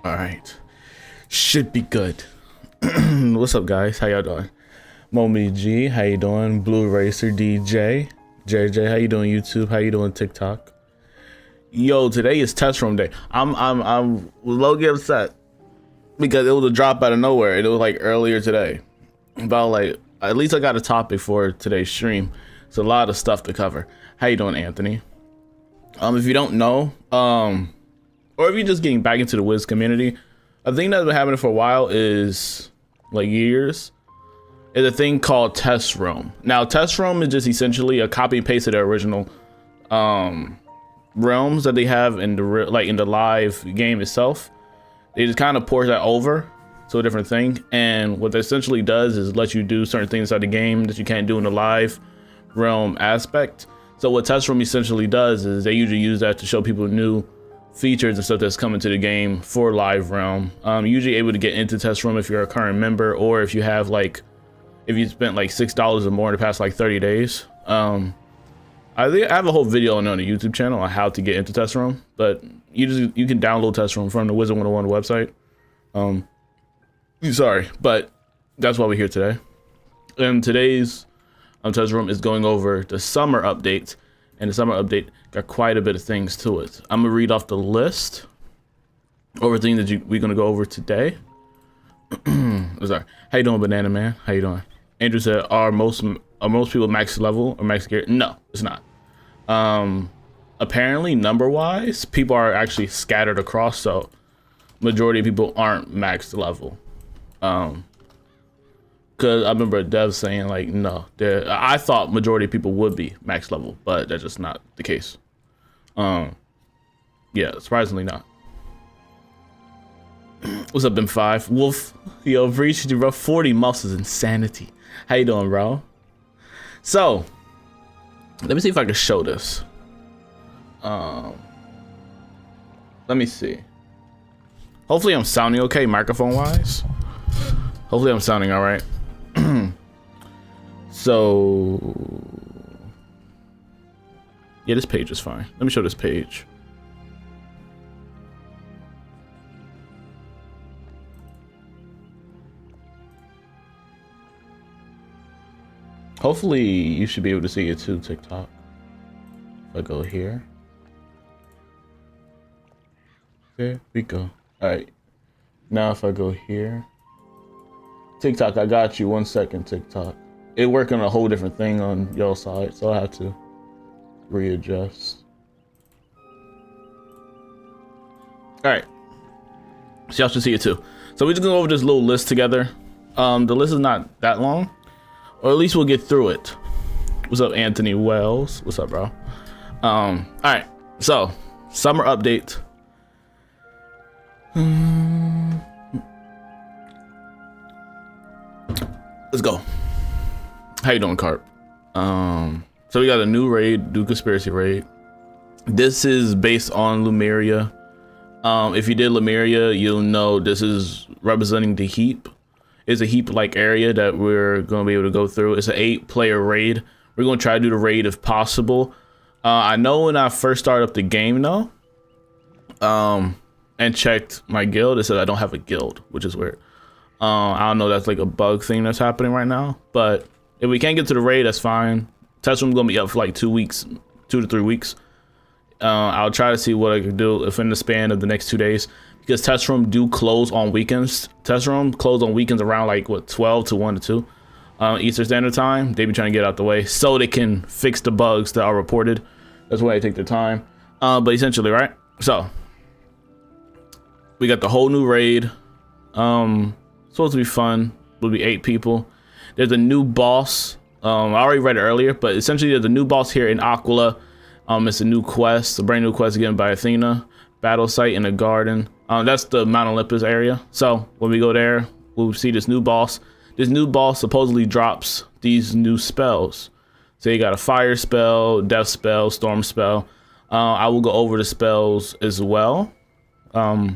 All right, should be good. What's up, guys? How y'all doing? Momi G, how you doing? Blue Racer DJ, JJ, how you doing? YouTube, how you doing? TikTok. Yo, today is test room day. I'm low-key upset because it was a drop out of nowhere. It was like earlier today. About like, at least I got a topic for today's stream. It's a lot of stuff to cover. How you doing, Anthony? If you don't know, or if you're just getting back into the Wiz community, a thing that's been happening for a while is, like years, is a thing called test room. Now, test room is just essentially a copy and paste of the original realms that they have in the live game itself. They just kind of port that over to a different thing, and what that essentially does is let you do certain things inside the game that you can't do in the live realm aspect. So what test room essentially does is they usually use that to show people new features and stuff that's coming to the game for live realm. You're usually able to get into test room if you're a current member, or if you have like, if you spent like $6 or more in the past like 30 days. I have a whole video on the YouTube channel on how to get into test room, but you can download test room from the Wizard101 website. Sorry, but that's why we're here today. And today's test room is going over the summer updates, and the summer update got quite a bit of things to it. I'm gonna read off the list over things that we're gonna go over today. Sorry. How you doing, Banana Man? How you doing? Andrew said, are most people max level or max gear? No, it's not. Apparently, number wise, people are actually scattered across, so majority of people aren't max level. Because I remember Dev saying like, no, I thought majority of people would be max level, but that's just not the case. Yeah, surprisingly not. What's up, M5? Wolf, yo, breach, bro. 40 months is insanity. How you doing, bro? So, let me see if I can show this. Let me see. Hopefully I'm sounding okay microphone-wise. Hopefully I'm sounding all right. So, yeah, this page is fine. Let me show this page. Hopefully you should be able to see it too, TikTok. If I go here. There we go. All right. Now if I go here. TikTok, I got you. 1 second, TikTok. It working on a whole different thing on your side, so I have to readjust. All right. So y'all should see it too. So we're just gonna go over this little list together. The list is not that long, or at least we'll get through it. What's up, Anthony Wells? What's up, bro? All right. So summer update. Let's go. How you doing, Carp? So we got a new raid, new conspiracy raid. This is based on Lemuria. If you did Lemuria, you'll know this is representing the heap. It's a heap-like area that we're gonna be able to go through. It's an 8-player raid. We're gonna try to do the raid if possible. I know when I first started up the game though, and checked my guild, it said I don't have a guild, which is weird. I don't know, that's like a bug thing that's happening right now, but if we can't get to the raid, that's fine. Test room's gonna be up for like 2 weeks, 2 to 3 weeks. I'll try to see what I can do if in the span of the next 2 days, because test room do close on weekends. Test room close on weekends around like what, 12 to 1 to 2 Eastern Standard Time. They be trying to get out the way so they can fix the bugs that are reported. That's why they take their time. But essentially, right? So we got the whole new raid. Supposed to be fun. Will be 8 people. There's a new boss. I already read it earlier, but essentially there's a new boss here in Aquila. It's a new quest, a brand new quest again by Athena. Battle site in the garden. That's the Mount Olympus area. So when we go there, we'll see this new boss. This new boss supposedly drops these new spells. So you got a fire spell, death spell, storm spell. I will go over the spells as well. I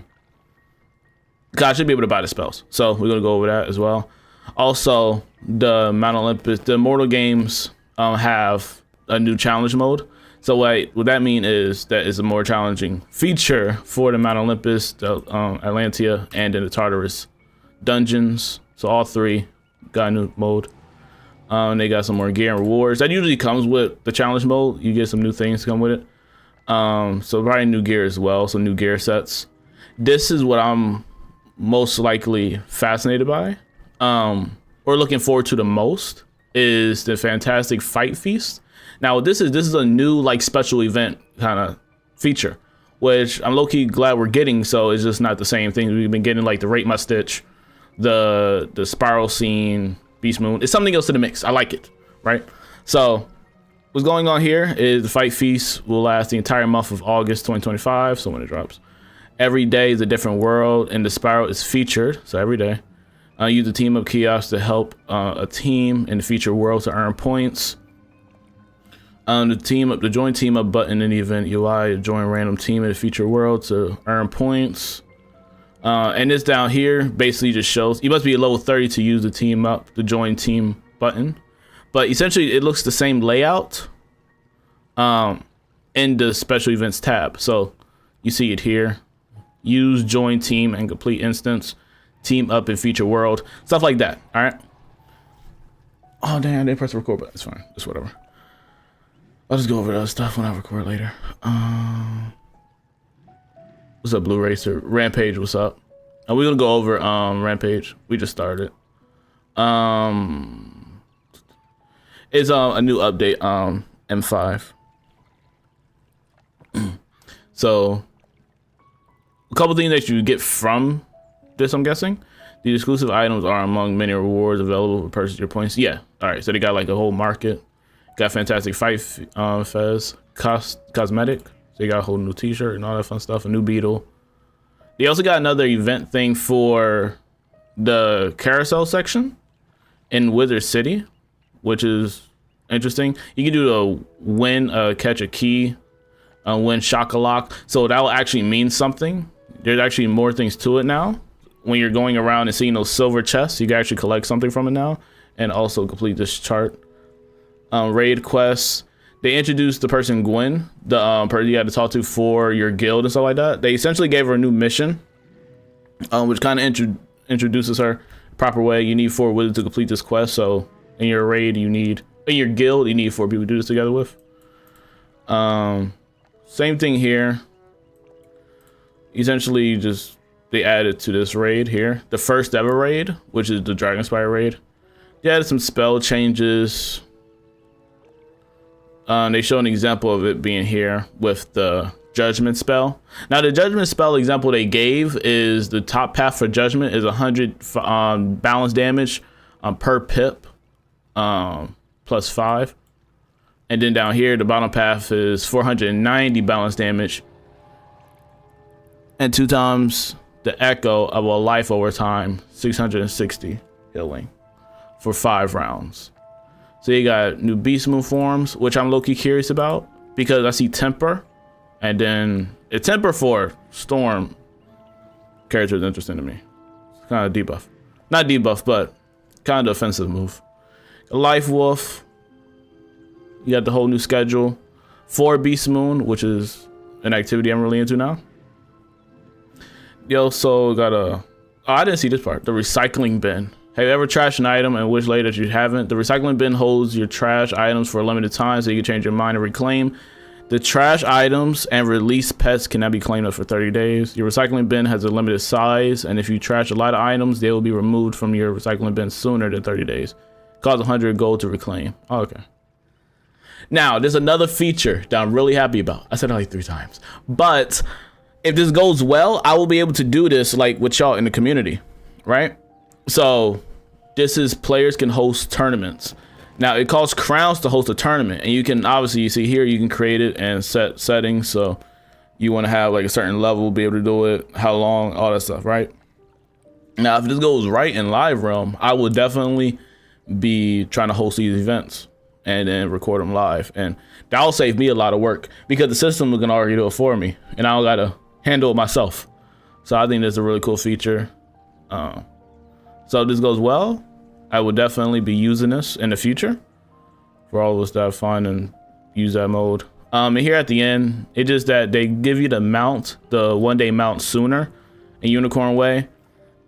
should be able to buy the spells, so we're gonna go over that as well. Also, the Mount Olympus, the Immortal games have a new challenge mode. So what that mean is that it's a more challenging feature for the Mount Olympus, the Atlantia, and then the Tartarus dungeons. So all three got a new mode. They got some more gear and rewards. That usually comes with the challenge mode. You get some new things to come with it. So probably new gear as well. So new gear sets. This is what I'm most likely fascinated by, or looking forward to the most, is the fantastic fight feast. Now this is a new like special event kind of feature, which I'm low-key glad we're getting. So it's just not the same thing we've been getting, like the Rate My Stitch, the spiral scene, Beast Moon. It's something else in the mix. I like it, right? So what's going on here is the fight feast will last the entire month of August 2025. So when it drops, every day is a different world, and the spiral is featured. So every day, use the team up kiosk to help a team in the featured world to earn points. The join team up button in the event UI, join random team in the featured world to earn points. And this down here basically just shows you must be a level 30 to use the team up, the join team button. But essentially it looks the same layout in the special events tab. So you see it here. Use join team and complete instance, team up in feature world, stuff like that. All right. Oh damn, they press the record button. It's fine. It's whatever. I'll just go over that stuff when I record later. What's up, Blue Racer? Rampage, what's up? We're gonna go over Rampage. We just started. It's a new update, M5. So a couple things that you get from this, I'm guessing. The exclusive items are among many rewards available for purchase your points. Yeah. All right. So they got like a whole market. Got fantastic fight fez cosmetic. So they got a whole new t-shirt and all that fun stuff. A new beetle. They also got another event thing for the carousel section in Wizard City, which is interesting. You can do the win, catch a key, win shock-a-lock. So that will actually mean something. There's actually more things to it now. When you're going around and seeing those silver chests, you can actually collect something from it now, and also complete this chart. Raid quests. They introduced the person Gwen, the person you had to talk to for your guild and stuff like that. They essentially gave her a new mission, which kind of introduces her proper way. You need 4 wizards to complete this quest. So in your raid, in your guild, you need 4 people to do this together with. Same thing here. Essentially, they added to this raid here, the first ever raid, which is the Dragonspire raid. They added some spell changes. They show an example of it being here with the Judgment spell. Now, the Judgment spell example they gave is the top path for Judgment is 100 balance damage per pip, plus 5. And then down here, the bottom path is 490 balance damage and 2 times the echo of a life over time, 660 healing for 5 rounds. So you got new beast moon forms, which I'm low-key curious about because I see temper, and then a temper for storm character is interesting to me. It's kind of debuff, not debuff, but kind of offensive move. A life wolf. You got the whole new schedule. 4 beast moon, which is an activity I'm really into now. You also got I didn't see this part. The recycling bin. Have you ever trashed an item and wished later that you haven't? The recycling bin holds your trash items for a limited time so you can change your mind and reclaim. The trash items and released pets cannot be claimed up for 30 days. Your recycling bin has a limited size, and if you trash a lot of items, they will be removed from your recycling bin sooner than 30 days. Costs 100 gold to reclaim. Oh, okay. Now, there's another feature that I'm really happy about. I said it like 3 times. But if this goes well, I will be able to do this like with y'all in the community, right? So this is players can host tournaments. Now it costs crowns to host a tournament, and you can obviously, you see here, you can create it and set settings. So you want to have like a certain level, be able to do it, how long, all that stuff, right? Now, if this goes right in live realm, I will definitely be trying to host these events and then record them live, and that'll save me a lot of work because the system can already do it for me, and I don't gotta handle it myself. So I think that's a really cool feature. So if this goes well, I will definitely be using this in the future for all of us that have fun and use that mode. And here at the end, it's just that they give you the mount, the 1-day mount sooner in Unicorn Way,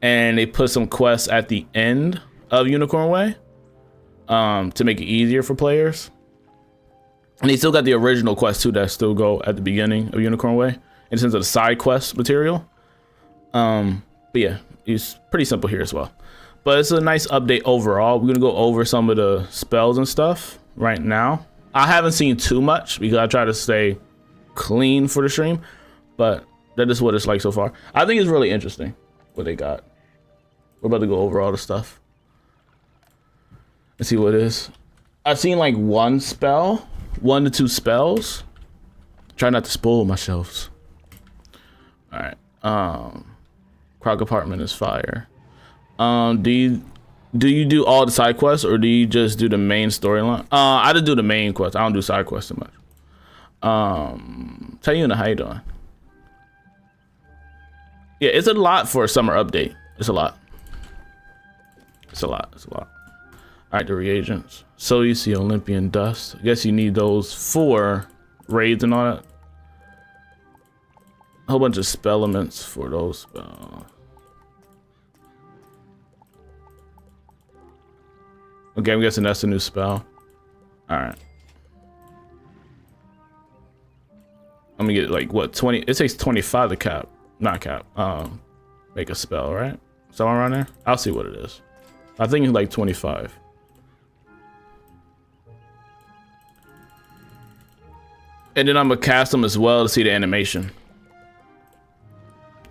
and they put some quests at the end of Unicorn Way to make it easier for players. And they still got the original quest too that still go at the beginning of Unicorn Way in terms of the side quest material. But yeah, it's pretty simple here as well. But it's a nice update overall. We're gonna go over some of the spells and stuff right now. I haven't seen too much because I try to stay clean for the stream, but that is what it's like so far. I think it's really interesting what they got. We're about to go over all the stuff. Let's see what it is. I've seen like 1 spell, 1 to 2 spells. Try not to spoil my shelves. All right. Croc Apartment is fire. Do you do all the side quests or do you just do the main storyline? I just do the main quest. I don't do side quests too much. Tell you how you doing? Yeah, it's a lot for a summer update. It's a lot. It's a lot. It's a lot. All right, the reagents. So you see Olympian dust. I guess you need those for raids and all that. A whole bunch of spell elements for those spells. Okay, I'm guessing that's a new spell. All right. I'm gonna get like what 20? It takes 25 to cap, not cap. Make a spell, right? Somewhere around there. I'll see what it is. I think it's like 25. And then I'm gonna cast them as well to see the animation.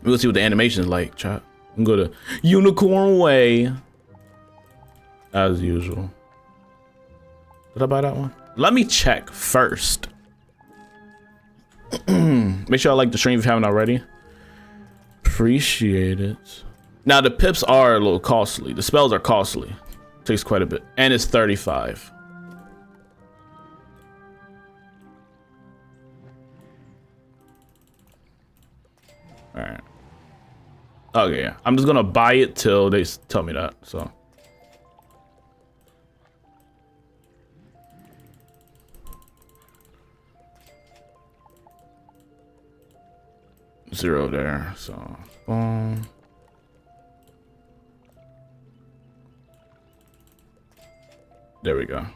We'll see what the animation is like. Chat. I'm gonna go to Unicorn Way. As usual. Did I buy that one? Let me check first. Make sure I like the stream if you haven't already. Appreciate it. Now the pips are a little costly. The spells are costly. Takes quite a bit. And it's 35. Alright. Okay, yeah. I'm just gonna buy it till they tell me that, so. Zero there, so boom. There we go.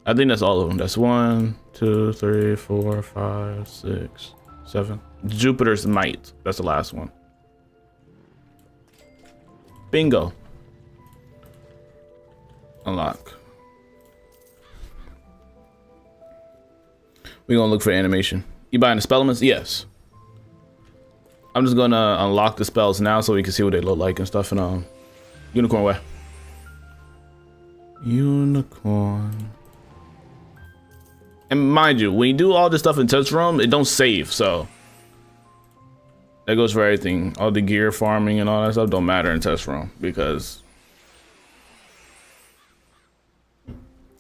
I think that's all of them. That's 1, 2, 3, 4, 5, 6, 7. Jupiter's Might. That's the last one. Bingo. Unlock. We're gonna look for animation. You buying the spell elements? Yes. I'm just gonna unlock the spells now so we can see what they look like and stuff in Unicorn Way. Unicorn. And mind you, when you do all this stuff in test room, it don't save, so that goes for everything. All the gear farming and all that stuff don't matter in test room because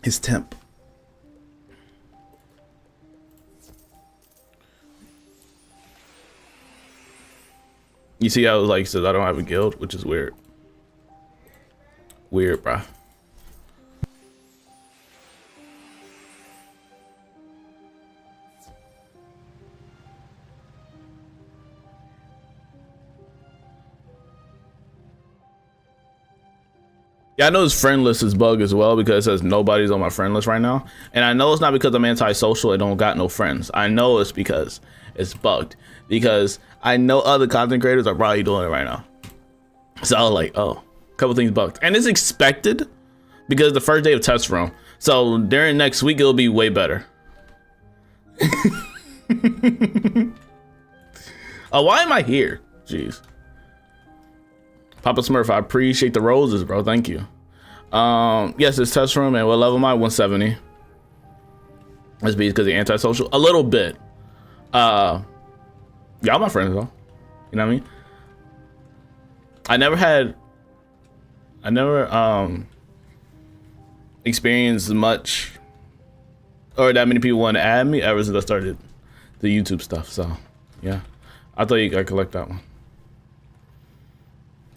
it's temp. You see how it like says I don't have a guild, which is weird. Weird, bruh. Yeah, I know this friend list is bugged as well because it says nobody's on my friend list right now. And I know it's not because I'm antisocial and don't got no friends. I know it's because it's bugged. Because I know other content creators are probably doing it right now. So I was like, oh, a couple things bugged. And it's expected because the first day of test room. So during next week, it'll be way better. Oh, why am I here? Jeez. Papa Smurf, I appreciate the roses, bro. Thank you. Yes, it's test room. And what level am I? 170. That's because the antisocial. A little bit. Y'all my friends though. You know what I mean? I never experienced much or that many people want to add me ever since I started the YouTube stuff. So yeah, I thought you could collect that one.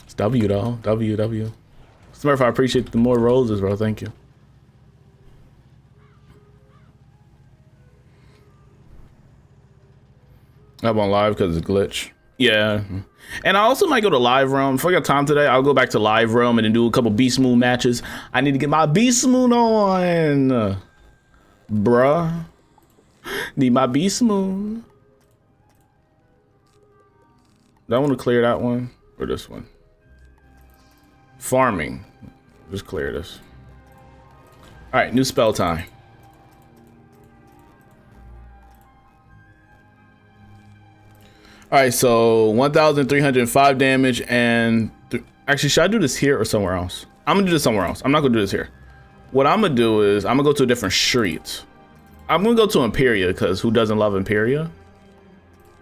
It's W though. W. Smurf, I appreciate the more roses, bro. Thank you. I'm on live because it's glitch. Yeah. And I also might go to live realm. If I got time today, I'll go back to live realm and then do a couple beast moon matches. I need to get my beast moon on. Bruh. Need my beast moon. Do I want to clear that one or this one? Farming. Just clear this. All right, new spell time. All right, so 1,305 damage and actually, should I do this here or somewhere else? I'm gonna do this somewhere else. I'm not gonna do this here. What I'm gonna do is I'm gonna go to a different street. I'm gonna go to Imperia because who doesn't love Imperia?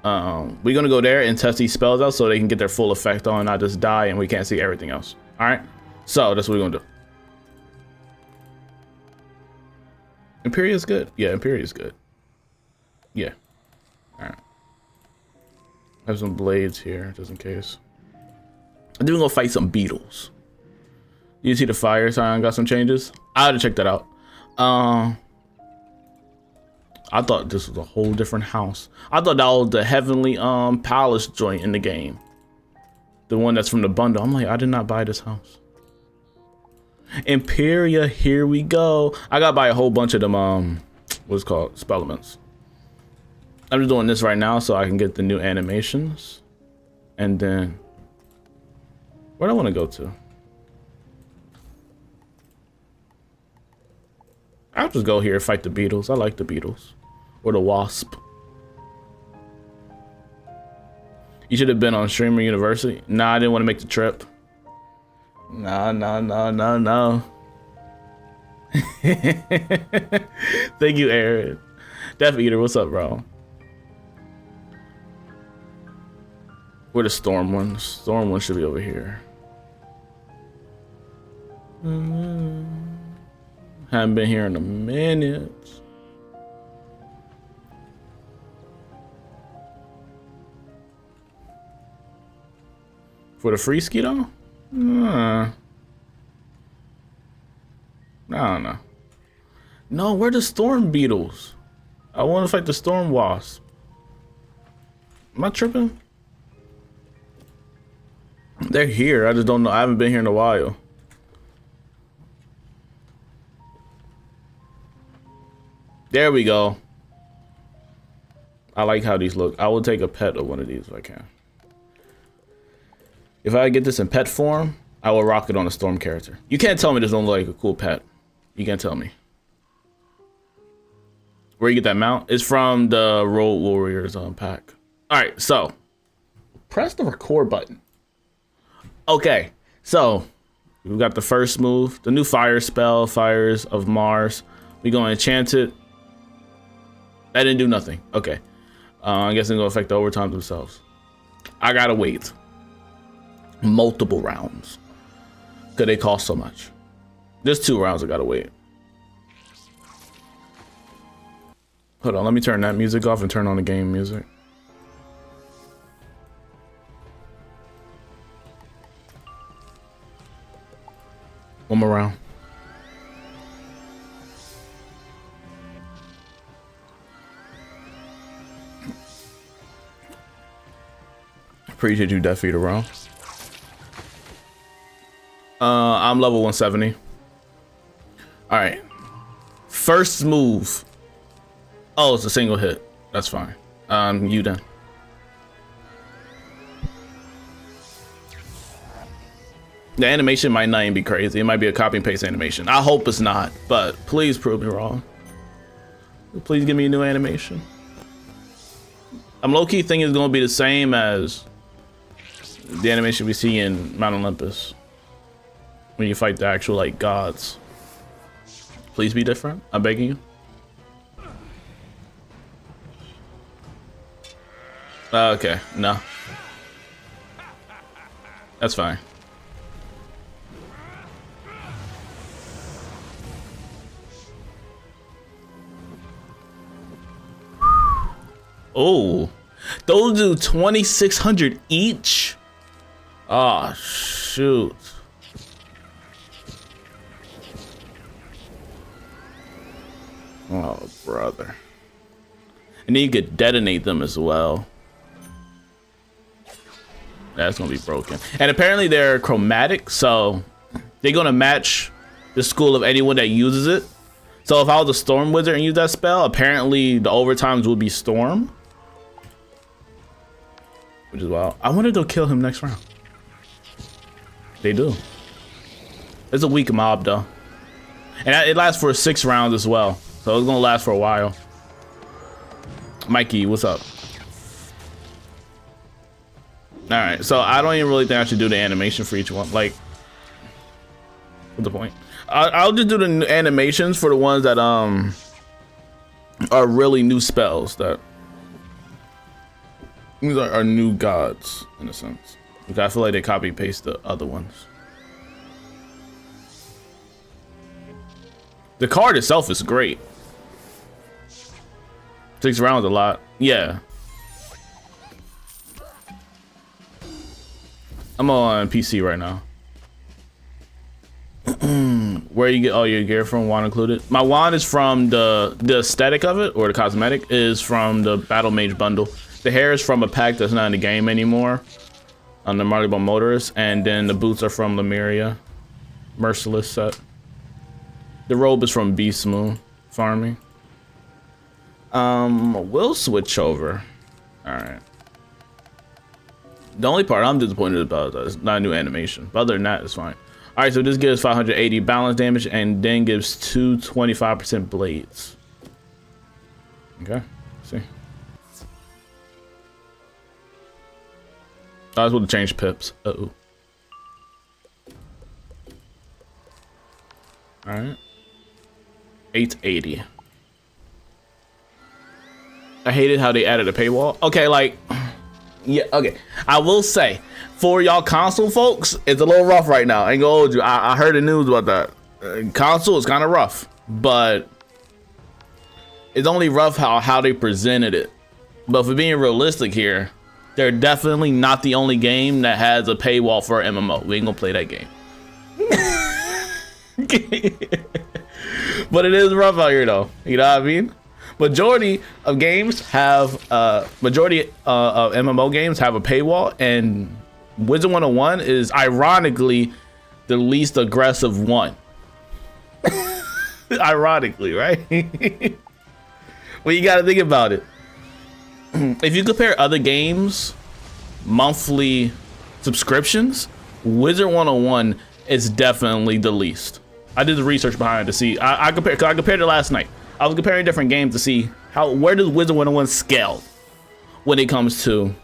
We're gonna go there and test these spells out so they can get their full effect on, not just die and we can't see everything else. All right, so that's what we're gonna do. Imperia's good. Yeah, Imperia's good. Yeah. All right. I have some blades here, just in case. And then we're gonna fight some beetles. You see the fire sign got some changes? I had to check that out. I thought this was a whole different house. I thought that was the heavenly palace joint in the game. The one that's from the bundle. I'm like, I did not buy this house. Imperia, here we go. I gotta buy a whole bunch of them what's it called? Spellements. I'm just doing this right now so I can get the new animations. And then where do I want to go to? I'll just go here, fight the beetles. I like the beetles. Or the wasp. You should have been on Streamer University. Nah, I didn't want to make the trip. No. Thank you, Aaron. Death Eater, what's up, bro? Where the storm one? Storm one should be over here. Haven't been here in a minute. For the free ski though? I don't know. No, where the storm beetles? I want to fight the storm wasp. Am I tripping? They're here. I just don't know. I haven't been here in a while. There we go. I like how these look. I will take a pet of one of these if I can. If I get this in pet form, I will rock it on a storm character. You can't tell me this don't look like a cool pet. You can't tell me. Where you get that mount? It's from the Road Warriors pack. All right, so press the record button. Okay, so we got the first move, the new fire spell, Fires of Mars. We gonna enchant it. That didn't do nothing. Okay, I guess it's gonna affect the overtime themselves. I gotta wait multiple rounds because they cost so much. There's 2 rounds I gotta wait. Hold on, let me turn that music off and turn on the game music. One more round. Appreciate you, Death Eater, bro. I'm level 170. All right. First move. Oh, it's a single hit. That's fine. You done. The animation might not even be crazy. It might be a copy and paste animation. I hope it's not, but please prove me wrong. Please give me a new animation. I'm low-key thinking it's gonna be the same as the animation we see in Mount Olympus when you fight the actual like gods. Please be different. I'm begging you. Okay, no. That's fine. Oh, those do 2,600 each. Oh, shoot. Oh, brother. And then you could detonate them as well. That's gonna be broken. And apparently they're chromatic, so they're gonna match the school of anyone that uses it. So if I was a storm wizard and use that spell, apparently the overtimes would be storm. Which is wild. I wonder if they'll kill him next round. They do. It's a weak mob though. And it lasts for 6 rounds as well. So it's gonna last for a while. Mikey, what's up? Alright, so I don't even really think I should do the animation for each one. Like, what's the point? I'll just do the animations for the ones that are really new spells, that these are new gods in a sense. Because I feel like they copy paste the other ones. The card itself is great. 6 rounds a lot. Yeah. I'm on PC right now. Where you get all your gear from? Wand included. My wand is from the aesthetic of it, or the cosmetic is from the Battle Mage bundle. The hair is from a pack that's not in the game anymore, on the Marley-Bone Motorist, and then the boots are from Lemuria Merciless set. The robe is from Beast Moon farming. We'll switch over. All right. The only part I'm disappointed about is not a new animation, but other than that, it's fine. All right, so this gives 580 balance damage and then gives 225% blades. Okay, let's see. I was able to change pips. Uh-oh. All right. 880. I hated how they added a paywall. Okay, like, yeah, okay. I will say, for y'all console folks, it's a little rough right now. I ain't gonna hold you. I heard the news about that. Console is kind of rough, but it's only rough how they presented it. But for being realistic here, they're definitely not the only game that has a paywall for an MMO. We ain't gonna play that game. But it is rough out here though. You know what I mean? Majority of games have majority of MMO games have a paywall, and Wizard101 is ironically the least aggressive one. Ironically, right? Well, you gotta think about it. If you compare other games monthly subscriptions, Wizard101 is definitely the least. I did the research behind it to see. I compared it last night. I was comparing different games to see where does Wizard101 scale when it comes to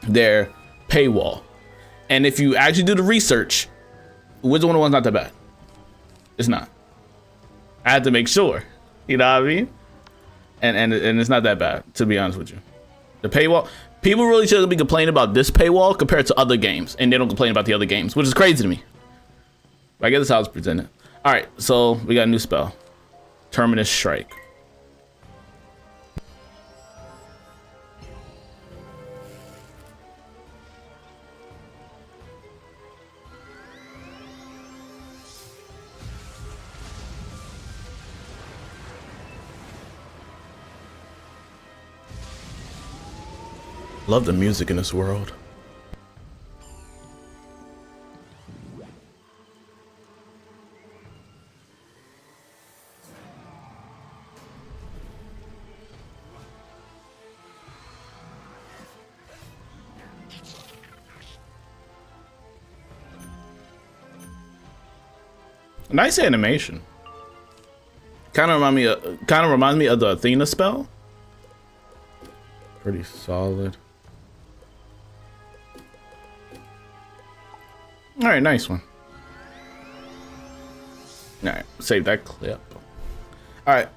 their paywall. And if you actually do the research, Wizard101's not that bad. It's not. I had to make sure. You know what I mean? And it's not that bad, to be honest with you. The paywall, people really shouldn't be complaining about this paywall compared to other games, and they don't complain about the other games, which is crazy to me. But I guess that's how it's presented. All right, so we got a new spell. Terminus Strike. Love the music in this world. Nice animation. Kind of reminds me of the Athena spell. Pretty solid. All right, nice one. All right, save that clip. All right.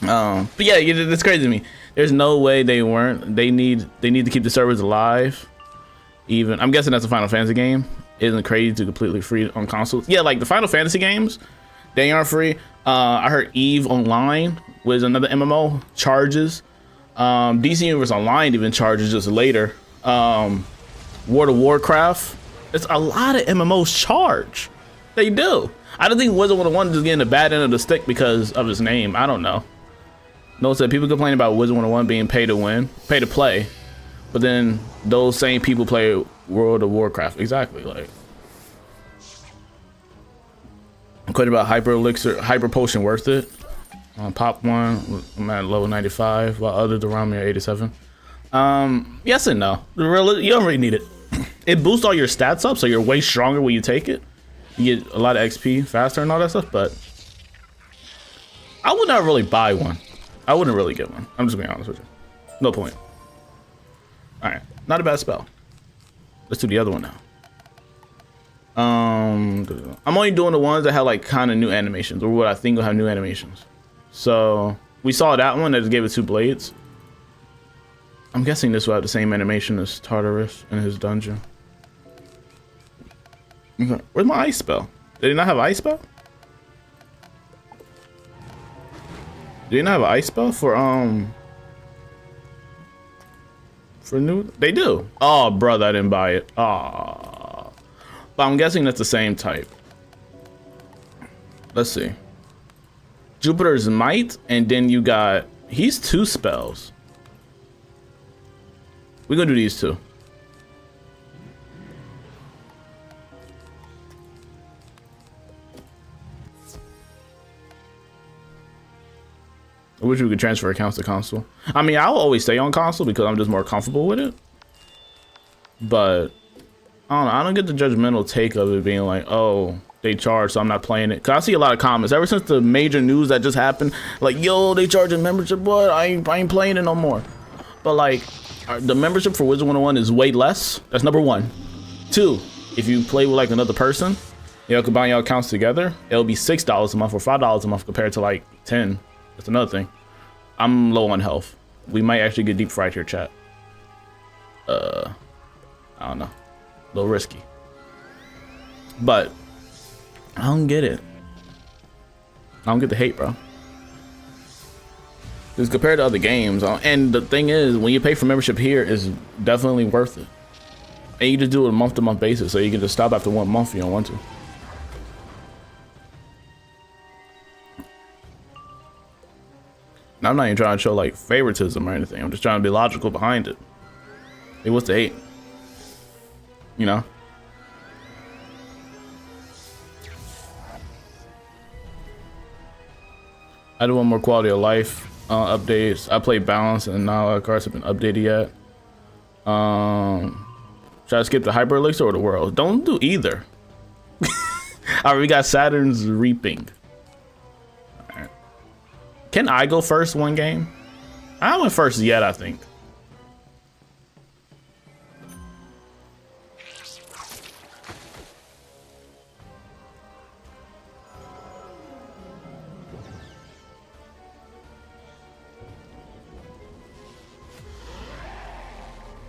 But yeah, it's crazy to me. There's no way they weren't. They need to keep the servers alive. Even I'm guessing that's a Final Fantasy game. Isn't crazy to completely free on consoles. Yeah, like the Final Fantasy games, they aren't free. I heard Eve Online was another MMO charges. DC Universe Online even charges just later. World of Warcraft. It's a lot of MMOs charge. They do. I don't think Wizard101 is getting the bad end of the stick because of his name. I don't know. Notice that people complain about Wizard101 being pay to win, pay to play, But then those same people play World of Warcraft. Exactly. Like, question about hyper elixir, hyper potion worth it? Pop one, I'm at level 95, while others around me are 87. Yes and no. You don't really need it. It boosts all your stats up, so you're way stronger when you take it. You get a lot of XP faster and all that stuff, but I would not really buy one. I wouldn't really get one. I'm just being honest with you. No point. All right, not a bad spell. Let's do the other one now. I'm only doing the ones that have like kind of new animations, or what I think will have new animations. So we saw that one that just gave it 2 blades. I'm guessing this will have the same animation as Tartarus in his dungeon. Where's my ice spell? Did he not have ice spell? Do you not have an ice spell for new? They do. Oh, brother, I didn't buy it. Ah, but I'm guessing that's the same type. Let's see. Jupiter's Might, and then you got, he's 2 spells. We're gonna do these 2. I wish we could transfer accounts to console. I mean, I'll always stay on console because I'm just more comfortable with it. But I don't know, I don't get the judgmental take of it being like, oh, they charge, so I'm not playing it. Cause I see a lot of comments ever since the major news that just happened, like, yo, they charging membership, boy, I ain't playing it no more. But like, the membership for Wizard101 is way less. That's number 1. 2, if you play with like another person, y'all combine your accounts together, it'll be $6 a month or $5 a month compared to like 10. That's another thing. I'm low on health. We might actually get deep fried here, chat. I don't know. A little risky. But I don't get it. I don't get the hate, bro. Because compared to other games, and the thing is, when you pay for membership here, it's definitely worth it. And you just do it on a month-to-month basis, so you can just stop after 1 month if you don't want to. I'm not even trying to show like favoritism or anything. I'm just trying to be logical behind it. Hey, what's the hate? You know? I do want more quality of life updates. I play balance and not a lot of cards have been updated yet. Should I skip the hyper elixir or the world? Don't do either. All right, we got Saturn's Reaping. All right. Can I go first one game? I went first yet, I think.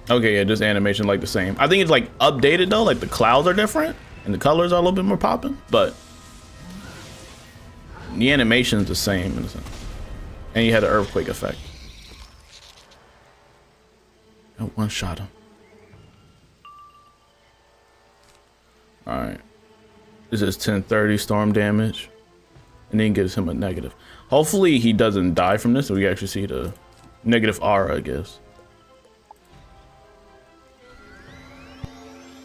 Okay, yeah, just animation like the same. I think it's like updated though, like the clouds are different and the colors are a little bit more popping, but the animation is the same in a sense. And you had an earthquake effect. Oh, one shot him. All right, this is 1030 storm damage, and then gives him a negative. Hopefully he doesn't die from this, so we actually see the negative aura, I guess.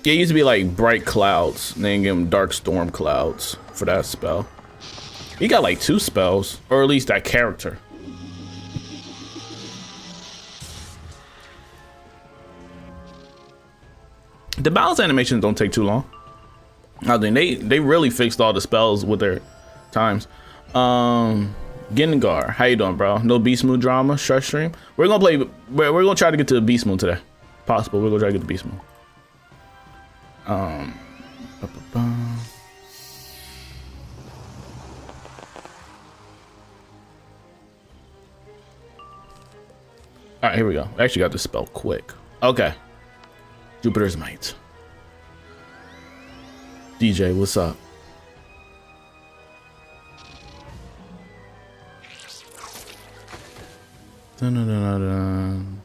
Yeah, it used to be like bright clouds, and then give him dark storm clouds for that spell. He got like 2 spells, or at least that character. The balance animations don't take too long. I think they really fixed all the spells with their times. Gengar, how you doing, bro? No Beast Moon drama, stress stream. We're gonna try to get to the Beast Moon today. Possible, we're gonna try to get the Beast Moon. All right, here we go. I actually got this spell quick. Okay. Jupiter's Might. DJ, what's up? Dun, dun, dun, dun, dun.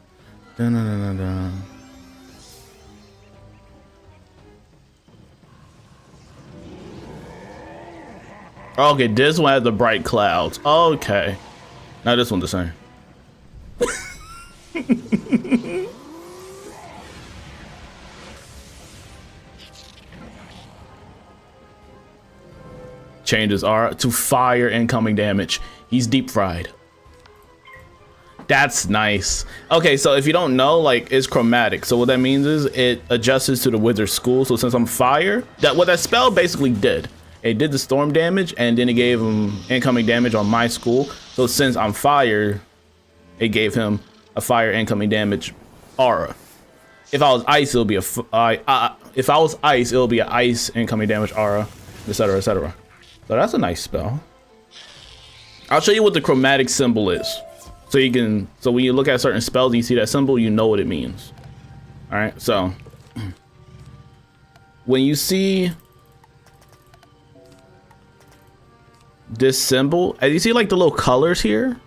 Dun, dun, dun, dun, dun. Okay, this one has the bright clouds. Okay. Now this one's the same. changes aura to fire incoming damage. He's deep fried. That's nice. Okay, so if you don't know, like, it's chromatic. So what that means is it adjusts to the wizard school. So since I'm fire, what that spell basically did, it did the storm damage and then it gave him incoming damage on my school. So since I'm fire, it gave him a fire incoming damage aura. If I was ice, it'll be a if I was ice, it'll be an ice incoming damage aura, etc., etc. So that's a nice spell. I'll show you what the chromatic symbol is, so you can. So when you look at certain spells and you see that symbol, you know what it means. All right. So when you see this symbol, as you see, like the little colors here,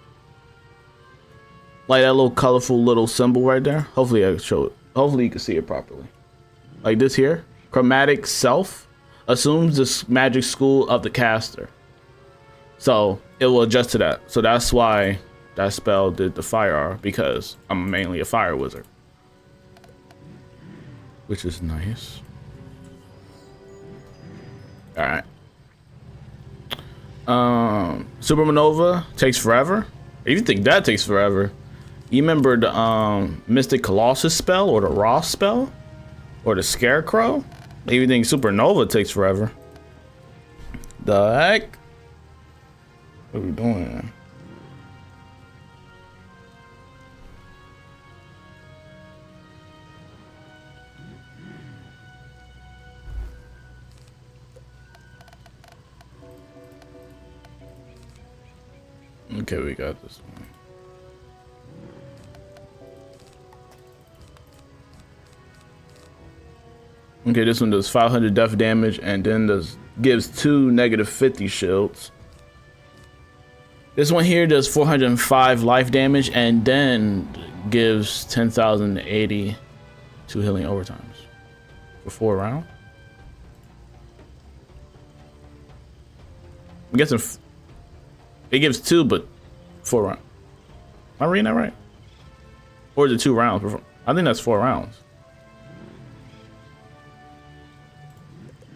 like that little colorful little symbol right there. Hopefully I can show it. Hopefully you can see it properly. Like this here, chromatic self assumes the magic school of the caster. So it will adjust to that. So that's why that spell did the fire aura, because I'm mainly a fire wizard. Which is nice. All right. Supernova takes forever. If you think that takes forever, you remember the Mystic Colossus spell or the Ross spell or the Scarecrow? If you think Supernova takes forever. The heck? What are we doing? Okay, we got this one. Okay, this one does 500 death damage and then gives 2 -50 shields. This one here does 405 life damage and then gives 10,080 2 healing overtimes for 4 rounds. I'm guessing it gives 2, but 4 rounds. Am I reading that right? Or is it 2 rounds? I think that's 4 rounds.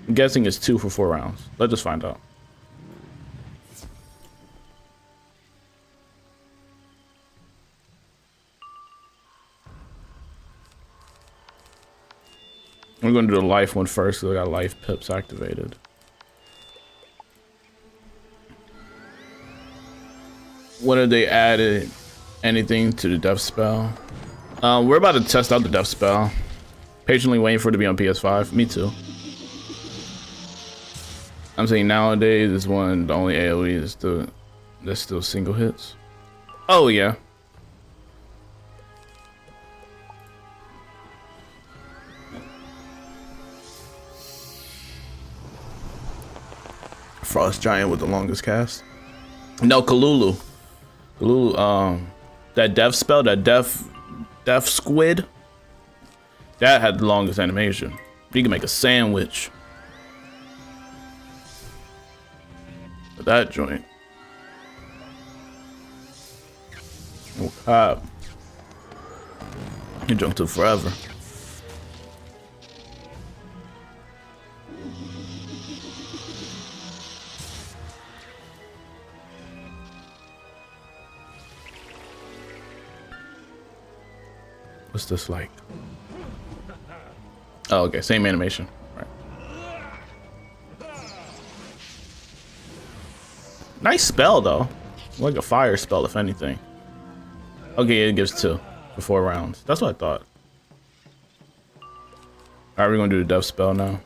I'm guessing it's 2 for 4 rounds. Let's just find out. We're going to do the life one first, because I got life pips activated. When have they added anything to the death spell? We're about to test out the death spell. Patiently waiting for it to be on PS5. Me too. I'm saying nowadays this one, the only AoE is that's still single hits. Oh yeah. Frost Giant with the longest cast. No, Kalulu. Kalulu, that death spell, that death squid, that had the longest animation. You can make a sandwich. That joint. Oh god. You drunk till forever. What's this like? Oh, okay, same animation. Nice spell though, like a fire spell if anything. Okay, it gives 2 for 4 rounds. That's what I thought. All right, we're gonna do the death spell now.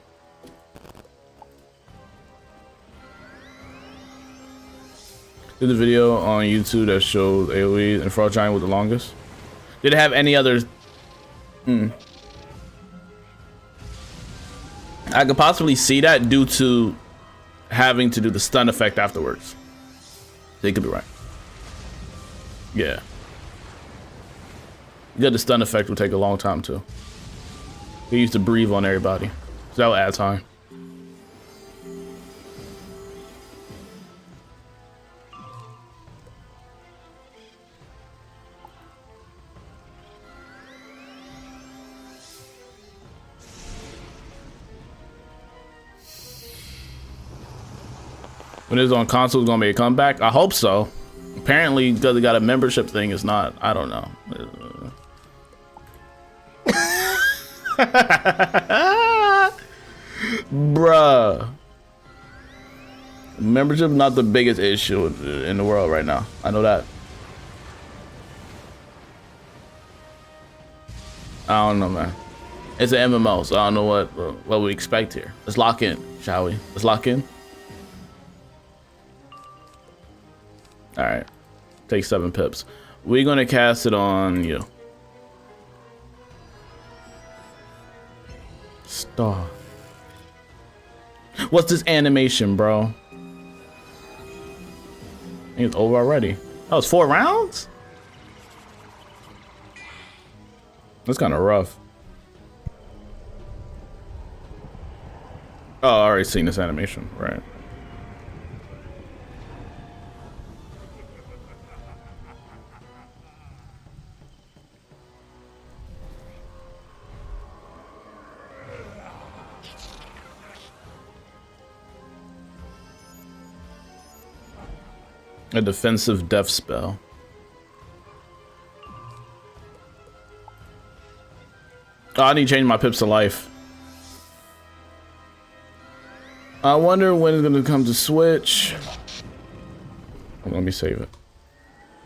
Did the video on YouTube that showed AoE and Frost Giant with the longest. Did it have any others? I could possibly see that due to having to do the stun effect afterwards. They could be right. Yeah. Yeah, the stun effect will take a long time too. They used to breathe on everybody, so that will add time. When it's on console, it's gonna make a comeback. I hope so. Apparently, because it got a membership thing, it's not. I don't know. Bruh. Membership not the biggest issue in the world right now. I know that. I don't know, man. It's an MMO, so I don't know what we expect here. Let's lock in, shall we? Let's lock in. All right. Take 7 pips. We're gonna cast it on you. Star. What's this animation, bro? I think it's over already. That was 4 rounds? That's kind of rough. Oh, I already seen this animation, right? A defensive death spell. Oh, I need to change my pips to life. I wonder when it's gonna come to Switch. Let me save it.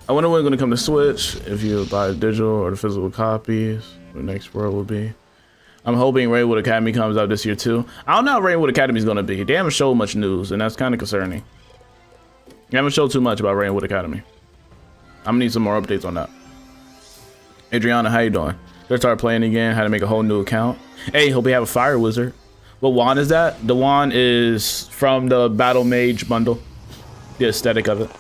I wonder when it's gonna come to Switch, if you buy digital or the physical copies. The next world will be. I'm hoping Rainwood Academy comes out this year too. I don't know how Rainwood Academy is gonna be. They haven't showed much news, and that's kind of concerning. They haven't showed too much about Rainwood Academy. I'm gonna need some more updates on that. Adriana, how you doing? Just started playing again. Had to make a whole new account. Hey, hope you have a fire wizard. What wand is that? The wand is from the Battle Mage bundle. The aesthetic of it.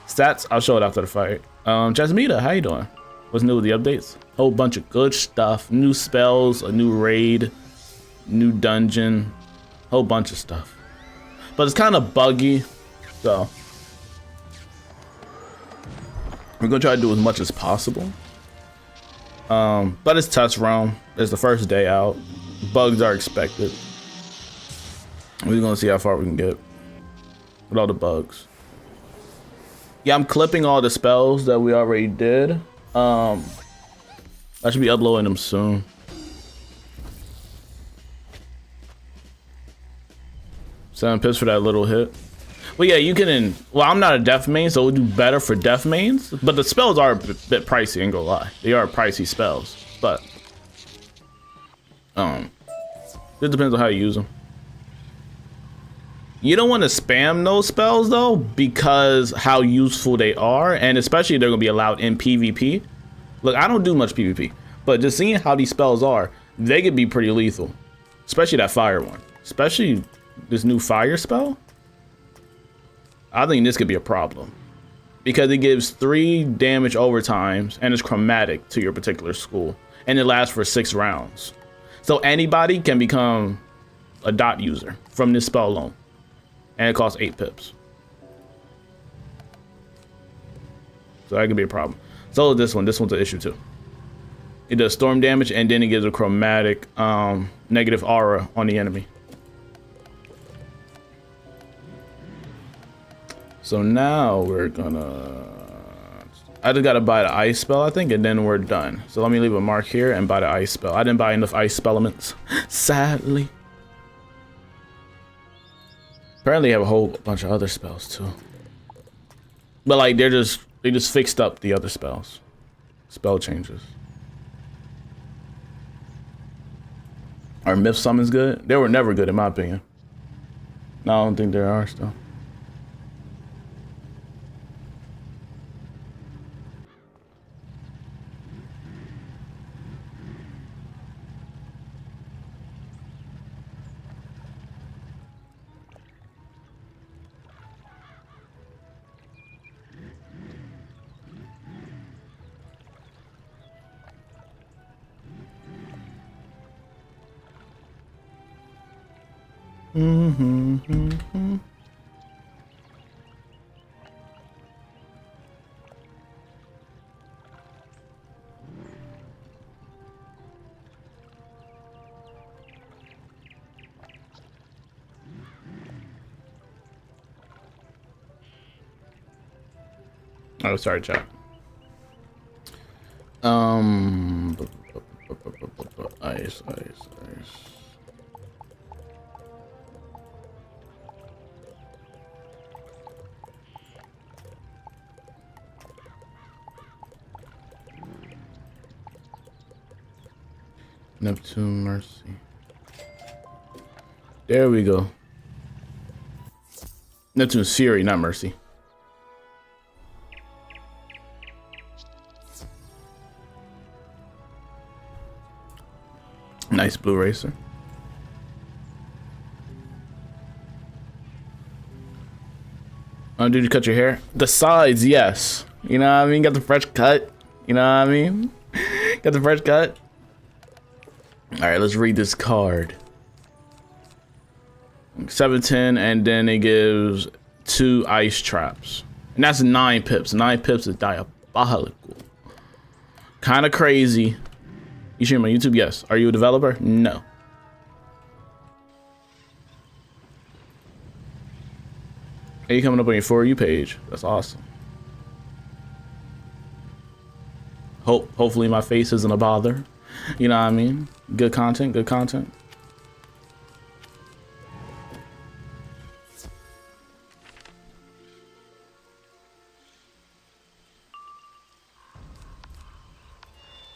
Stats, I'll show it after the fight. Jasmita, how you doing? What's new with the updates? Whole bunch of good stuff. New spells, a new raid, new dungeon, whole bunch of stuff. But it's kind of buggy, so we're gonna try to do as much as possible. But it's test realm. It's the first day out. Bugs are expected. We're gonna see how far we can get with all the bugs. Yeah, I'm clipping all the spells that we already did. I should be uploading them soon. Seven pips for that little hit. Well, yeah, you can. Well, I'm not a death main, so it would do better for death mains. But the spells are a bit pricey, ain't gonna lie. They are pricey spells, but it depends on how you use them. You don't want to spam those spells though, because how useful they are, and especially they're gonna be allowed in PvP. Look, I don't do much PvP, but just seeing how these spells are, they could be pretty lethal. Especially that fire one. Especially this new fire spell. I think this could be a problem. Because it gives 3 damage overtimes and it's chromatic to your particular school. And it lasts for 6 rounds. So anybody can become a dot user from this spell alone. And it costs 8 pips. So that could be a problem. So this one's an issue too. It does storm damage and then it gives a chromatic negative aura on the enemy. So now we're gonna, I just gotta buy the ice spell, I think, and then we're done. So let me leave a mark here and buy the ice spell. I didn't buy enough ice spell elements, sadly. Apparently, I have a whole bunch of other spells too. But like, they just fixed up the other spells. Spell changes. Are myth summons good? They were never good in my opinion. No, I don't think they are still. Oh, sorry, chat. Ice. Neptune Mercy. There we go. Neptune's Fury, not Mercy. Nice blue racer. Oh, did you cut your hair? The sides, yes. You know what I mean? Got the fresh cut. You know what I mean? Got the fresh cut. All right, let's read this card. 710, and then it gives 2 ice traps. And that's 9 pips. 9 pips is diabolical. Kind of crazy. You stream on YouTube? Yes. Are you a developer? No. Are you coming up on your For You page? That's awesome. Hopefully my face isn't a bother. You know what I mean? Good content, good content.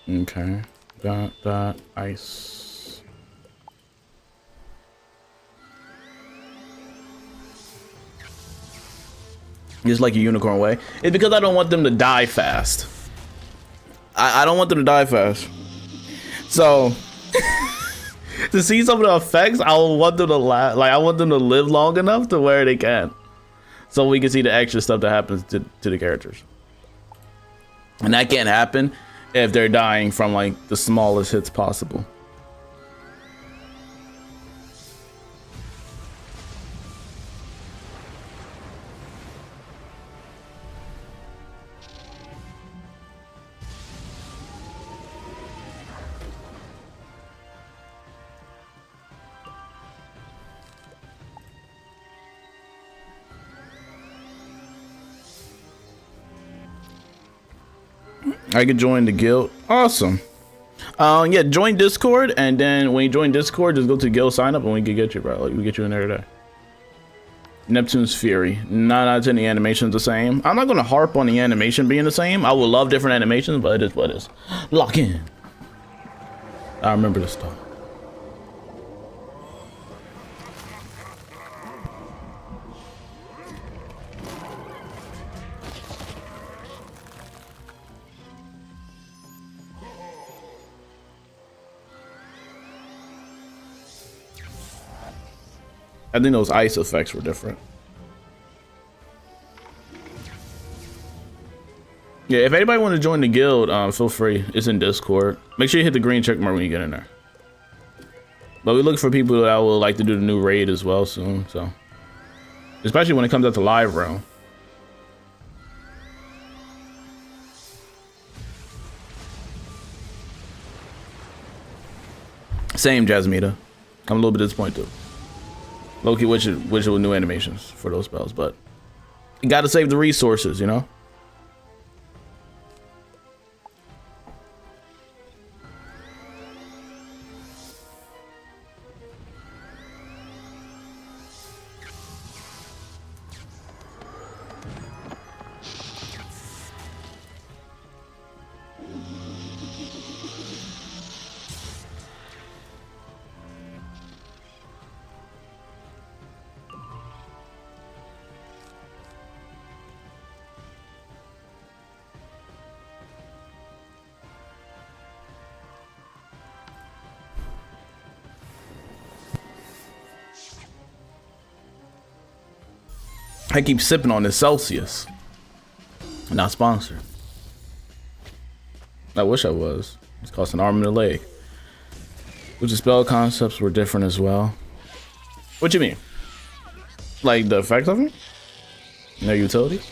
Okay. That ice. Just like a unicorn way. It's because I don't want them to die fast. I don't want them to die fast. So to see some of the effects, I want them to I want them to live long enough to where they can. So we can see the extra stuff that happens to the characters. And that can't happen if they're dying from like the smallest hits possible. I could join the guild. Awesome. Yeah, join Discord, and then when you join Discord, just go to guild sign up and we can get you, bro. Like, we get you in there today. Neptune's Fury. 9 out of 10 the animation's the same. I'm not gonna harp on the animation being the same. I would love different animations, but it is what it is. Lock in. I remember this stuff. I think those ice effects were different. Yeah, if anybody want to join the guild, feel free. It's in Discord. Make sure you hit the green check mark when you get in there. But we look for people that will like to do the new raid as well soon. So, especially when it comes out to live round. Same, Jasmita. I'm a little bit disappointed too. Loki, wish it with new animations for those spells, but you gotta save the resources, you know? I keep sipping on this Celsius. Not sponsored. I wish I was. It's cost an arm and a leg. Which the spell concepts were different as well. What you mean? Like the effects of them? Their utilities?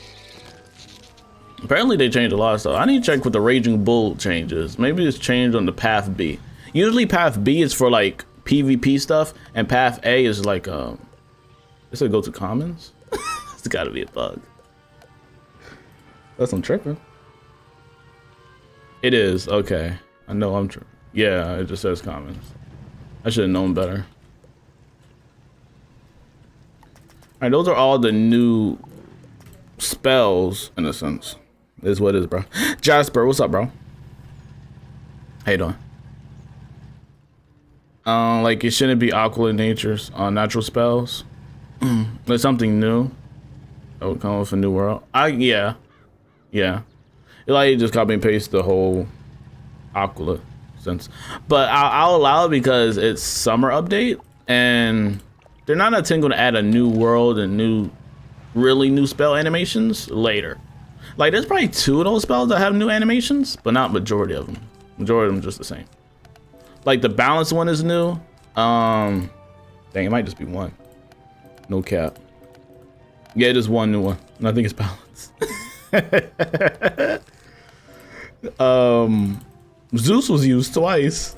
Apparently they changed a lot of stuff. I need to check what the Raging Bull changes. Maybe it's changed on the Path B. Usually Path B is for like PvP stuff, and Path A is like it's a go to commons. It's gotta be a bug. That's I'm tripping. It is, okay. I know I'm tripping. Yeah, it just says comments. I should have known better. Alright, those are all the new spells, in a sense. Is what it is, bro. Jasper, what's up, bro? How you doing? Like, it shouldn't be aqua natures on natural spells. There's something new. That would come with a new world. Yeah. It like just copy and paste the whole aqua sense. But I'll allow it because it's summer update and they're not intending to add a new world and really new spell animations later. Like, there's probably 2 of those spells that have new animations, but not majority of them. Majority of them just the same. Like, the balance one is new. Dang, it might just be 1. No cap. Yeah, just 1 new one. And I think it's balance. Zeus was used twice.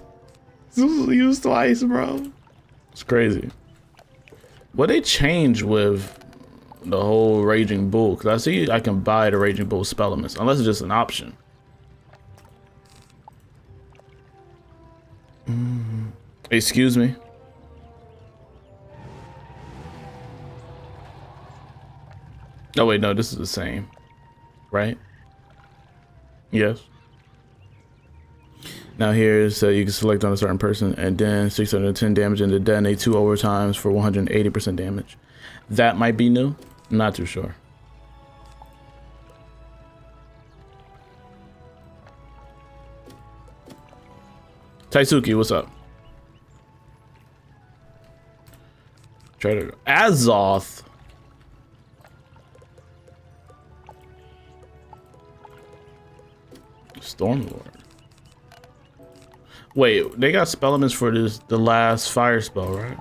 Zeus was used twice, bro. It's crazy. What they changed with the whole Raging Bull? Because I see I can buy the Raging Bull spell elements, unless it's just an option. Excuse me. Oh wait, no, this is the same, right? Yes. Now here's you can select on a certain person and then 610 damage and then detonate 2 overtimes for 180% damage. That might be new. I'm not too sure. Taisuke, what's up? Try to Azoth. Stormlord. Wait, they got spell elements for the last fire spell, right?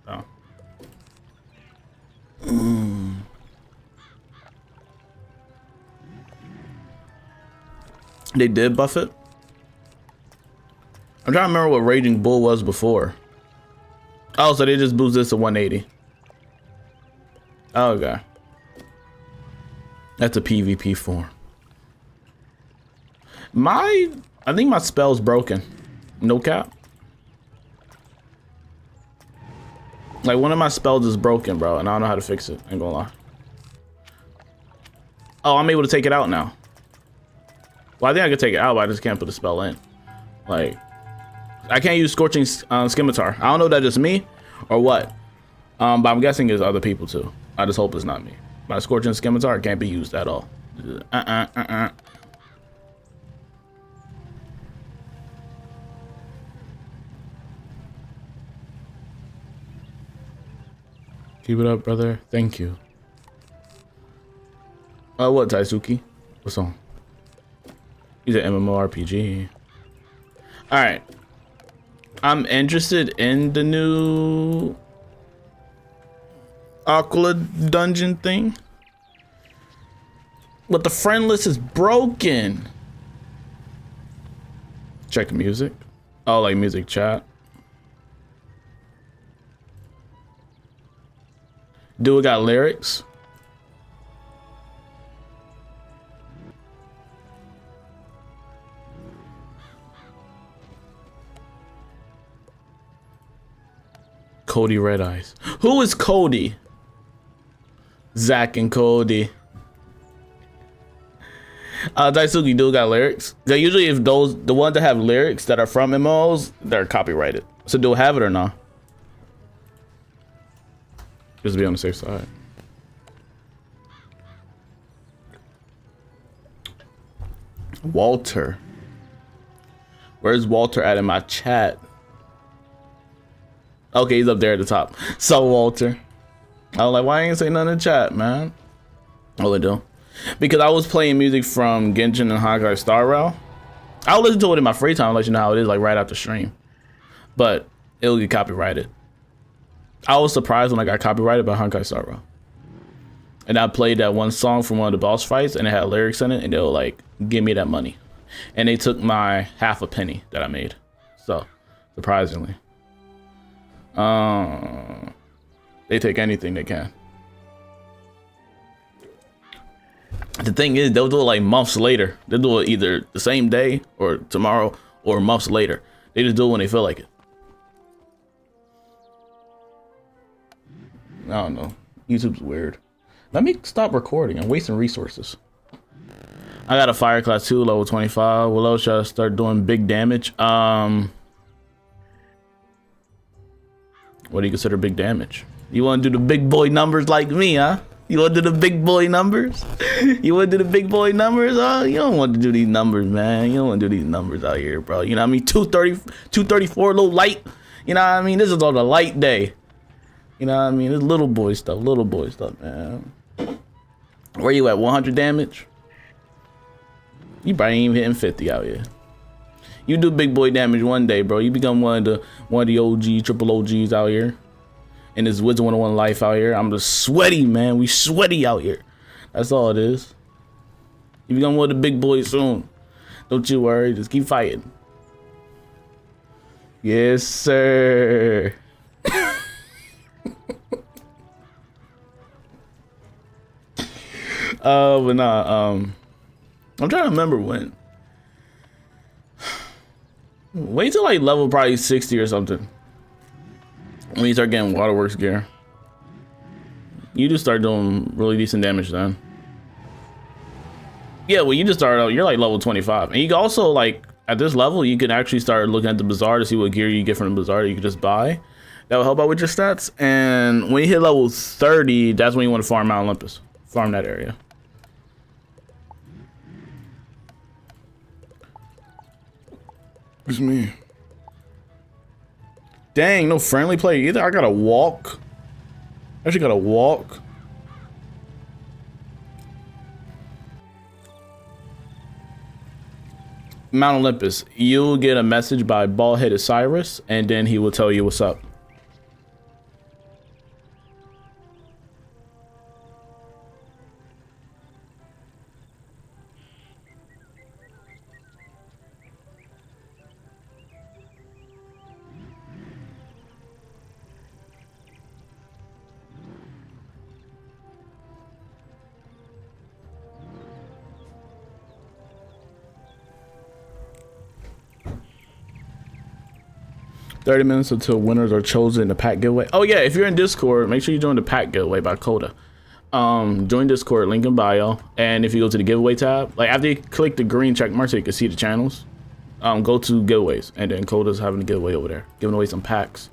Oh. They did buff it? I'm trying to remember what Raging Bull was before. Oh, so they just boost this to 180. Oh, okay. That's a PvP form. I think my spell's broken. No cap. Like, one of my spells is broken, bro, and I don't know how to fix it. Ain't gonna lie. Oh, I'm able to take it out now. Well, I think I could take it out, but I just can't put the spell in. Like, I can't use Scorching Scimitar. I don't know if that's just me or what. But I'm guessing it's other people too. I just hope it's not me. My Scorching Scimitar can't be used at all. Keep it up, brother. Thank you. What, Taisuke? What's on? He's an MMORPG. Alright. I'm interested in the new Aqua dungeon thing. But the friend list is broken. Check music. Oh, like music chat. Do it got lyrics? Cody Red Eyes. Who is Cody? Zach and Cody. Daisuke, do got lyrics? They usually, if the ones that have lyrics that are from MMOs, they're copyrighted. So do it have it or not? Just to be on the safe side. Walter. Where's Walter at in my chat? Okay, he's up there at the top. So Walter. I was like, why ain't say nothing in the chat, man? Oh, they do. Because I was playing music from Genshin and Honkai Star Rail. I'll listen to it in my free time, let you know how it is, like right after stream. But it'll get copyrighted. I was surprised when I got copyrighted by Honkai Star Rail. And I played that one song from one of the boss fights and it had lyrics in it and they were like, give me that money. And they took my half a penny that I made. So, surprisingly. They take anything they can. The thing is, they'll do it like months later. They'll do it either the same day or tomorrow or months later. They just do it when they feel like it. I don't know. YouTube's weird. Let me stop recording. I'm wasting resources. I got a fire class 2, level 25. What else should I start doing big damage? What do you consider big damage? You want to do the big boy numbers like me, huh? You want to do the big boy numbers? You want to do the big boy numbers? Oh, you don't want to do these numbers, man. You don't want to do these numbers out here, bro. You know what I mean? 234, a little light. You know what I mean? This is on a light day. You know what I mean? It's little boy stuff, man. Where you at, 100 damage? You probably ain't even hitting 50 out here. You do big boy damage one day, bro. You become one of the OG, triple OGs out here. In this Wizard101 life out here. I'm just sweaty, man. We sweaty out here. That's all it is. You become one of the big boys soon. Don't you worry. Just keep fighting. Yes, sir. But nah, I'm trying to remember when. Wait till like level probably 60 or something. When you start getting waterworks gear. You just start doing really decent damage then. Yeah, well you just start out, you're like level 25. And you can also like, at this level, you can actually start looking at the bazaar to see what gear you get from the bazaar that you can just buy. That will help out with your stats. And when you hit level 30, that's when you want to farm Mount Olympus. Farm that area. It's me. Dang, no friendly play either. I gotta walk. I actually gotta walk. Mount Olympus. You'll get a message by bald-headed Cyrus, and then he will tell you what's up. $30 minutes until winners are chosen in the pack giveaway. Oh yeah, if you're in Discord, make sure you join the pack giveaway by Coda. Join Discord, link in bio. And if you go to the giveaway tab, like after you click the green check mark so you can see the channels, go to giveaways, and then Coda's having a giveaway over there, giving away some packs.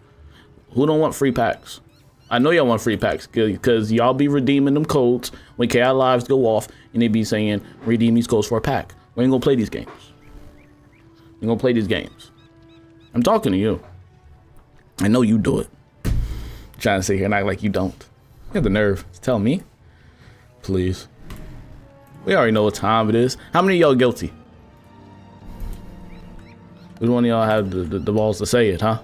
Who don't want free packs? I know y'all want free packs because y'all be redeeming them codes when KI lives go off and they be saying redeem these codes for a pack. We ain't gonna play these games. We gonna play these games. I'm talking to you. I know you do it. Trying to sit here and act like you don't. You have the nerve to tell me. Please. We already know what time it is. How many of y'all guilty? Which one of y'all have the balls to say it, huh?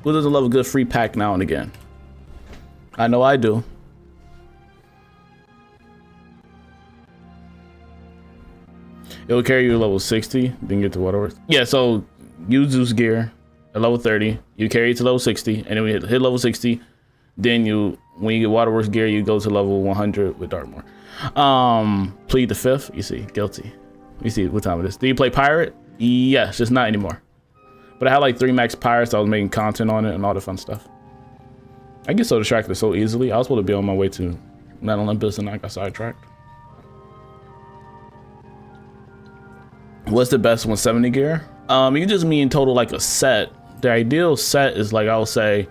Who doesn't love a good free pack now and again? I know I do. It'll carry you to level 60, then get to waterworks. Yeah, so use Zeus gear at level 30. You carry it to level 60, and then when you hit level 60, then when you get waterworks gear, you go to level 100 with Dartmoor. Plead the fifth. You see, guilty. You see what time it is. Do you play pirate? Yes, just not anymore. But I had like 3 max pirates. I was making content on it and all the fun stuff. I get so distracted so easily. I was supposed to be on my way to Mount Olympus and I got sidetracked. What's the best 170 gear? You can just mean total like a set. The ideal set is like, I'll say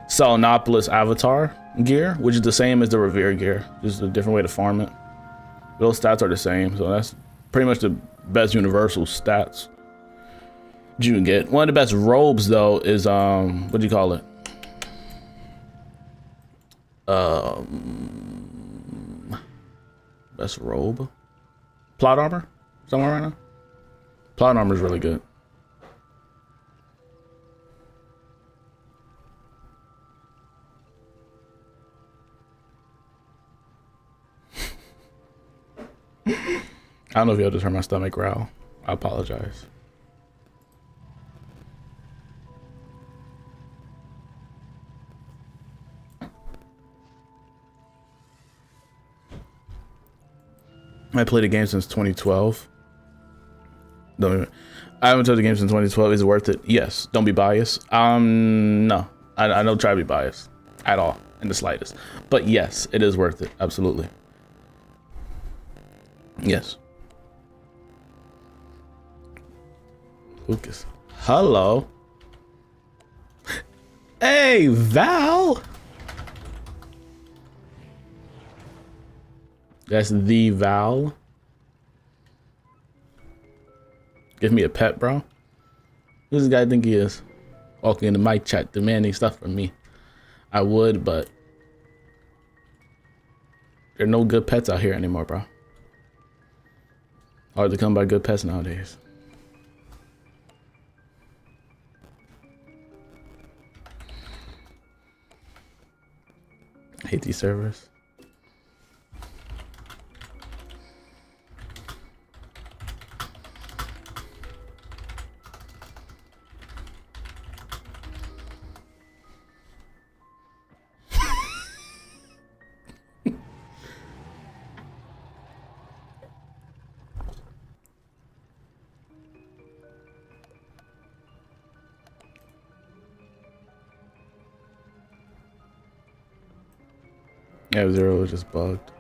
Selenopolis Avatar gear, which is the same as the Revere gear, just a different way to farm it. Those stats are the same, so that's pretty much the best universal stats you can get. One of the best robes though is what do you call it? Best robe? Plot armor? Somewhere right now? Plot armor is really good. I don't know if y'all just heard my stomach growl. I apologize. I played the game since 2012. I haven't played the game since 2012. Is it worth it? Yes. Don't be biased. No. I don't try to be biased at all in the slightest. But yes, it is worth it. Absolutely. Yes. Lucas. Hello. Hey, Val. That's the Val. Give me a pet, bro. Who does this guy think he is? Walking into my chat demanding stuff from me. I would, but there are no good pets out here anymore, bro. Hard to come by good pets nowadays. I hate these servers. Yeah, Zero was just bugged.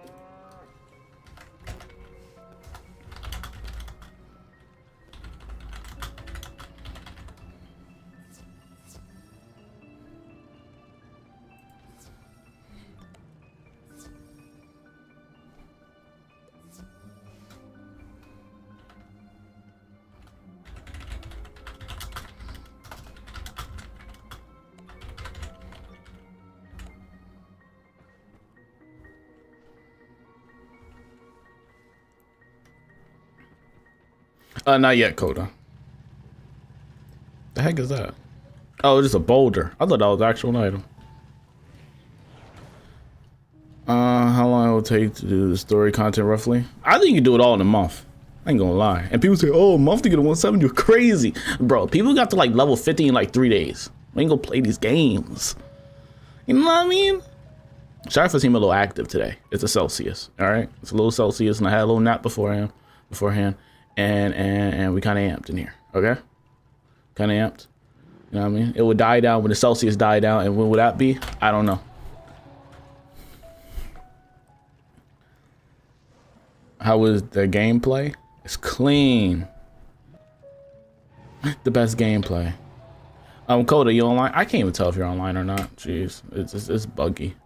Not yet, Coda. The heck is that? Oh, it's just a boulder. I thought that was an actual item. How long it will take to do the story content roughly? I think you can do it all in a month. I ain't gonna lie. And people say, oh, a month to get a 170, you're crazy. Bro, people got to like level 50 in like 3 days. We ain't gonna play these games. You know what I mean? Sorry for seeming a little active today. It's a Celsius, all right? It's a little Celsius, and I had a little nap beforehand. And we kind of amped in here, okay? Kind of amped. You know what I mean? It would die down when the Celsius died down, and when would that be? I don't know. How was the gameplay? It's clean. The best gameplay. Coda, you online? I can't even tell if you're online or not. Jeez, it's buggy.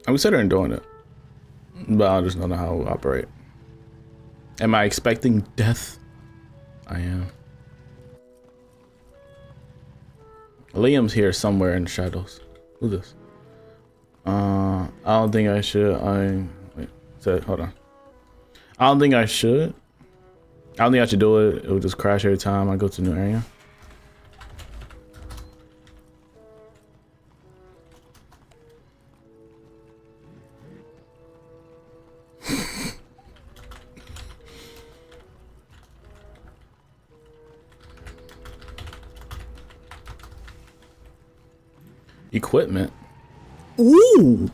I'm considering doing it, but I just don't know how to operate. Am I expecting death? I am. Liam's here somewhere in the shadows. Who's this? I don't think I should. Hold on. I don't think I should. I don't think I should do it. It will just crash every time I go to a new area. Equipment. Ooh!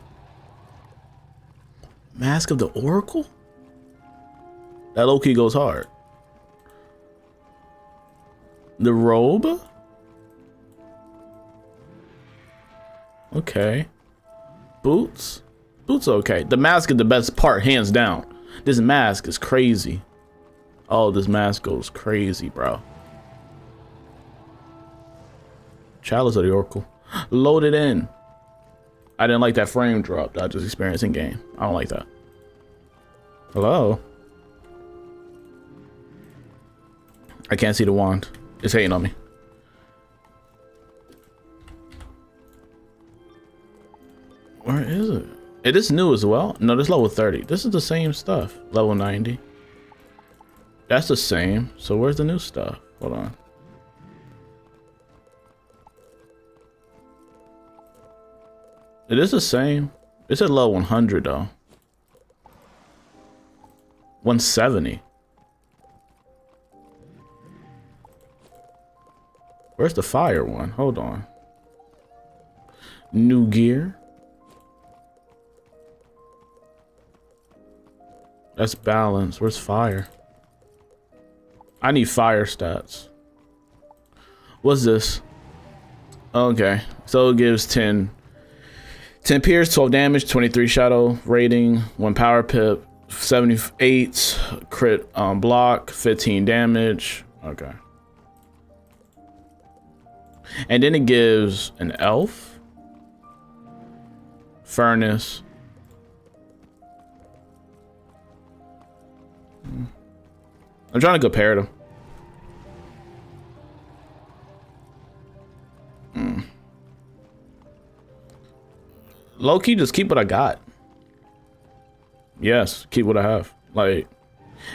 Mask of the Oracle? That low-key goes hard. The robe? Okay. Boots? Boots okay. The mask is the best part, hands down. This mask is crazy. Oh, this mask goes crazy, bro. Chalice of the Oracle. Load it in. I didn't like that frame drop that I just experienced in game. I don't like that. Hello? I can't see the wand. It's hating on me. Where is it? It is new as well. No, this level 30. This is the same stuff. Level 90. That's the same. So where's the new stuff? Hold on. It is the same. It's at low 100 though. 170. Where's the fire one? Hold on. New gear. That's balance. Where's fire? I need fire stats. What's this? Okay, so it gives 10 pierce, 12 damage, 23 shadow rating, 1 power pip, 78 crit block, 15 damage. Okay. And then it gives an elf, furnace. I'm trying to compare them. Low key, just keep what I got. Yes, keep what I have. Like,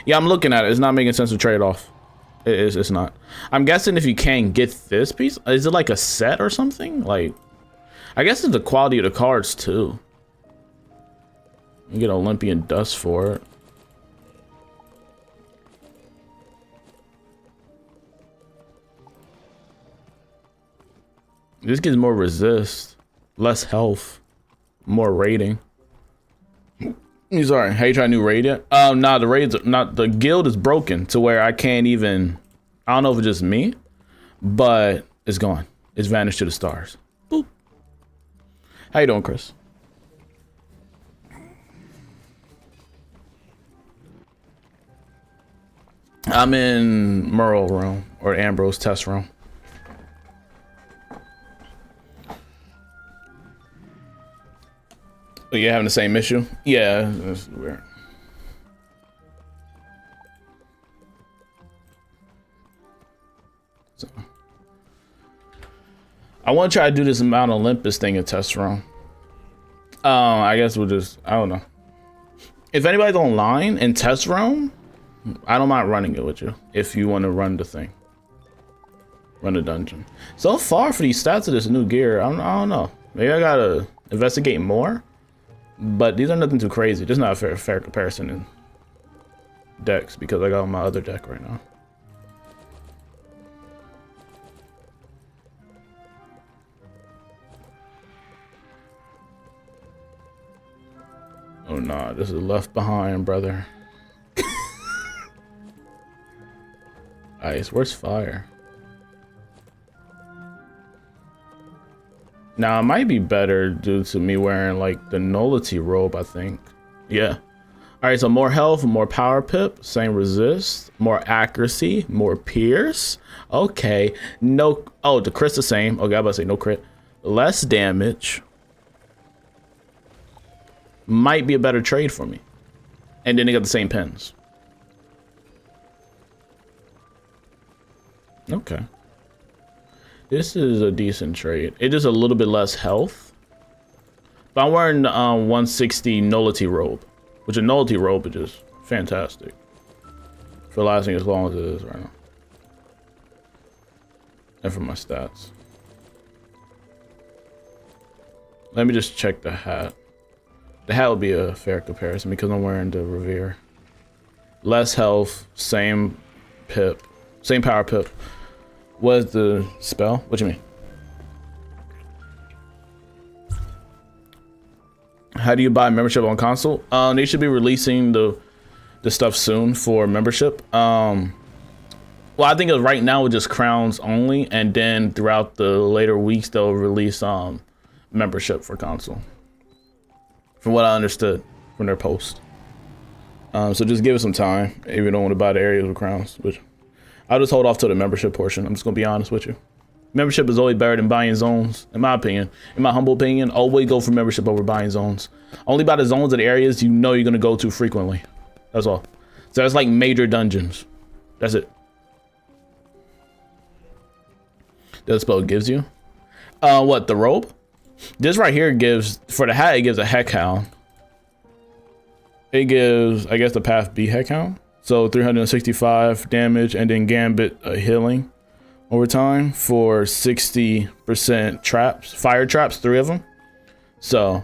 yeah, I'm looking at it. It's not making sense to trade off. It's not. I'm guessing if you can get this piece, is it like a set or something? Like, I guess it's the quality of the cards too. You get Olympian dust for it. This gives more resist, less health, more rating. Sorry, how you trying new raid yet? Nah, the raids, not the guild is broken to where I can't even. I don't know if it's just me, but it's gone. It's vanished to the stars. Boop. How you doing, Chris? I'm in Merle room or Ambrose test room. Oh, you're having the same issue? Yeah, that's weird. So, I want to try to do this Mount Olympus thing in test room. I guess we'll just, I don't know. If anybody's online in test room, I don't mind running it with you. If you want to run the thing. Run the dungeon. So far for these stats of this new gear, I don't know. Maybe I gotta investigate more. But these are nothing too crazy. Just not a fair comparison in decks because I got on my other deck right now. Oh nah, this is left behind, brother. Ice, where's fire? Now, it might be better due to me wearing like the nullity robe, I think. Yeah. All right, so more health, more power pip, same resist, more accuracy, more pierce. Okay, no, oh, the crit's the same. Okay, I'm about to say no crit. Less damage. Might be a better trade for me. And then they got the same pins. Okay. This is a decent trade. It is a little bit less health. But I'm wearing the 160 nullity robe, which a nullity robe is just fantastic for lasting as long as it is right now. And for my stats. Let me just check the hat. The hat would be a fair comparison because I'm wearing the Revere. Less health, same pip, same power pip. What's the spell? What you mean? How do you buy membership on console? They should be releasing the stuff soon for membership. Well, I think right now with just crowns only, and then throughout the later weeks they'll release membership for console. From what I understood from their post. So just give it some time if you don't want to buy the areas with crowns, which I'll just hold off to the membership portion. I'm just gonna be honest with you. Membership is always better than buying zones, in my opinion. In my humble opinion, always go for membership over buying zones. Only buy the zones of the areas you know you're gonna go to frequently. That's all. So that's like major dungeons. That's it. That spell gives you. What, the robe? This right here gives, for the hat, it gives a Heck Hound. It gives, I guess, the Path B Heck Hound. So 365 damage and then Gambit healing over time for 60% traps, fire traps, 3 of them. So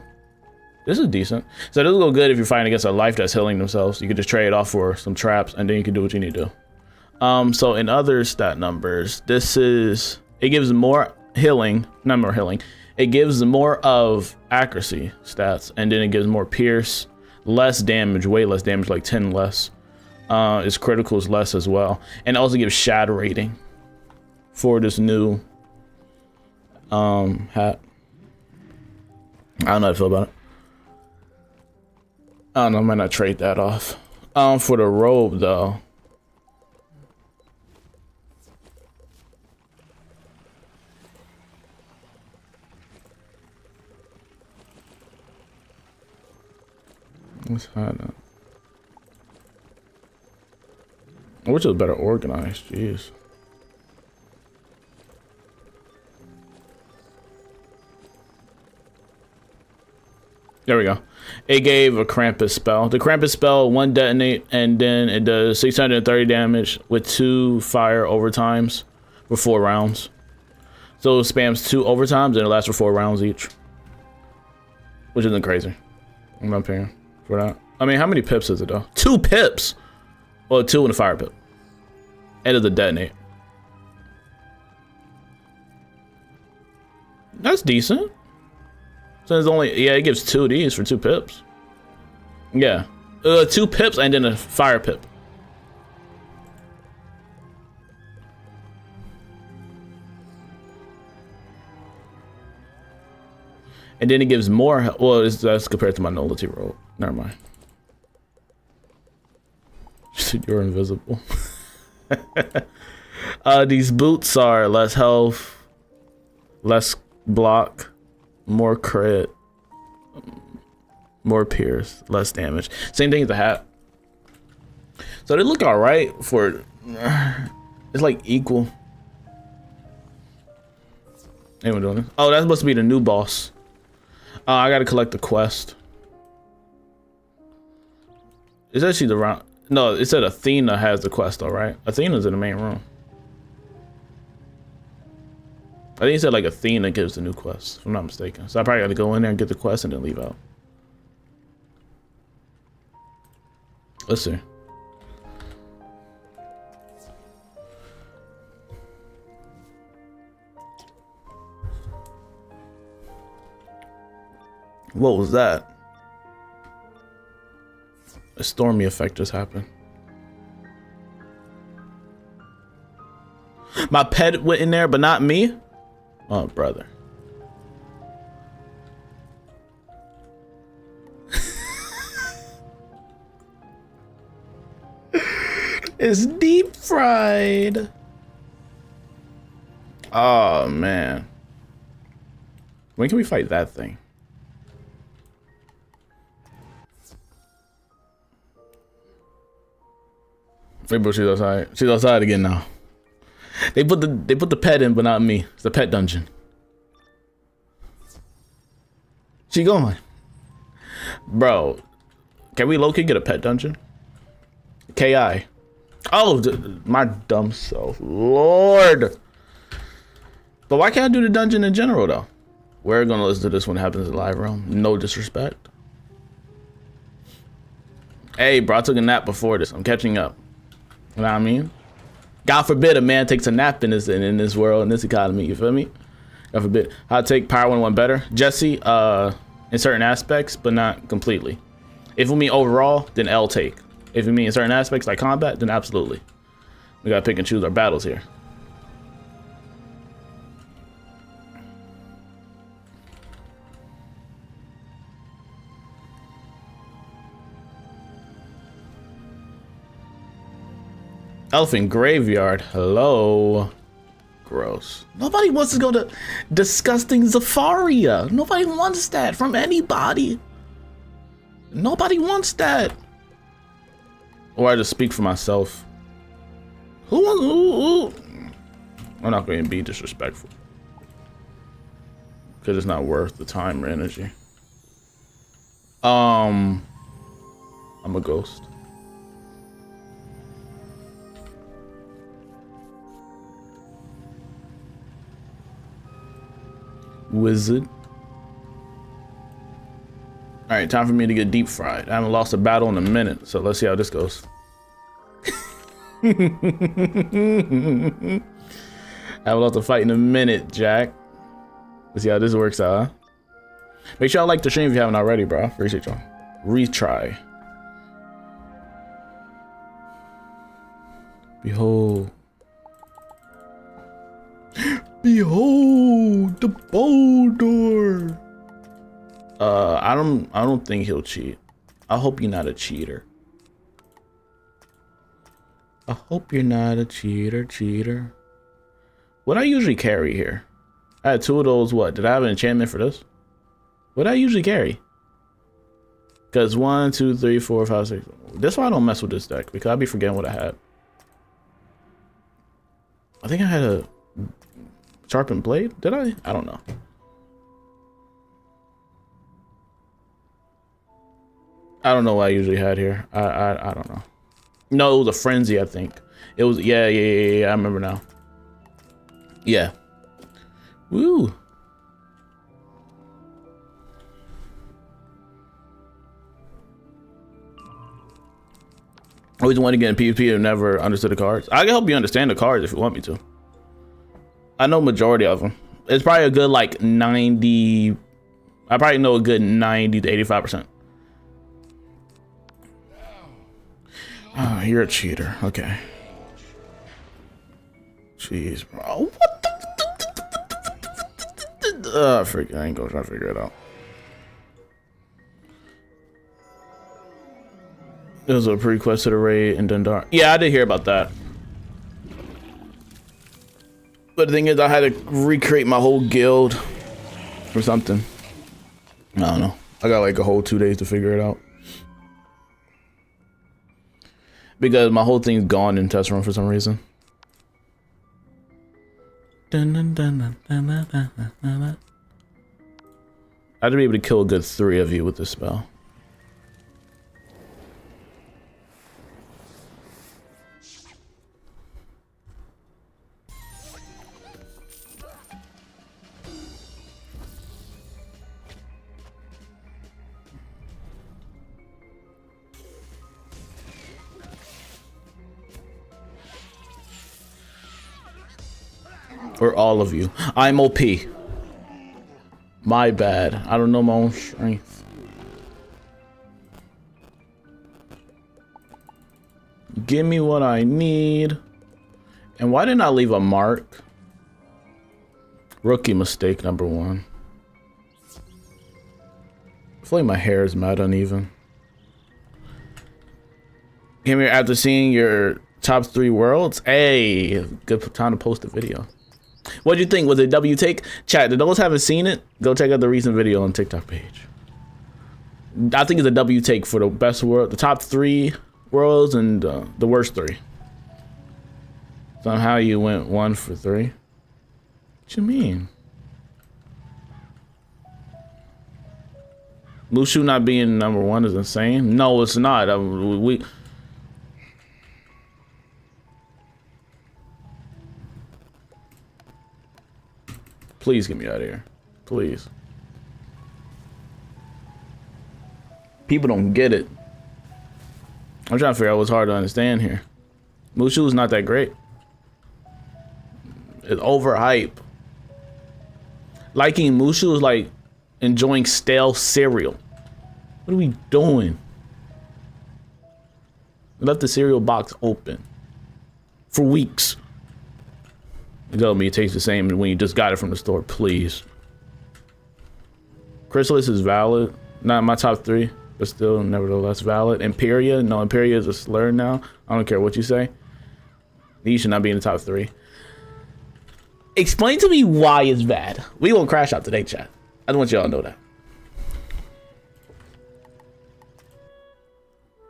this is decent. So this will go good if you're fighting against a life that's healing themselves. You can just trade it off for some traps, and then you can do what you need to do. So in other stat numbers, it gives more healing, not more healing. It gives more of accuracy stats, and then it gives more pierce, less damage, way less damage, like 10 less. Its critical is less as well, and it also gives shatter rating for this new hat. I don't know how to feel about it. I don't know, I might not trade that off. For the robe though, let's hide that. Which is better organized, jeez. There we go. It gave a Krampus spell. The Krampus spell, 1 detonate, and then it does 630 damage with 2 fire overtimes for 4 rounds. So it spams 2 overtimes and it lasts for 4 rounds each. Which isn't crazy. I'm not paying for that. I mean, how many pips is it though? 2 pips! Well, 2 in the fire pip. And it's a detonate. That's decent. So it's only, yeah, it gives 2 of these for 2 pips. Yeah. 2 pips and then a fire pip. And then it gives more, well, that's compared to my nullity roll. Never mind. You're invisible. These boots are less health, less block, more crit, more pierce, less damage. Same thing as the hat. So they look alright for, it's like equal. Anyone doing this? Oh, that's supposed to be the new boss. I gotta collect the quest. It's actually the round. No, it said Athena has the quest though, right? Athena's in the main room. I think it said like Athena gives the new quest, if I'm not mistaken. So I probably gotta go in there and get the quest and then leave out. Let's see. What was that? A stormy effect just happened. My pet went in there, but not me? Oh, brother. It's deep fried. Oh, man. When can we fight that thing? She's outside. She's outside again now. They put the pet in, but not me. It's the pet dungeon. She going. Bro, can we low-key get a pet dungeon? KI. Oh, my dumb self. Lord. But why can't I do the dungeon in general, though? We're gonna listen to this when it happens in the live room. No disrespect. Hey, bro, I took a nap before this. I'm catching up. You know what I mean? God forbid a man takes a nap in this world, in this economy, you feel me? God forbid. How to take Power 101 better? Jesse, in certain aspects, but not completely. If we mean overall, then L take. If we mean in certain aspects like combat, then absolutely. We gotta pick and choose our battles here. Elephant Graveyard, hello. Gross. Nobody wants to go to disgusting Zafaria. Nobody wants that from anybody. Nobody wants that. Or I just speak for myself. Who? I'm not going to be disrespectful. Because it's not worth the time or energy. I'm a ghost. Wizard. right, time for me to get deep fried. I haven't lost a battle in a minute, so let's see how this goes. I haven't lost a fight in a minute, Jack. Let's see how this works out, huh? Make sure y'all like the stream if you haven't already, bro. Appreciate y'all. Retry. Behold. Behold the boulder. I don't think he'll cheat. I hope you're not a cheater. I hope you're not a cheater. What I usually carry here? I had 2 of those. What? Did I have an enchantment for this? What I usually carry? Because 1, 2, 3, 4, 5, 6. That's why I don't mess with this deck, because I'll be forgetting what I had. I think I had a sharpened blade. Did I? I don't know. I don't know what I usually had here. I don't know. No, it was a frenzy, I think. It was, yeah, I remember now. Yeah. Woo. I always wanted to get in PvP and never understood the cards. I can help you understand the cards if you want me to. I know majority of them. It's probably a good like 90. I probably know a good 90 to 85%. Oh, you're a cheater. Okay. Jeez, bro. What the? I ain't gonna try to figure it out. There was a pre-quest to the raid in Dundar. Yeah, I did hear about that. But the thing is, I had to recreate my whole guild or something. I don't know. I got like a whole 2 days to figure it out. Because my whole thing's gone in test run for some reason. I had to be able to kill a good 3 of you with this spell. Or all of you. I'm OP. My bad. I don't know my own strength. Give me what I need. And why didn't I leave a mark? Rookie mistake number 1. I feel like my hair is mad uneven. Came here after seeing your top 3 worlds. Hey, good time to post a video. What do you think? Was it W take? Chat, those haven't seen it, go check out the recent video on TikTok page. I think it's a W take for the best world, the top 3 worlds and the worst 3. Somehow you went 1 for 3. What you mean? Mushu not being number 1 is insane. No, it's not. Please get me out of here. Please. People don't get it. I'm trying to figure out what's hard to understand here. Mushu is not that great. It's overhype. Liking Mushu is like enjoying stale cereal. What are we doing? We left the cereal box open for weeks. You tell me it tastes the same when you just got it from the store, please. Chrysalis is valid. Not my top 3, but still nevertheless valid. Imperia, no, Imperia is a slur now. I don't care what you say. These should not be in the top 3. Explain to me why it's bad. We won't crash out today, chat. I don't want y'all to know that.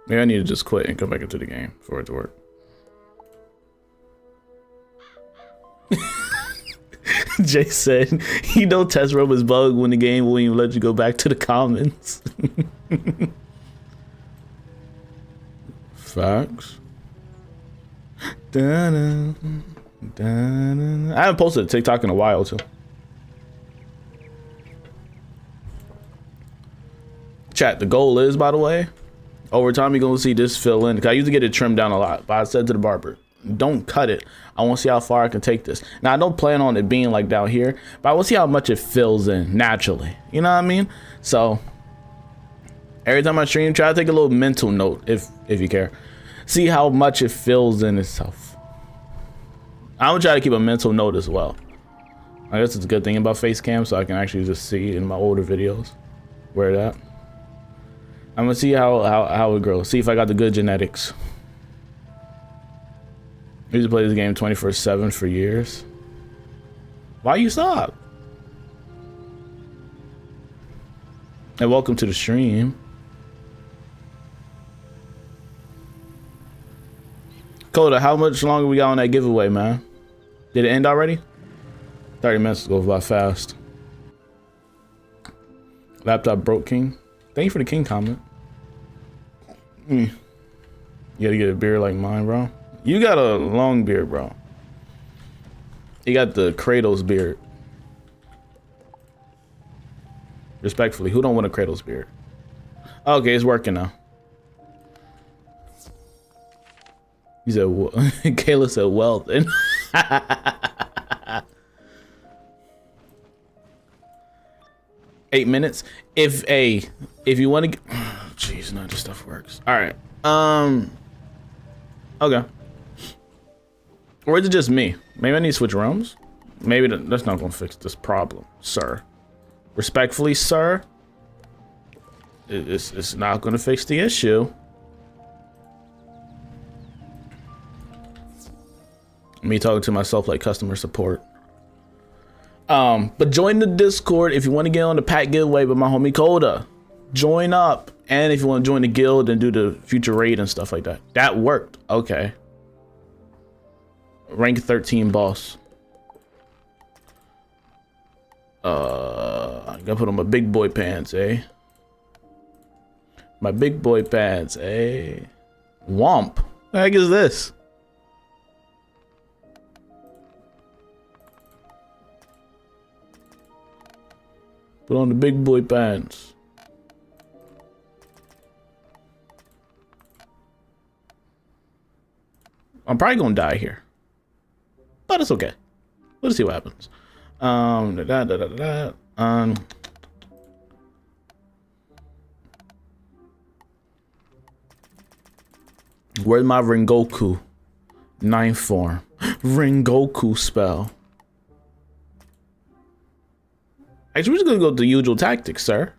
Maybe I need to just quit and come back into the game for it to work. Jay said he don't test Robo's bug when the game won't even let you go back to the comments. Facts. I haven't posted a TikTok in a while too. Chat, the goal is, by the way, over time you're gonna see this fill in. Cause I used to get it trimmed down a lot, but I said to the barber, don't cut it. I want to see how far I can take this. Now I don't plan on it being like down here, but I want to see how much it fills in naturally. You know what I mean? So every time I stream, try to take a little mental note if you care. See how much it fills in itself. I'm gonna try to keep a mental note as well. I guess it's a good thing about face cam, so I can actually just see in my older videos where it at. I'm gonna see how it grows. See if I got the good genetics. I used to play this game 24/7 for years. Why you stop? And welcome to the stream. Coda, how much longer we got on that giveaway, man? Did it end already? 30 minutes go by fast. Laptop broke, King. Thank you for the King comment. You gotta get a beard like mine, bro. You got a long beard, bro. You got the Kratos beard. Respectfully, who don't want a Kratos beard? Okay, it's working now. He said, Kayla said, well then. 8 minutes. If you want to, jeez, no, this stuff works. All right. Okay. Or is it just me? Maybe I need to switch rooms. Maybe that's not gonna fix this problem, sir. Respectfully, sir. It's not gonna fix the issue. Me talking to myself like customer support. But join the Discord if you want to get on the pack giveaway with my homie Coda. Join up. And if you want to join the guild and do the future raid and stuff like that. That worked. Okay. Rank 13 boss. I gotta put on my big boy pants, eh? My big boy pants, eh? Womp. What the heck is this? Put on the big boy pants. I'm probably gonna die here, but it's okay. Let's see what happens. Where's my Rengoku 9th form? Rengoku spell. Actually, we're just gonna go with the usual tactics, sir.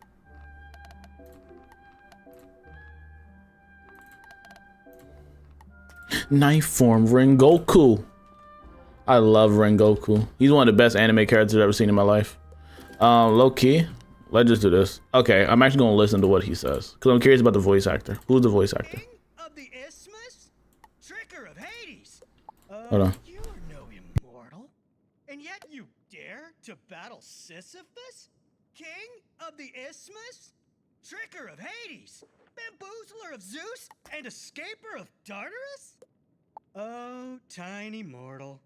Ninth form Rengoku. I love Rengoku. He's one of the best anime characters I've ever seen in my life. Low key, let's just do this. Okay, I'm actually gonna listen to what he says because I'm curious about the voice actor. Who's the voice actor? King of the Isthmus, tricker of Hades. Hold on. You are no immortal, and yet you dare to battle Sisyphus, King of the Isthmus, tricker of Hades, bamboozler of Zeus, and escaper of Tartarus? Oh, tiny mortal.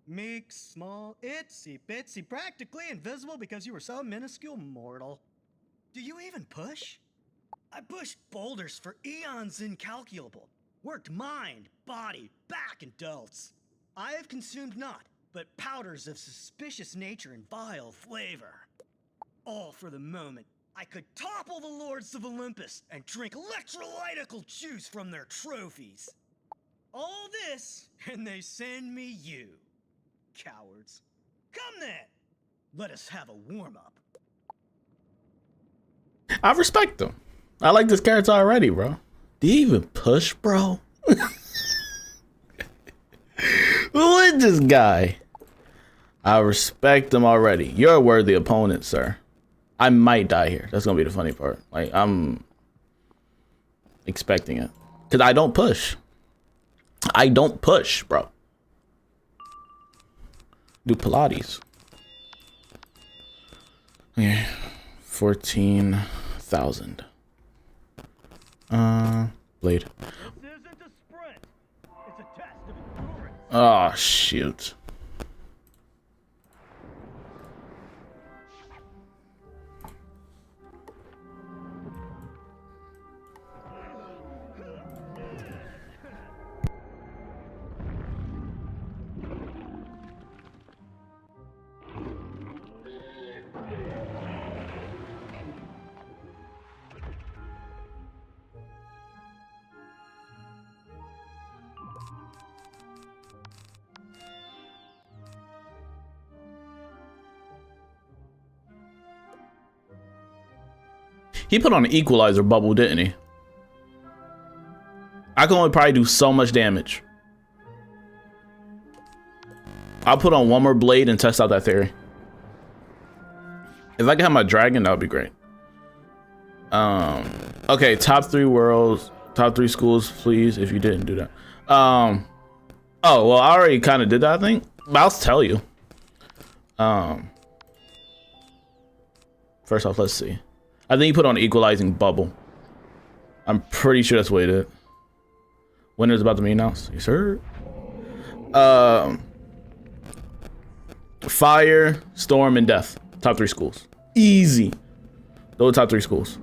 Meek, small, itsy bitsy, practically invisible because you were so minuscule mortal. Do you even push? I pushed boulders for eons incalculable, worked mind, body, back, and delts. I have consumed not, but powders of suspicious nature and vile flavor. All for the moment I could topple the lords of Olympus and drink electrolytical juice from their trophies. All this, and they send me you. Cowards. Come then, let us have a warm-up. I respect him. I like this character already, bro. Do you even push, bro? Who is this guy? I respect him already. You're a worthy opponent, sir. I might die here. That's gonna be the funny part. Like, I'm expecting it. Because I don't push. I don't push, bro. Do Pilates. Yeah. 14,000. Blade. This isn't a sprint. It's a test of endurance. Oh, shoot. He put on an equalizer bubble, didn't he? I can only probably do so much damage. I'll put on one more blade and test out that theory. If I can have my dragon, that would be great. Okay, top 3 worlds, top 3 schools, please, if you didn't do that. Oh, well, I already kind of did that, I think. But I'll tell you. First off, let's see. I think you put on equalizing bubble. I'm pretty sure that's what it did. Winner's about to be announced. Yes, sir. Fire, storm, and death. Top 3 schools. Easy. Those are top 3 schools.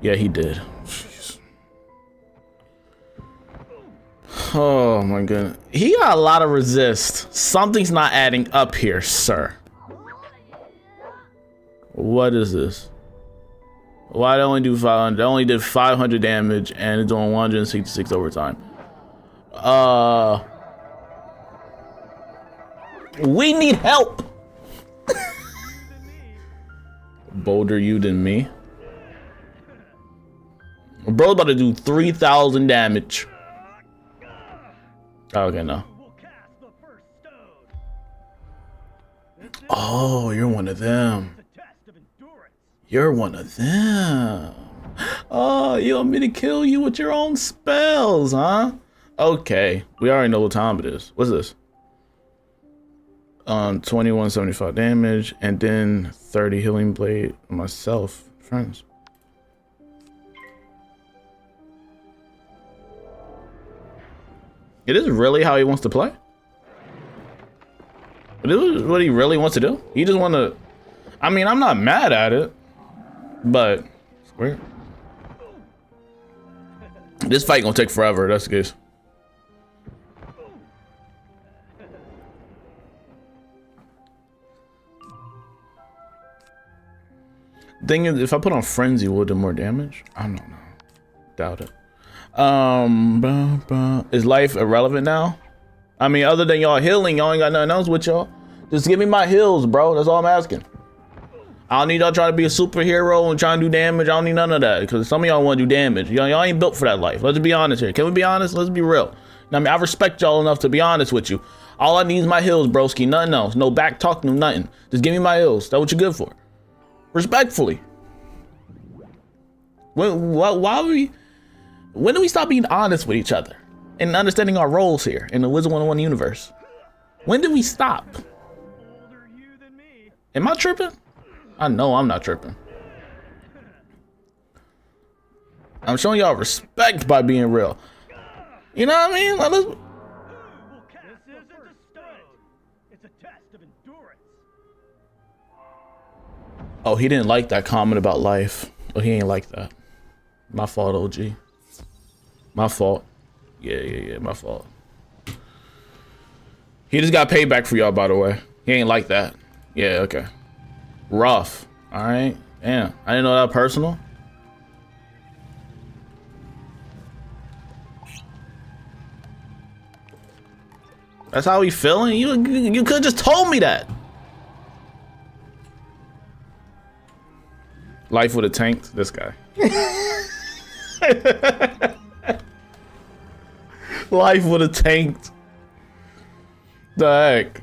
Yeah, he did. Jeez. Oh my goodness. He got a lot of resist. Something's not adding up here, sir. What is this? Why did I only do 500? I only did 500 damage and it's doing 166 overtime. We need help. Bolder you than me. Bro's about to do 3,000 damage. Okay, no. Oh, you're one of them. You're one of them. Oh, you want me to kill you with your own spells, huh? Okay, we already know what time it is. What's this? 2175 damage and then 30 healing blade on myself, friends. It is really how he wants to play. But this is what he really wants to do. He just want to. I mean, I'm not mad at it, but it's weird. This fight gonna take forever. That's the case. Thing is, if I put on frenzy, will it do more damage? I don't know. Doubt it. Is life irrelevant now? I mean, other than y'all healing, y'all ain't got nothing else with y'all. Just give me my heals, bro. That's all I'm asking. I don't need y'all trying to be a superhero and trying to do damage. I don't need none of that because some of y'all want to do damage. Y'all ain't built for that life. Let's be honest here. Can we be honest? Let's be real. I mean, I respect y'all enough to be honest with you. All I need is my heals, broski. Nothing else. No back talk, no nothing. Just give me my heals. That's what you're good for. Respectfully. When do we stop being honest with each other and understanding our roles here in the Wizard101 universe? When did we stop? Am I tripping? I know I'm not tripping. I'm showing y'all respect by being real. You know what I mean? Like, oh, he didn't like that comment about life. Oh, he ain't like that. My fault, OG. My fault. Yeah, my fault. He just got payback for y'all, by the way. He ain't like that. Yeah, okay. Rough. All right. Damn, I didn't know that personal. That's how he feeling? You could just told me that. Life with a tank. This guy. Life would have tanked. The heck?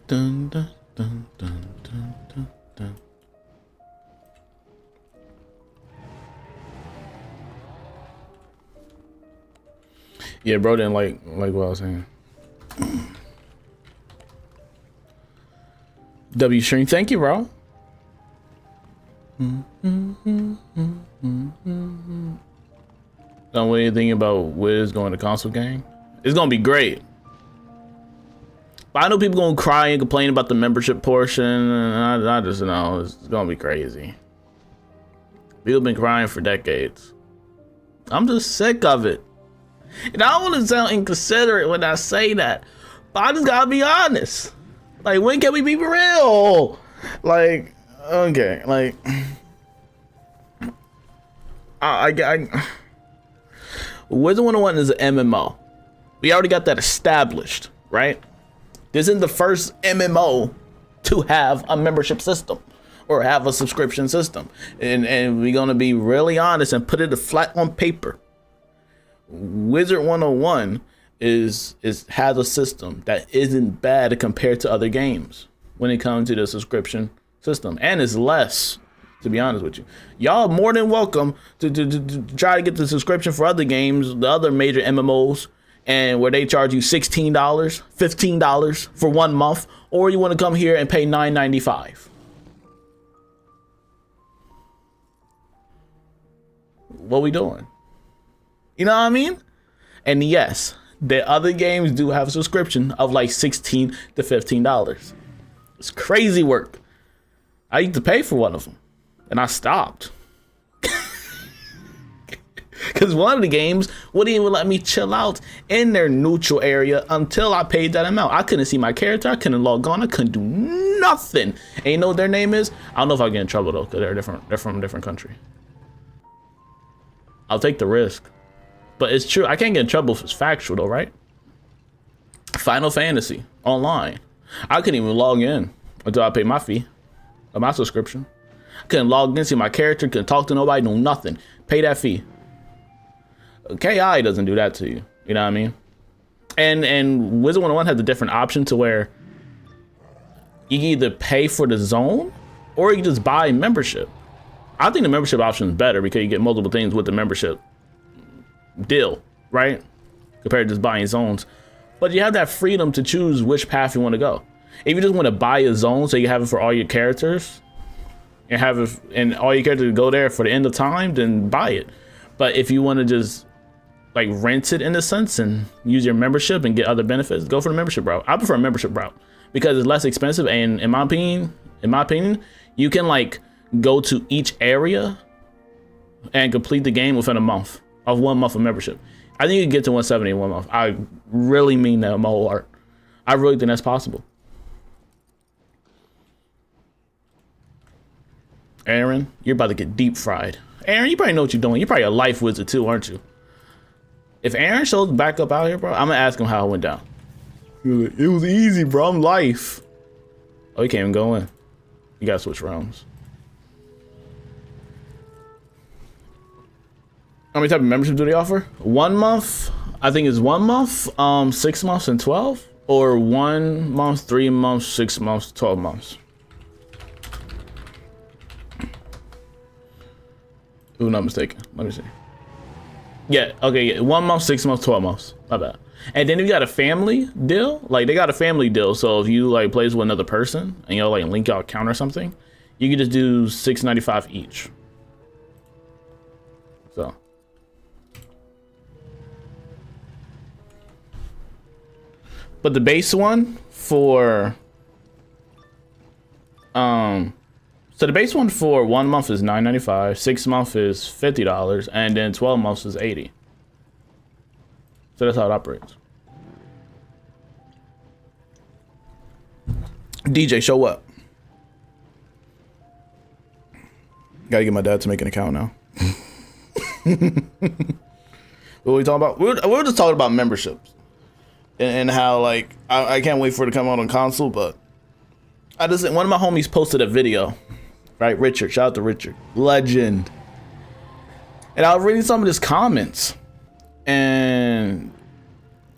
Dun, dun, dun, dun, dun, dun, dun. Yeah, bro didn't like what I was saying. W String, thank you, bro. Don't know anything about Wiz going to console gang. It's gonna be great. I know people gonna cry and complain about the membership portion, and I just know it's gonna be crazy. People been crying for decades. I'm just sick of it. And I don't want to sound inconsiderate when I say that, but I just gotta be honest. Like, when can we be real? Like, okay, like, Wizard101 is an MMO. We already got that established, right? This isn't the first MMO to have a membership system or have a subscription system. And we're gonna be really honest and put it flat on paper. Wizard101 has a system that isn't bad compared to other games when it comes to the subscription system, and it's less, to be honest with you. Y'all are more than welcome to try to get the subscription for other games, the other major MMOs, and where they charge you $16, $15 for 1 month, or you want to come here and pay $9.95. What we doing? You know what I mean? And yes, the other games do have a subscription of like $16 to $15. It's crazy work. I used to pay for one of them, and I stopped. Because one of the games wouldn't even let me chill out in their neutral area until I paid that amount. I couldn't see my character. I couldn't log on. I couldn't do nothing. And you know what their name is? I don't know if I'll get in trouble though, because they're from a different country. I'll take the risk. But it's true. I can't get in trouble if it's factual though, right? Final Fantasy online. I couldn't even log in until I paid my fee of my subscription. I couldn't log in, see my character, couldn't talk to nobody, no nothing. Pay that fee. KI doesn't do that to you. You know what I mean? And Wizard101 has a different option to where you can either pay for the zone or you can just buy membership. I think the membership option is better because you get multiple things with the membership deal, right? Compared to just buying zones. But you have that freedom to choose which path you want to go. If you just want to buy a zone so you have it for all your characters and have it, and all your characters go there for the end of time, then buy it. But if you want to just like rent it in a sense and use your membership and get other benefits, go for the membership route. I prefer a membership route because it's less expensive, and in my opinion, you can like go to each area and complete the game within a month of 1 month of membership. I think you can get to 170 in 1 month. I really mean that in my whole heart. I really think that's possible. Aaron, you're about to get deep fried. Aaron, you probably know what you're doing. You're probably a life wizard too, aren't you? If Aaron shows back up out here, bro, I'm gonna ask him how it went down. It was easy, bro. I'm life. Oh, you can't even go in. You gotta switch realms. How many type of membership do they offer? 1 month, I think it's 1 month, 6 months, and 12, or 1 month, 3 months, 6 months, 12 months. Ooh, not mistaken. Let me see. Yeah, okay, yeah. 1 month, 6 months, 12 months. My bad. And then if you got a family deal, like they got a family deal. So if you like plays with another person and you'll like link your account or something, you can just do $6.95 each. So. But the base one for so the base one for 1 month is $9.95, 6 months is $50, and then 12 months is $80. So that's how it operates. DJ, show up. Gotta get my dad to make an account now. What are we talking about? We were just talking about memberships and how like I can't wait for it to come out on console, but one of my homies posted a video. Right, Richard, shout out to Richard, legend. And I was reading some of his comments and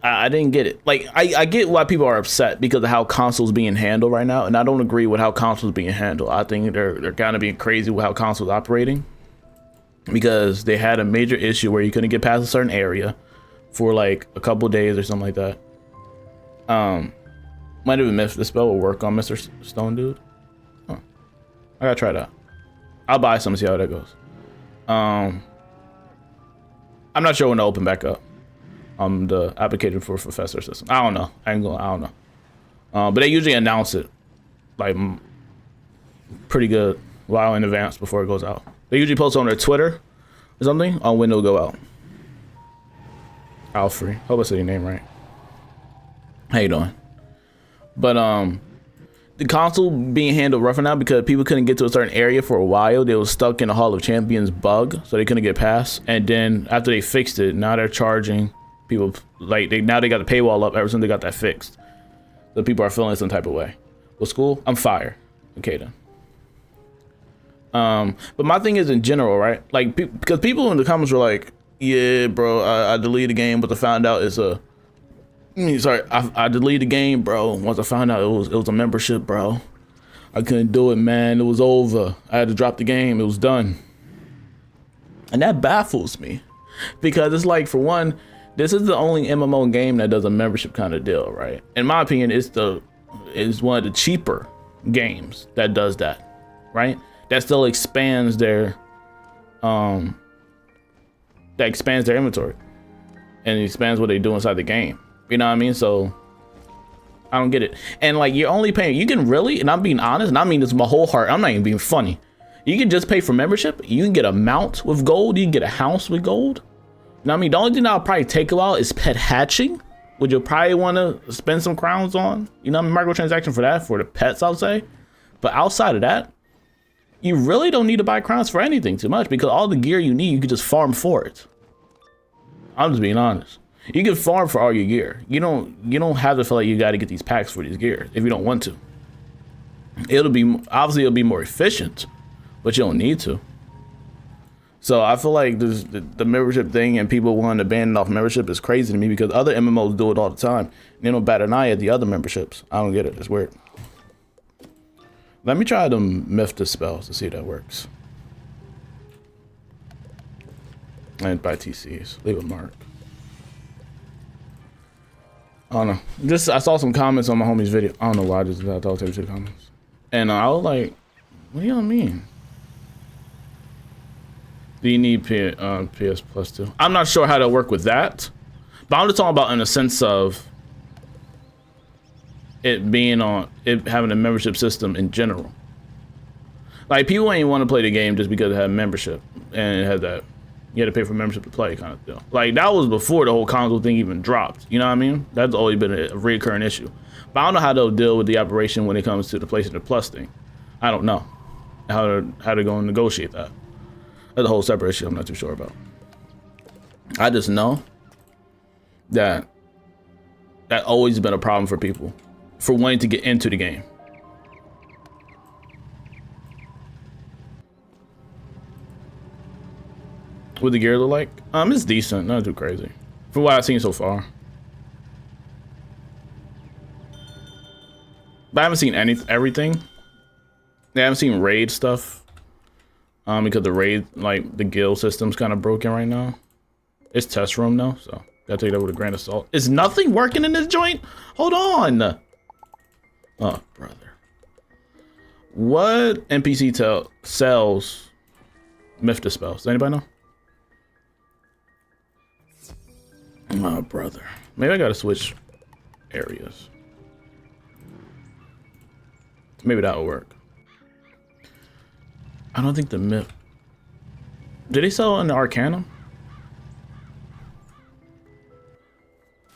I didn't get it. Like, I get why people are upset because of how consoles being handled right now, and I don't agree with how consoles being handled. I think they're kind of being crazy with how consoles operating because they had a major issue where you couldn't get past a certain area for like a couple days or something like that. Might have been if the spell will work on Mr. Stone Dude. I gotta try that. I'll buy some and see how that goes. I'm not sure when to open back up. The application for Professor system. I don't know. I don't know. But they usually announce it like pretty good while in advance before it goes out. They usually post on their Twitter or something on when it'll go out. Alfrey, hope I said your name right. How you doing? But the console being handled rougher now because people couldn't get to a certain area for a while. They were stuck in the Hall of Champions bug, so they couldn't get past. And then after they fixed it, now they're charging people like now they got the paywall up ever since they got that fixed. So people are feeling some type of way. What's cool? I'm fire. Okay then. But my thing is in general, right? Like because people in the comments were like, "Yeah, bro, I deleted the game, but I found out it's a." I deleted the game, bro. Once I found out it was a membership, bro. I couldn't do it, man. It was over. I had to drop the game. It was done. And that baffles me. Because it's like, for one, this is the only MMO game that does a membership kind of deal, right? In my opinion, it's one of the cheaper games that does that, right? That still expands their inventory. And it expands what they do inside the game. You know what I mean? So I don't get it. And like, you're only paying, you can really, and I'm being honest, and I mean this with my whole heart, I'm not even being funny. You can just pay for membership. You can get a mount with gold. You can get a house with gold. You know what I mean? The only thing that'll probably take a while is pet hatching, which you'll probably want to spend some crowns on. You know what I mean? Microtransaction for that, for the pets, I'll say. But outside of that, you really don't need to buy crowns for anything too much because all the gear you need, you can just farm for it. I'm just being honest. You can farm for all your gear. You don't have to feel like you got to get these packs for these gear if you don't want to. It'll be more efficient, but you don't need to. So I feel like the membership thing and people wanting to ban off membership is crazy to me because other MMOs do it all the time. They don't bat an eye at the other memberships. I don't get it. It's weird. Let me try the myth dispels to see if that works. And buy TCs. Leave a mark. I don't know. I saw some comments on my homie's video. I don't know why I just thought to the comments. And I was like, what do y'all mean? Do you need PS Plus 2? I'm not sure how to work with that. But I'm just talking about in the sense of it being having a membership system in general. Like people ain't want to play the game just because it had membership and it had that. You had to pay for membership to play kind of deal. Like that was before the whole console thing even dropped. You know what I mean? That's always been a recurring issue. But I don't know how they'll deal with the operation when it comes to the PlayStation Plus thing. I don't know how to go and negotiate that. That's a whole separate issue I'm not too sure about. I just know that always been a problem for people for wanting to get into the game. What the gear look like? It's decent, not too crazy. From what I've seen so far. But I haven't seen everything. I haven't seen raid stuff. Because the raid, like the guild system's kind of broken right now. It's test room though, so gotta take that with a grain of salt. Is nothing working in this joint? Hold on. Oh, brother. What NPC sells myth dispels? Does anybody know? Oh, brother. Maybe I gotta switch areas. Maybe that'll work. I don't think the myth. Did they sell in the Arcanum?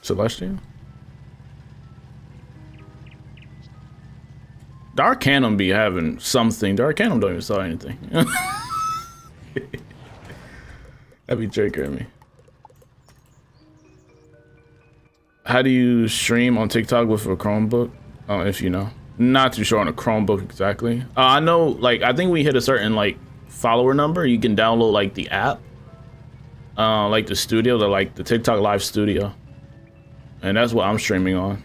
Celestial? The Arcanum be having something. The Arcanum don't even sell anything. That'd be triggering me. How do you stream on TikTok with a Chromebook? If you know. Not too sure on a Chromebook exactly. I know, like, I think we hit a certain, like, follower number. You can download, like, the app. Like the studio, the TikTok Live Studio. And that's what I'm streaming on.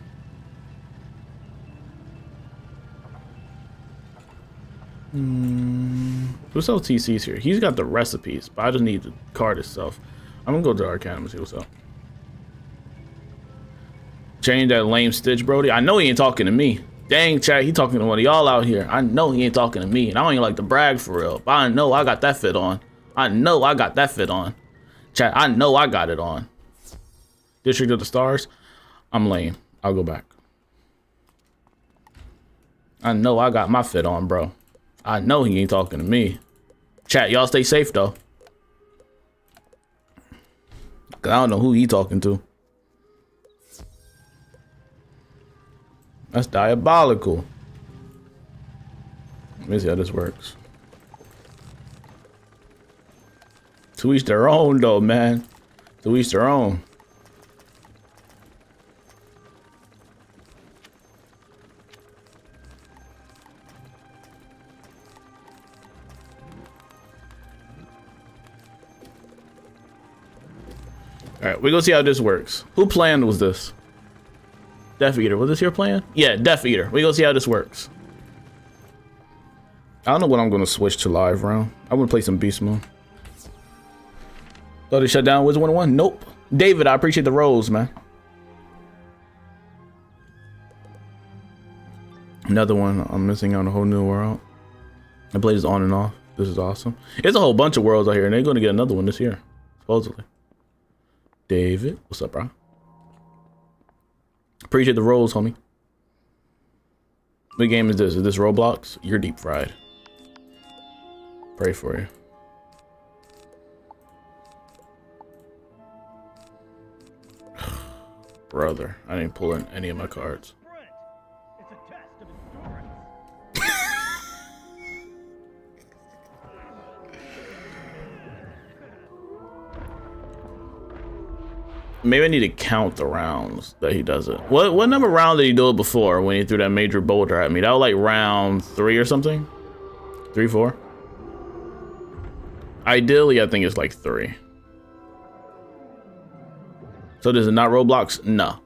Who sells TCs here? He's got the recipes, but I just need the card itself. I'm gonna go to Arcanum and see what's up. Change that lame Stitch, Brody. I know he ain't talking to me. Dang, chat, he talking to one of y'all out here. I know he ain't talking to me, and I don't even like to brag for real. But I know I got that fit on. I know I got that fit on. Chat, I know I got it on. District of the Stars. I'm lame. I'll go back. I know I got my fit on, bro. I know he ain't talking to me. Chat, y'all stay safe though. Cause I don't know who he talking to. That's diabolical. Let me see how this works. To each their own though, man. To each their own. Alright, we go see how this works. Who plan was this? Death Eater. Was this your plan? Yeah, Death Eater. We go see how this works. I don't know what I'm gonna switch to live round. I wanna play some Beast Mode. Thought he shut down Wizard101? Nope. David, I appreciate the rose, man. Another one I'm missing on a whole new world. I played this on and off. This is awesome. It's a whole bunch of worlds out here, and they're gonna get another one this year, supposedly. David, what's up, bro? Appreciate the rolls, homie. What game is this? Is this Roblox? You're deep fried. Pray for you. Brother, I didn't pull in any of my cards. It's a test of endurance. Maybe I need to count the rounds that he does it. What number round did he do it before when he threw that major boulder at me? That was like round 3 or something? 3, 4? Ideally, I think it's like 3. So does it not Roblox? No.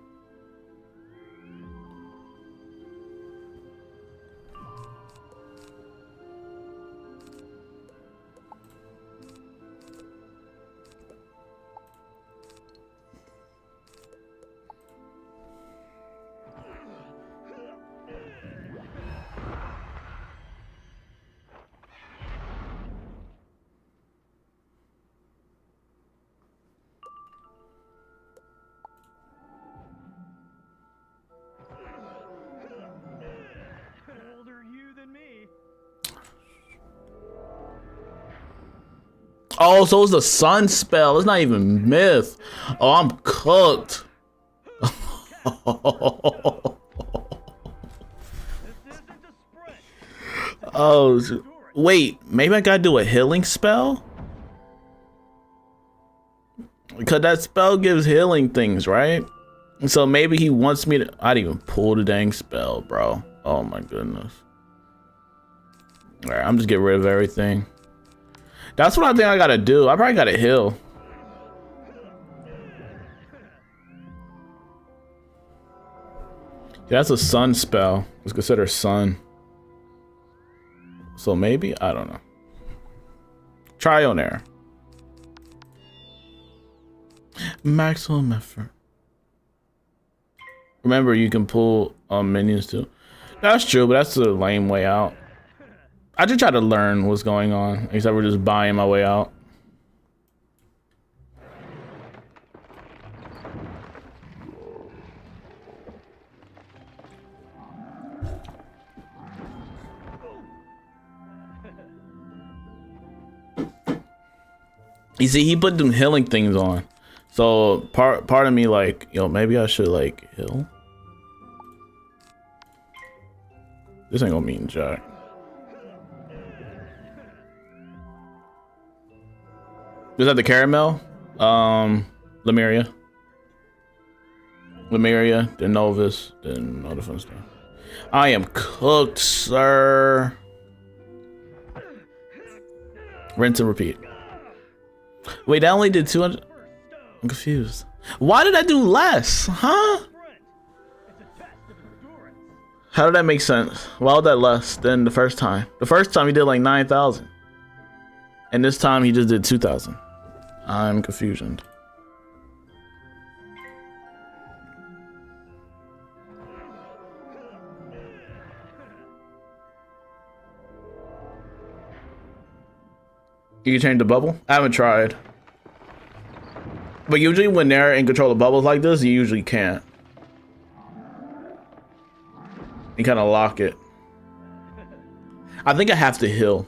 Older you than me. Oh, so it's the sun spell. It's not even myth. Oh, I'm cooked. This isn't a sprint. Oh, wait. Maybe I gotta do a healing spell? Because that spell gives healing things, right? So maybe he wants me to... I didn't even pull the dang spell, bro. Oh my goodness. Alright, I'm just getting rid of everything. That's what I think I gotta do. I probably gotta heal. Yeah, that's a sun spell. It's considered sun. So maybe? I don't know. Try on air. Maximum effort. Remember, you can pull minions too. That's true, but that's a lame way out. I just try to learn what's going on, except for just buying my way out. You see, he put them healing things on. So part of me like, yo, maybe I should like heal. This ain't gonna mean jack. Is that the caramel? Lemuria, then Novus, then all the fun stuff. I am cooked, sir. Rinse and repeat. Wait, that only did 200. I'm confused. Why did I do less? Huh? How did that make sense? Why was that less than the first time? The first time he did like 9,000. And this time he just did 2,000. I'm confused. You can change the bubble? I haven't tried. But usually when they're in control of bubbles like this, you usually can't. You kind of lock it. I think I have to heal.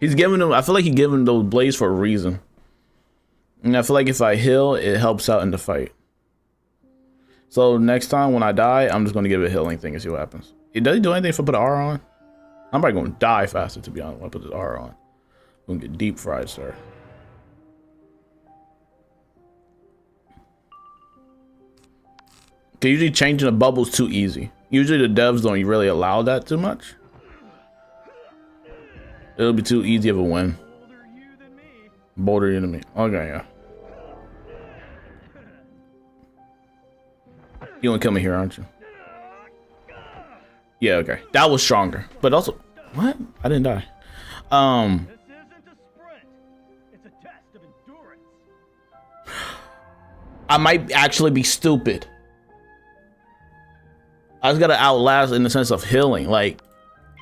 He's giving them. I feel like he's giving those blades for a reason. And I feel like if I heal, it helps out in the fight. So next time when I die, I'm just gonna give it a healing thing and see what happens. Does he do anything if I put an R on? I'm probably gonna die faster, to be honest, when I put this R on. I'm gonna get deep fried, sir. Cause usually changing the bubbles too easy. Usually the devs don't really allow that too much. It'll be too easy of a win. Bolder you than me. Okay, yeah. You wanna kill me here, aren't you? Yeah, okay. That was stronger. But also, what? I didn't die. This isn't a sprint. It's a test of endurance. I might actually be stupid. I just gotta outlast in the sense of healing. Like,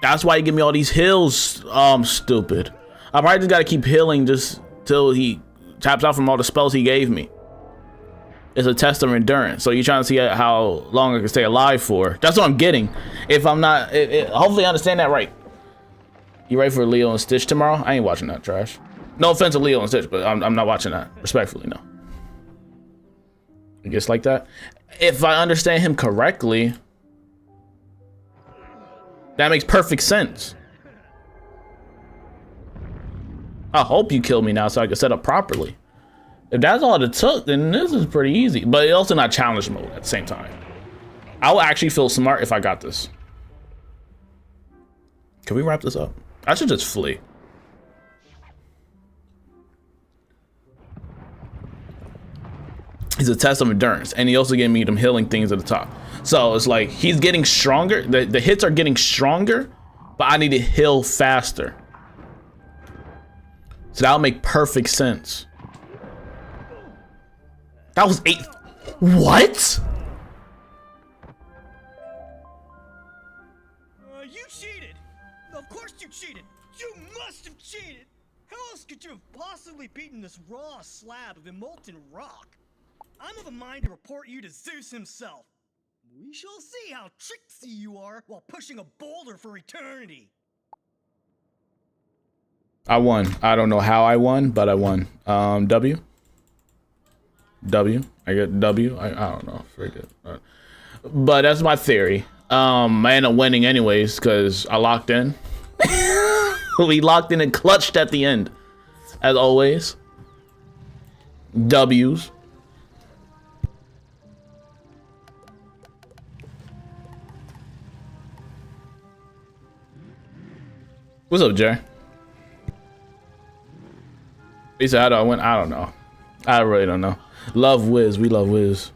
that's why you give me all these heals, stupid. I probably just gotta keep healing just till he taps out from all the spells he gave me. It's a test of endurance. So you're trying to see how long I can stay alive for. That's what I'm getting. If I'm not, hopefully I understand that right. You ready for Leo and Stitch tomorrow? I ain't watching that trash. No offense to Leo and Stitch, but I'm not watching that. Respectfully, no. I guess like that. If I understand him correctly, that makes perfect sense. I hope you kill me now so I can set up properly. If that's all it took, then this is pretty easy. But it's also not challenge mode at the same time. I will actually feel smart if I got this. Can we wrap this up? I should just flee. He's a test of endurance. And he also gave me them healing things at the top. So it's like he's getting stronger. The hits are getting stronger, but I need to heal faster. So that'll make perfect sense. That was 8. What? You cheated. Of course you cheated. You must have cheated. How else could you have possibly beaten this raw slab of molten rock? I'm of a mind to report you to Zeus himself. We shall see how tricksy you are while pushing a boulder for eternity. I won. I don't know how I won, but I won. W. I get W. I don't know. Forget. But that's my theory. I end up winning anyways because I locked in. We locked in and clutched at the end, as always. W's. What's up, Jay? He said, how do I win? I don't know. I really don't know. Love Wiz. We love Wiz.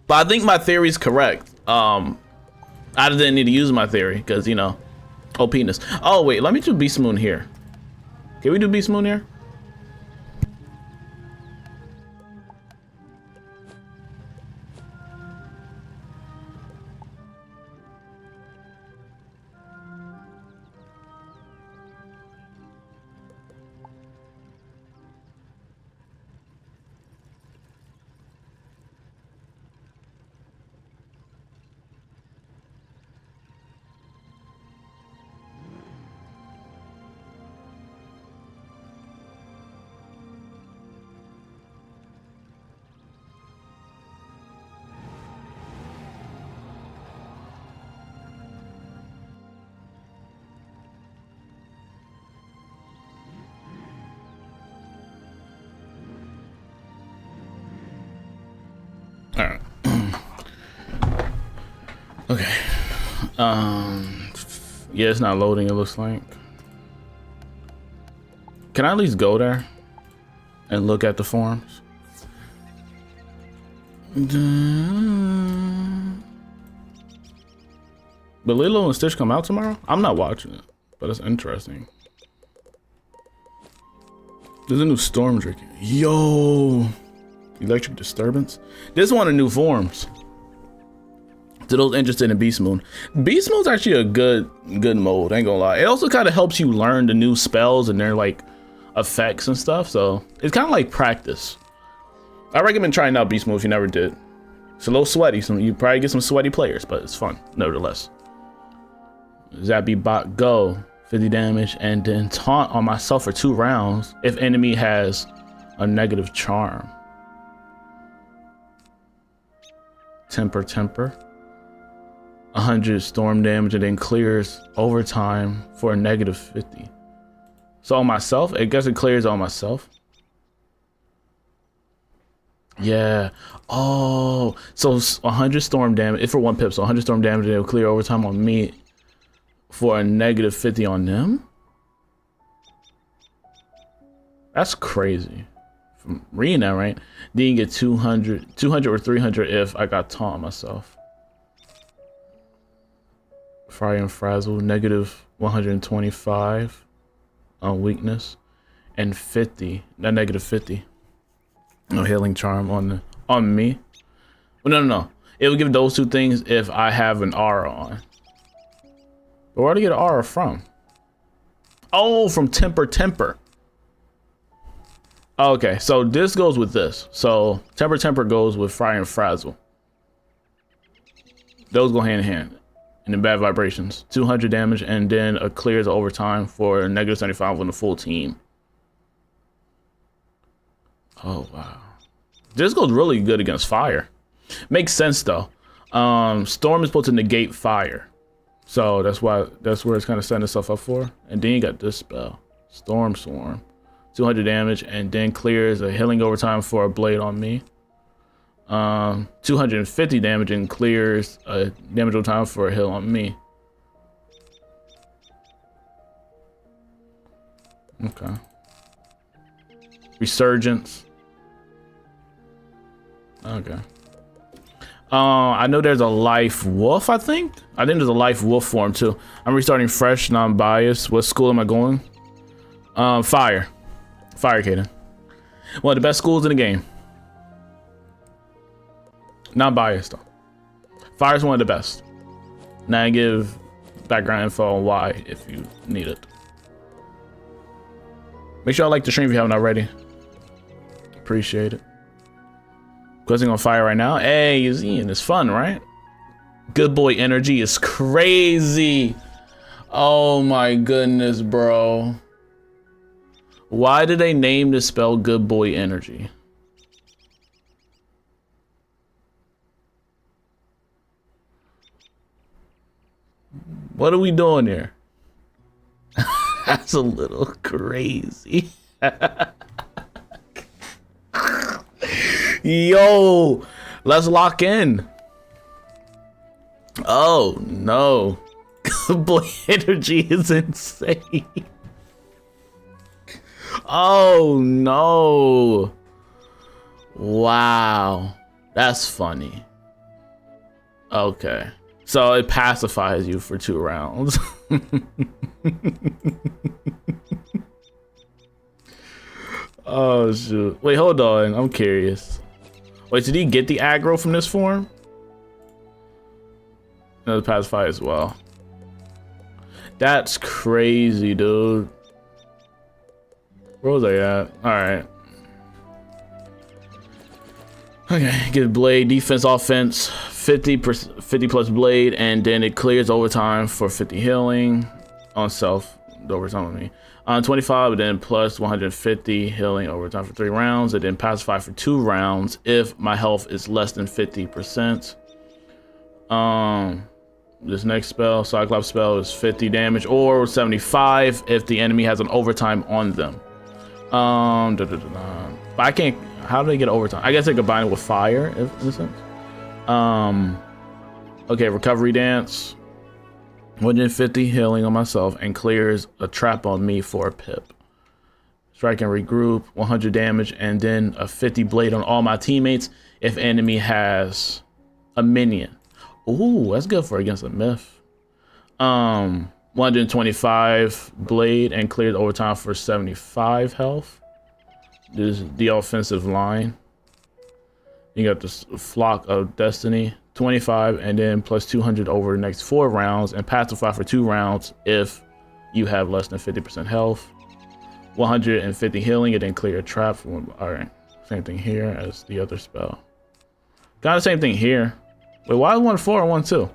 But I think my theory is correct. I didn't need to use my theory because, you know, OPness. Oh, wait. Let me do Beast Moon here. Can we do Beast Moon here? All right. Okay. Yeah, it's not loading, it looks like. Can I at least go there and look at the forums? But Lilo and Stitch come out tomorrow? I'm not watching it, but it's interesting. There's a new storm drinking. Yo, electric disturbance. This one of new forms. To those interested in Beast Moon. Beast Moon's actually a good mode, ain't gonna lie. It also kind of helps you learn the new spells and their like effects and stuff. So it's kind of like practice. I recommend trying out Beast Moon if you never did. It's a little sweaty, so you probably get some sweaty players, but it's fun nevertheless. Zappy bot go, 50 damage, and then taunt on myself for 2 rounds if enemy has a negative charm. Temper. 100 storm damage and then clears overtime for a negative 50. So on myself, I guess it clears on myself. Yeah. Oh, so 100 storm damage, if for 1 pip, so 100 storm damage, it'll clear overtime on me for a negative 50 on them. That's crazy. From reading that right, then you get 200 or 300 if I got taunt myself. Fire and Frazzle, negative 125 on weakness, and 50, that negative 50. No healing charm on me. Well, no. It will give those 2 things if I have an aura on. But where do I get an aura from? Oh, from Temper. Okay, so this goes with this. So Temper goes with Fire and Frazzle. Those go hand in hand. And then bad vibrations. 200 damage and then a clears overtime for negative 75 on the full team. Oh wow. This goes really good against fire. Makes sense though. Storm is supposed to negate fire. So that's where it's kind of setting itself up for. And then you got this spell. Storm Swarm. 200 damage and then clears a healing overtime for a blade on me. 250 damage and clears a damage overtime for a heal on me. Okay. Resurgence. Okay. I know there's a life wolf, I think there's a life wolf form too. I'm restarting fresh, non-biased. What school am I going? Fire, Caden. One of the best schools in the game. Non-biased though. Fire's one of the best. Now I give background info on why if you need it. Make sure you like the stream if you haven't already. Appreciate it. Questing on fire right now. Hey, you're seeing it's fun, right? Good boy energy is crazy. Oh my goodness, bro. Why did they name this spell Good Boy Energy? What are we doing here? That's a little crazy. Yo, let's lock in. Oh no. Good Boy Energy is insane. Oh no. Wow. That's funny. Okay. So it pacifies you for 2 rounds. Oh shoot. Wait, hold on. I'm curious. Wait, did he get the aggro from this form? No, the pacify as well. That's crazy, dude. Where was I at? Alright. Okay, get blade, defense, offense, 50 plus blade, and then it clears overtime for 50 healing on self, the overtime on me. 25, and then plus 150 healing overtime for 3 rounds, and then pacify for 2 rounds if my health is less than 50%. This next spell, Cyclops spell, is 50 damage or 75 if the enemy has an overtime on them. But I can't. How do they get overtime? I guess they combine it with fire, if in a sense. Okay, recovery dance. 150 healing on myself and clears a trap on me for a pip. Strike and regroup, 100 damage, and then a 50 blade on all my teammates if enemy has a minion. Ooh, that's good for against a myth. 125 blade and clears overtime for 75 health. This is the offensive line. You got this Flock of Destiny, 25, and then plus 200 over the next 4 rounds, and pacify for 2 rounds if you have less than 50% health. 150 healing, and then clear a trap. All right, same thing here as the other spell. Got the same thing here. Wait, why is 1-4 and 1-2?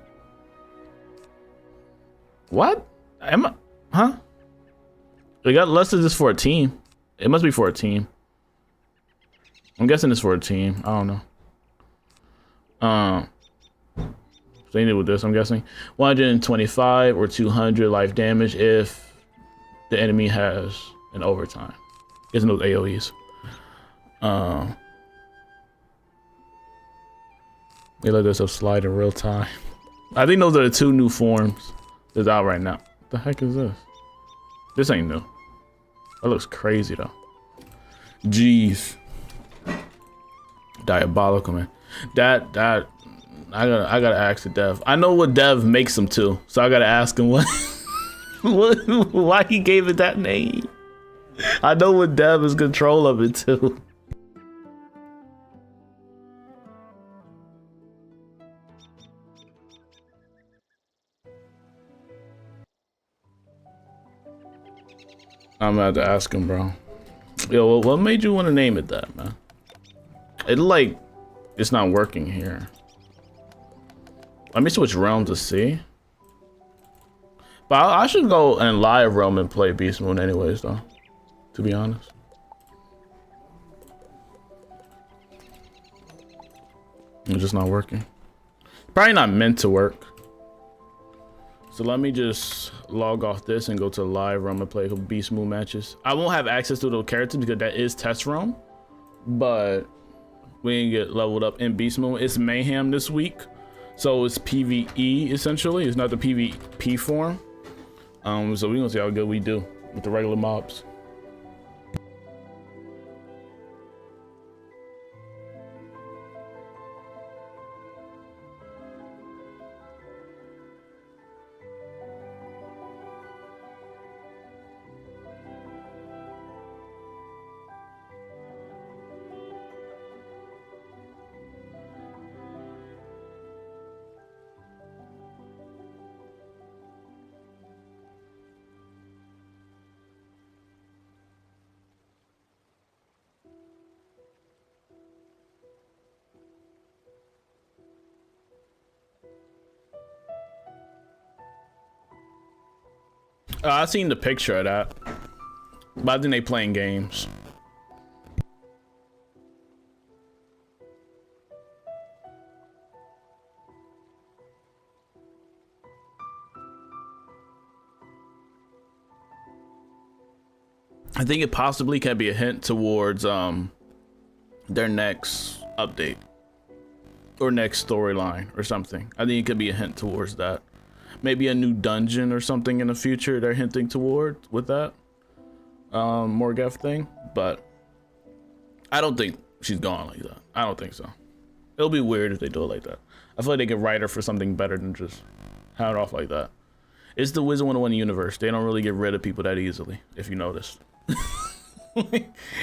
What? Am I? Huh? They got less of this for a team. It must be for a team. I'm guessing it's for a team. I don't know. Same thing with this, I'm guessing. 125 or 200 life damage if the enemy has an overtime. Isn't those AoEs? We let this up slide in real time. I think those are the 2 new forms that's out right now. What the heck is this? This ain't new. That looks crazy though. Jeez. Diabolical, man. That I gotta ask the dev. I know what dev makes them too, so I gotta ask him what, why he gave it that name. I know what dev is control of it too. I'm gonna have to ask him, bro. Yo, what made you want to name it that, man? It like, it's not working here. Let me switch realm to see. But I should go in live realm and play Beast Moon anyways, though. To be honest. It's just not working. Probably not meant to work. So let me just log off this and go to live realm and play Beast Moon matches. I won't have access to those characters because that is test realm. But we can get leveled up in Beast Moon. It's Mayhem this week. So it's PvE essentially. It's not the PvP form. So we're gonna see how good we do with the regular mobs. I seen the picture of that, but I think they playing games. I think it possibly can be a hint towards their next update or next storyline or something. I think it could be a hint towards that. Maybe a new dungeon or something in the future they're hinting toward with that Morgeth thing, but I don't think she's gone like that. I don't think so. It'll be weird if they do it like that. I feel like they could write her for something better than just have it off like that. It's the Wizard101 universe. They don't really get rid of people that easily, if you noticed.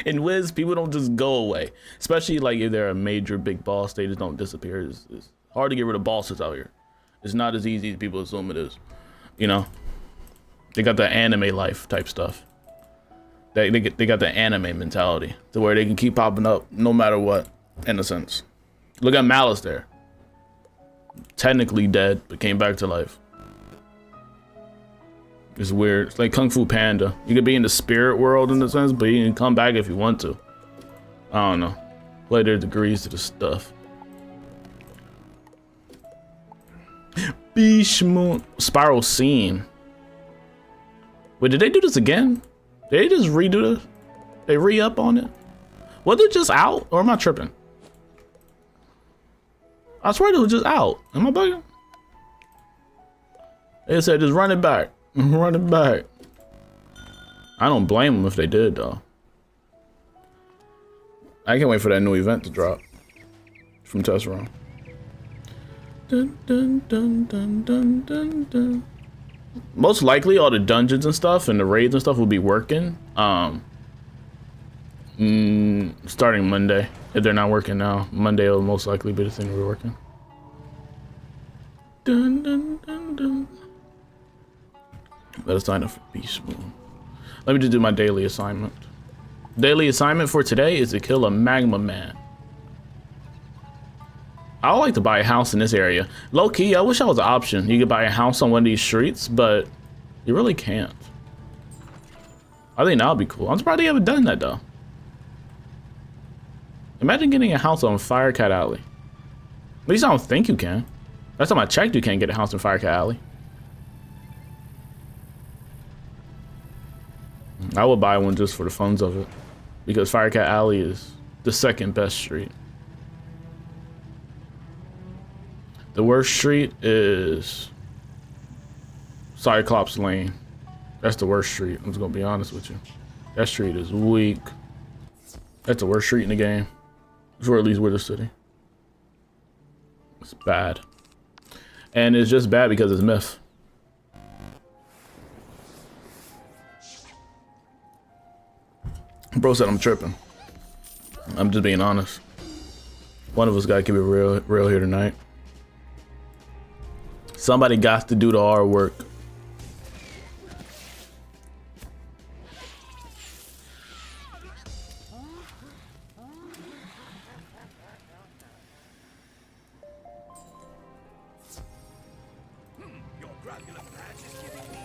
In Wiz, people don't just go away, especially like if they're a major big boss. They just don't disappear. It's hard to get rid of bosses out here. It's not as easy as people assume it is. You know, they got the anime life type stuff. They got the anime mentality to where they can keep popping up no matter what, in a sense. Look at Malice there. Technically dead, but came back to life. It's weird. It's like Kung Fu Panda. You could be in the spirit world in a sense, but you can come back if you want to. I don't know. Play their degrees to the stuff. Beast Moon Spiral Scene. Wait, did they do this again? Did they just redo this? They re-up on it? Was it just out, or am I tripping? I swear it was just out. Am I bugging? They said just run it back. Run it back. I don't blame them if they did though. I can't wait for that new event to drop from Test Room. Dun, dun, dun, dun, dun, dun, dun. Most likely all the dungeons and stuff and the raids and stuff will be working starting Monday. If they're not working now, Monday will most likely be the thing we're working. Dun, dun, dun, dun. Better sign up for Beast Moon. Let me just do my daily assignment. Daily assignment for today is to kill a magma man. I would like to buy a house in this area. Low key, I wish that was an option. You could buy a house on one of these streets, but you really can't. I think that would be cool. I'm surprised they haven't done that though. Imagine getting a house on Firecat Alley. At least I don't think you can. Last time I checked, you can't get a house in Firecat Alley. I would buy one just for the funds of it, because Firecat Alley is the second best street. The worst street is Cyclops Lane. That's the worst street. I'm just gonna be honest with you. That street is weak. That's the worst street in the game. For at least Wither City. It's bad. And it's just bad because it's myth. Bro said I'm tripping. I'm just being honest. One of us gotta keep it real here tonight. Somebody got to do the hard work.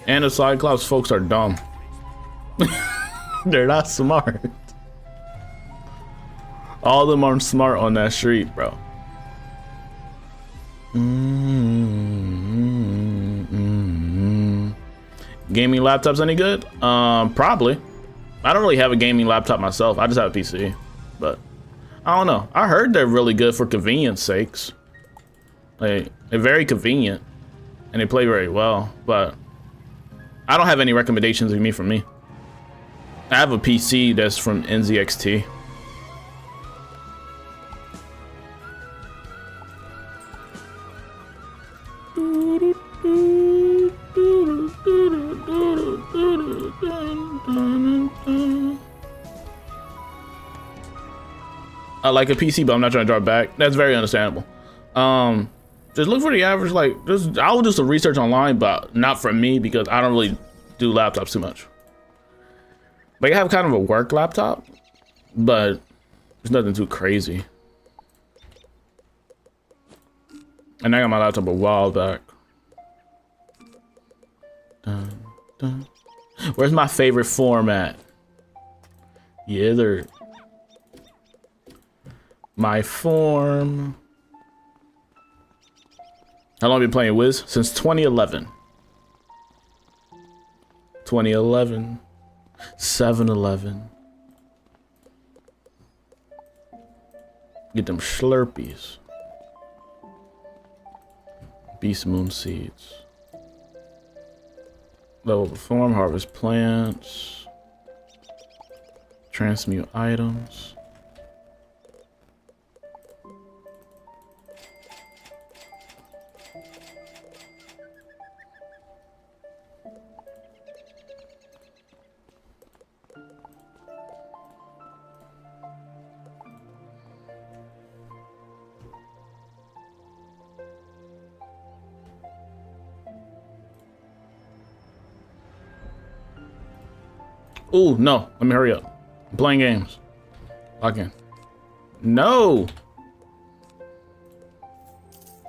And the Cyclops folks are dumb. They're not smart. All of them aren't smart on that street, bro. Gaming laptops any good? Probably. I don't really have a gaming laptop myself. I just have a PC. But I don't know. I heard they're really good for convenience sakes. Like, they're very convenient and they play very well, but I don't have any recommendations of from me. I have a PC that's from NZXT. I like a PC, but I'm not trying to draw it back. That's very understandable. Just look for the average, like, I'll do some research online, but not from me because I don't really do laptops too much. Like, I have kind of a work laptop, but it's nothing too crazy. And I got my laptop a while back. Dun, dun. Where's my favorite format? Yeah, they're my form. How long have you been playing Wiz? Since 2011. 2011. 7-Eleven. Get them Slurpees. Beast Moon Seeds. Level perform, harvest plants. Transmute items. Ooh, no. Let me hurry up. I'm playing games. Log in. No.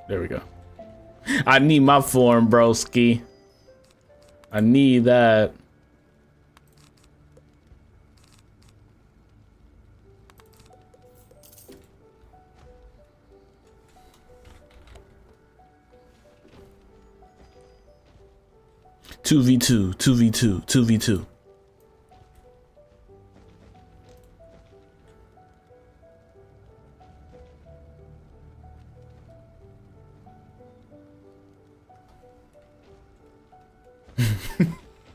There we go. I need my form, broski. I need that. Two v two, 2v2, 2v2.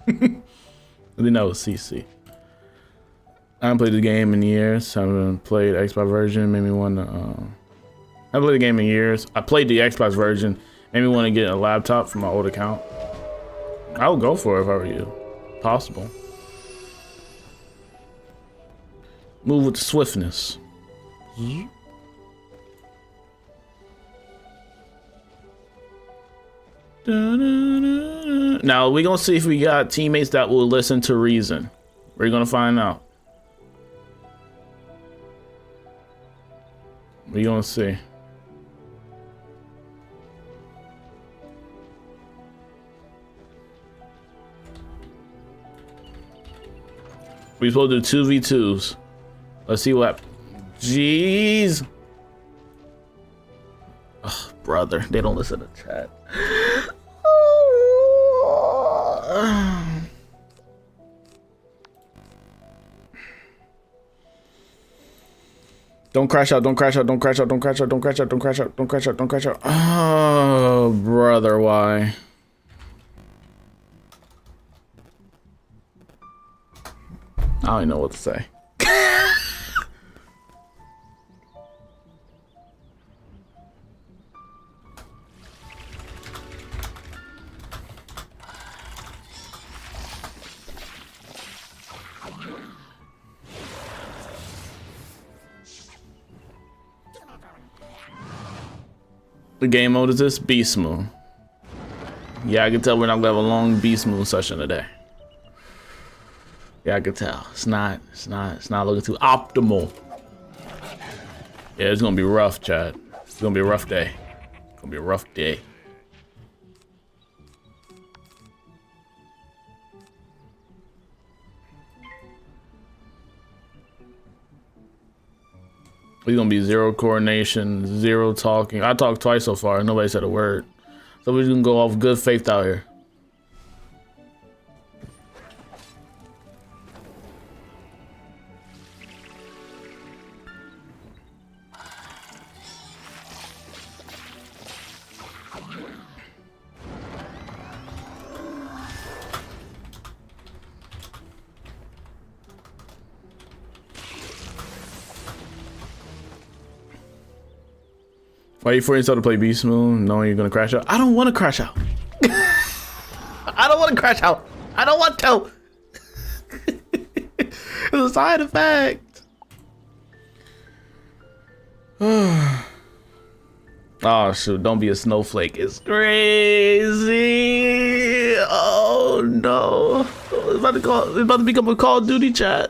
I think that was CC. I haven't played the game in years. I haven't played Xbox version. Made me want to. I haven't played the game in years. I played the Xbox version. Made me want to get a laptop from my old account. I would go for it if I were you. Possible. Move with swiftness. Now we're gonna see if we got teammates that will listen to reason. We're gonna find out. We're gonna see. We supposed to do 2v2s. Let's see what. Jeez. Oh, brother, they don't listen to chat. Don't crash out, don't crash out, don't crash out, don't crash out, don't crash out, don't crash out, don't crash out, don't crash out. Oh, brother, why? I don't even know what to say. The game mode is this beast mode. Yeah, I can tell we're not gonna have a long beast mode session today. Yeah, I can tell. It's not looking too optimal. Yeah, it's gonna be rough, chat. It's gonna be a rough day. It's gonna be a rough day. We're gonna be zero coordination, zero talking. I talked twice so far, nobody said a word. So we're gonna go off good faith out here. Why are you forcing yourself to play Beast Moon knowing you're gonna crash out? I don't want to crash out. I don't want to crash out. I don't want to. It's a side effect. Oh shoot, don't be a snowflake. It's crazy. Oh no. It's about to become a Call of Duty chat.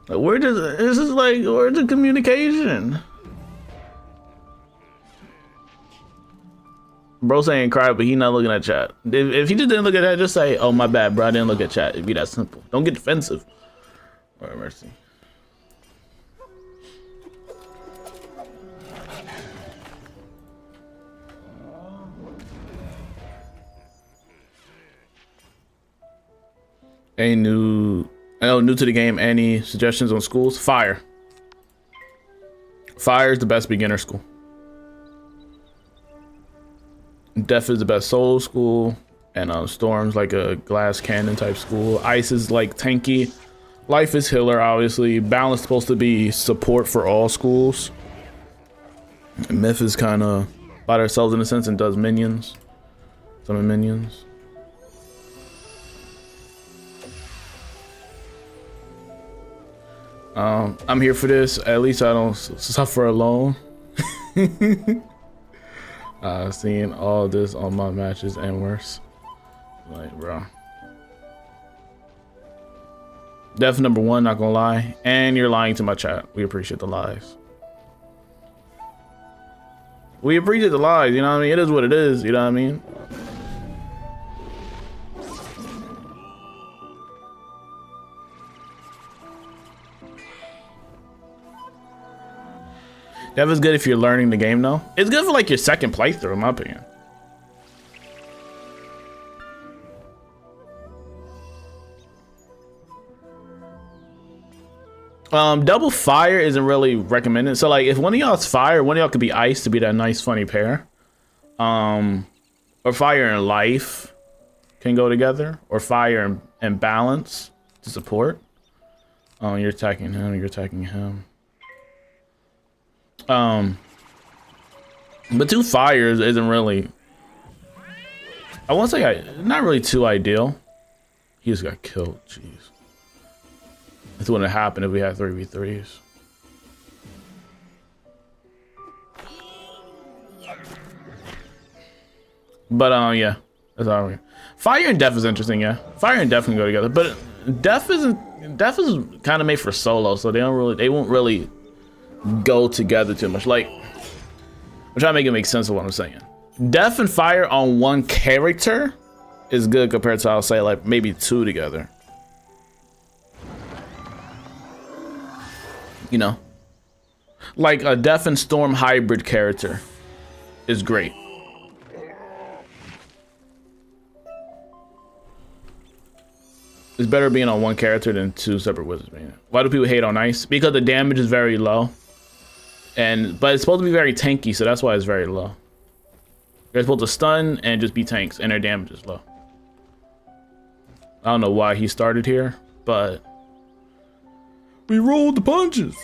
Where's the communication? Bro saying cry, but he not looking at chat. If he just didn't look at that, just say, oh my bad, bro, I didn't look at chat. It'd be that simple. Don't get defensive. All right, mercy. New to the game, any suggestions on schools? Fire. Fire is the best beginner school. Death is the best solo school. And Storm's like a glass cannon type school. Ice is like tanky. Life is healer, obviously. Balance is supposed to be support for all schools. And Myth is kind of by themselves in a sense and does minions. Summon minions. I'm here for this. At least I don't suffer alone. Seeing all this on my matches and worse. Like, bro. Def number one, not gonna lie. And you're lying to my chat. We appreciate the lies. We appreciate the lies, you know what I mean? It is what it is, you know what I mean? Dev is good if you're learning the game though. It's good for like your second playthrough, in my opinion. Double fire isn't really recommended. So like if one of y'all's fire, one of y'all could be ice to be that nice funny pair. Or fire and life can go together. Or fire and balance to support. Oh, you're attacking him, you're attacking him. But two fires isn't really, I won't say not really too ideal. He just got killed, jeez. That's what would happen if we had 3v3s. But yeah, that's all right. Fire and Def is interesting, yeah. Fire and Def can go together, but Def is kind of made for solo, so they won't really go together too much. Like, I'm trying to make it make sense of what I'm saying. Death and fire on one character is good compared to, I'll say, like maybe two together. You know, like a death and storm hybrid character is great. It's better being on one character than two separate wizards. Why do people hate on ice? Because the damage is very low, but it's supposed to be very tanky, so that's why it's very low. They're supposed to stun and just be tanks, and their damage is low. I don't know why he started here, but we rolled the punches.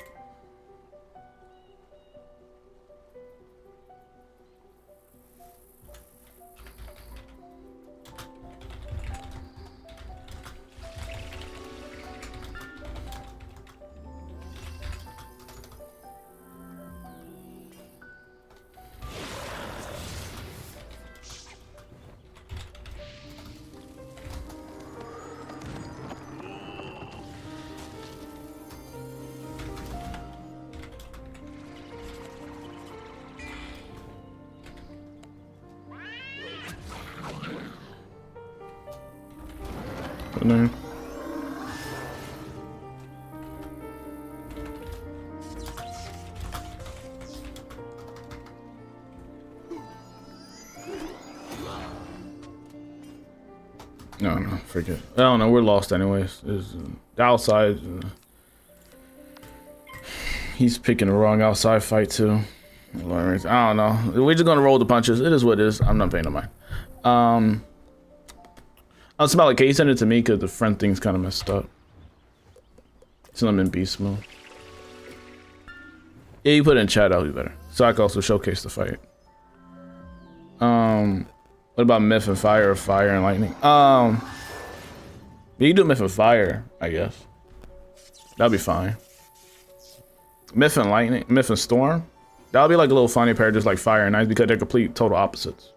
No. No, forget. I don't know. We're lost anyways. The outside. He's picking the wrong outside fight too. I don't know. We're just gonna roll the punches. It is what it is. I'm not paying no mind. I'll smell it. Can you send it to me? Because the front thing's kind of messed up. Send them in beast mode. Yeah, you put it in chat, that'll be better. So I can also showcase the fight. What about myth and fire or fire and lightning? You can do myth and fire, I guess. That'll be fine. Myth and lightning, myth and storm. That'll be like a little funny pair, just like fire and ice, because they're complete total opposites.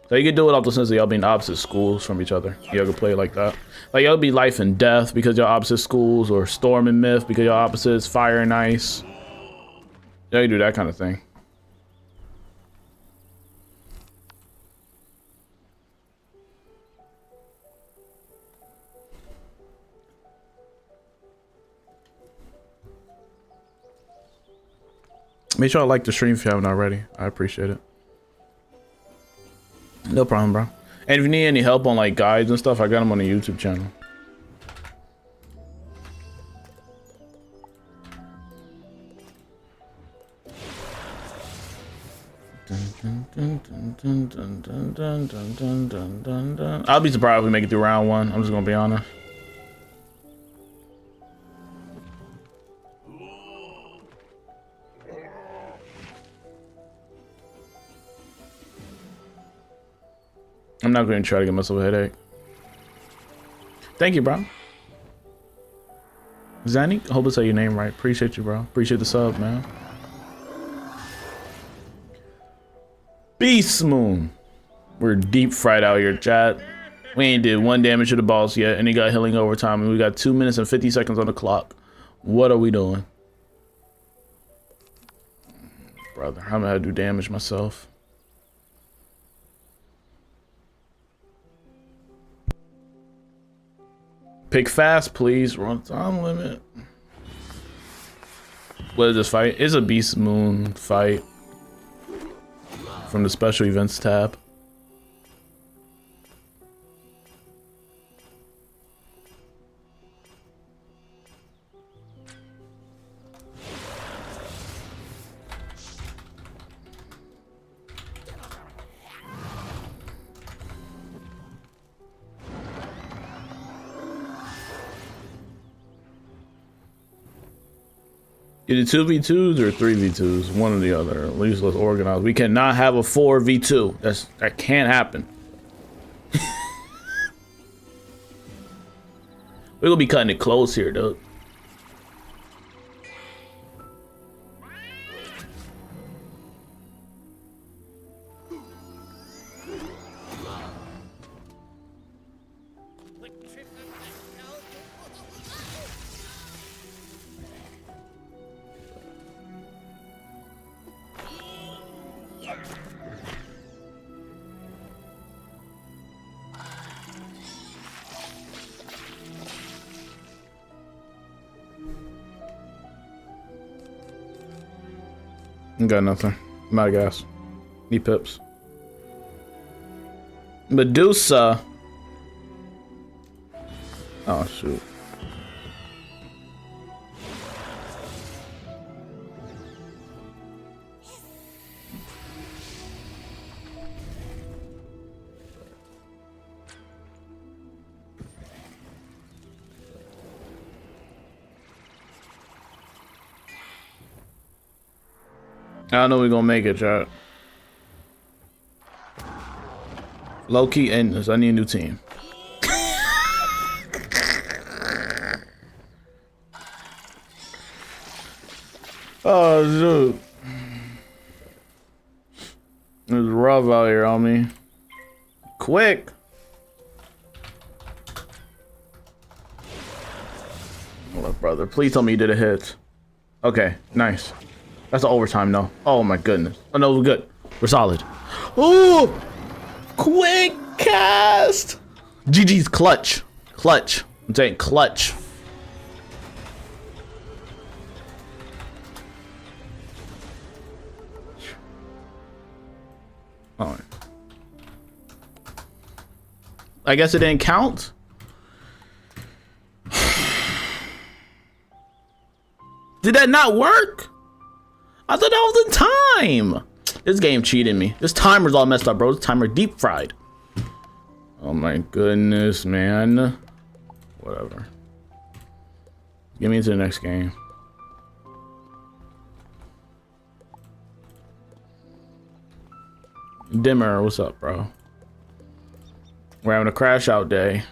So you can do it off the sense of y'all being opposite schools from each other. Y'all can play it like that. Like y'all be life and death because y'all opposite schools, or storm and myth because y'all opposites, fire and ice. Y'all can do that kind of thing. Make sure I like the stream if you haven't already. I appreciate it. No problem, bro. And if you need any help on like guides and stuff, I got them on the YouTube channel. I'll be surprised if we make it through round one. I'm just gonna be honest. I'm not going to try to get myself a headache. Thank you, bro. Zanny, I hope I say your name right. Appreciate you, bro. Appreciate the sub, man. Beast Moon. We're deep fried out here, chat. We ain't did 1 damage to the boss yet, and he got healing overtime, and we got 2 minutes and 50 seconds on the clock. What are we doing? Brother, I'm gonna do damage myself. Pick fast, please. We're on time limit. What is this fight? It's a Beast Moon fight from the special events tab. Either 2v2s or 3v2s, one or the other. At least let's organize. We cannot have a 4v2. That can't happen. We're gonna be cutting it close here, dude. Got nothing. I'm out of gas. Need pips. Medusa. Oh shoot. I don't know we're gonna make it, chat. Low key endless. I need a new team. Oh shoot. It's rough out here on me. Quick. Hold up, brother. Please tell me you did a hit. Okay, nice. That's an overtime, though. Oh my goodness. Oh no, we're good. We're solid. Ooh! Quick cast! GG's clutch. Clutch. I'm saying clutch. Oh. I guess it didn't count. Did that not work? I thought that was in time. This game cheated me. This timer's all messed up, bro. This timer deep fried. Oh my goodness, man. Whatever. Get me into the next game. Dimmer, what's up, bro? We're having a crash out day.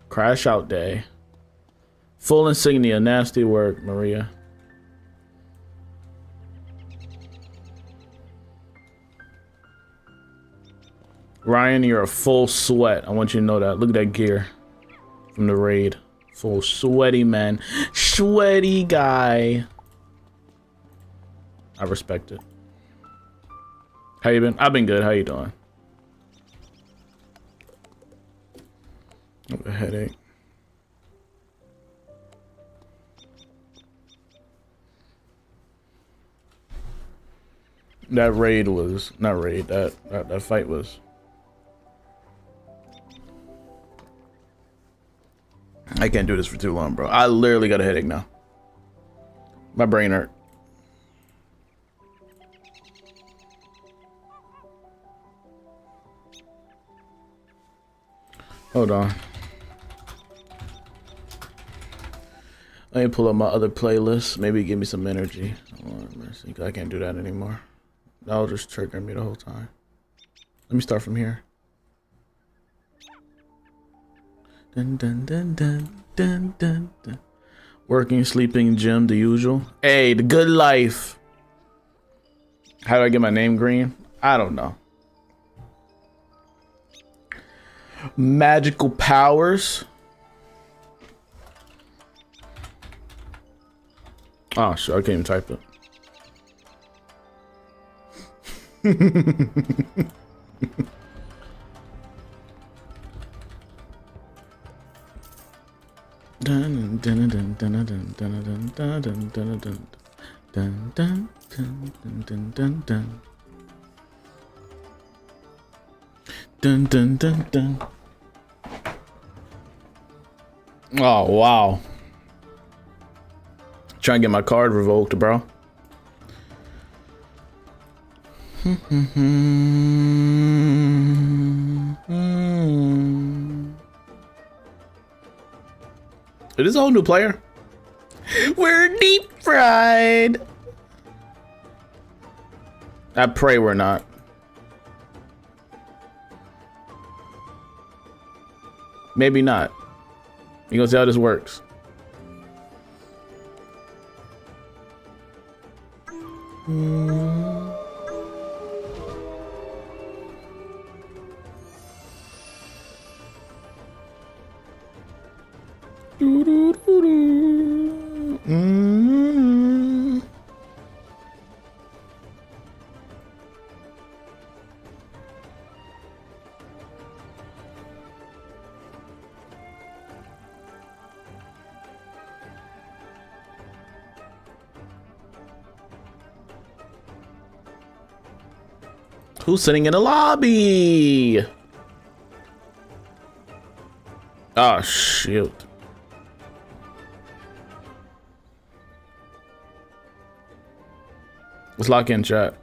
Crash out day. Full insignia, nasty work, Maria. Ryan, you're a full sweat. I want you to know that. Look at that gear from the raid. Full sweaty man. Sweaty guy. I respect it. How you been? I've been good. How you doing? I have a headache. That raid was not raid. That fight was. I can't do this for too long, bro. I literally got a headache now. My brain hurt. Hold on. Let me pull up my other playlist. Maybe give me some energy. Oh, mercy. I can't do that anymore. That'll just trigger me the whole time. Let me start from here. Dun, dun, dun, dun, dun, dun, dun. Working, sleeping, gym, the usual. Hey, the good life. How do I get my name green? I don't know. Magical powers. Oh, sure. I can't even type it. Dun dun dun dun dun dun dun dun dun dun dun dun dun dun dun. Dun dun dun dun. Oh wow. Trying to get my card revoked, bro. It is a whole new player. We're deep fried. I pray we're not. Maybe not. You gonna see how this works. Who's sitting in the lobby? Oh, shoot. Let's lock in, chat.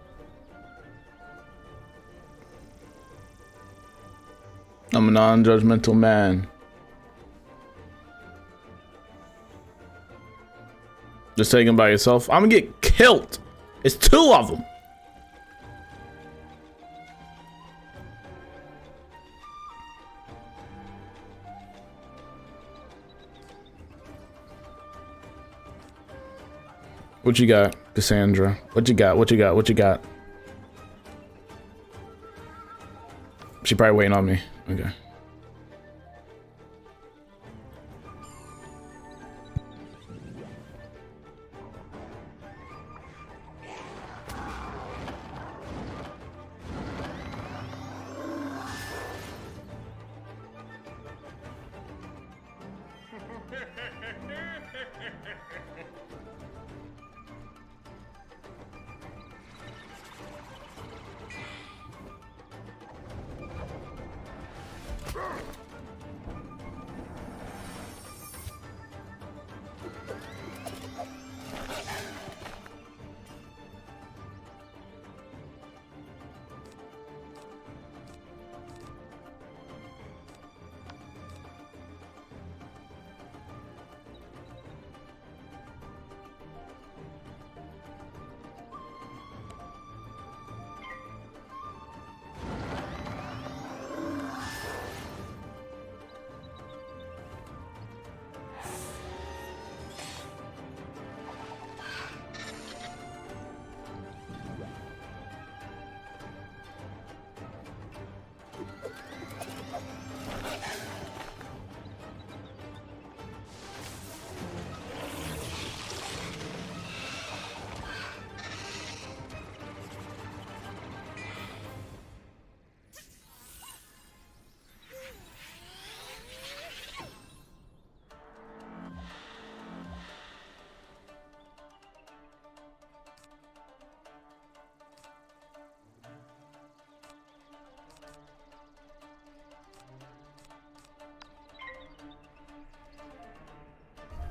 I'm a non-judgmental man. Just take him by yourself. I'm gonna get killed. It's 2 of them. What you got, Cassandra? What you got? What you got? What you got? She probably waiting on me. Okay.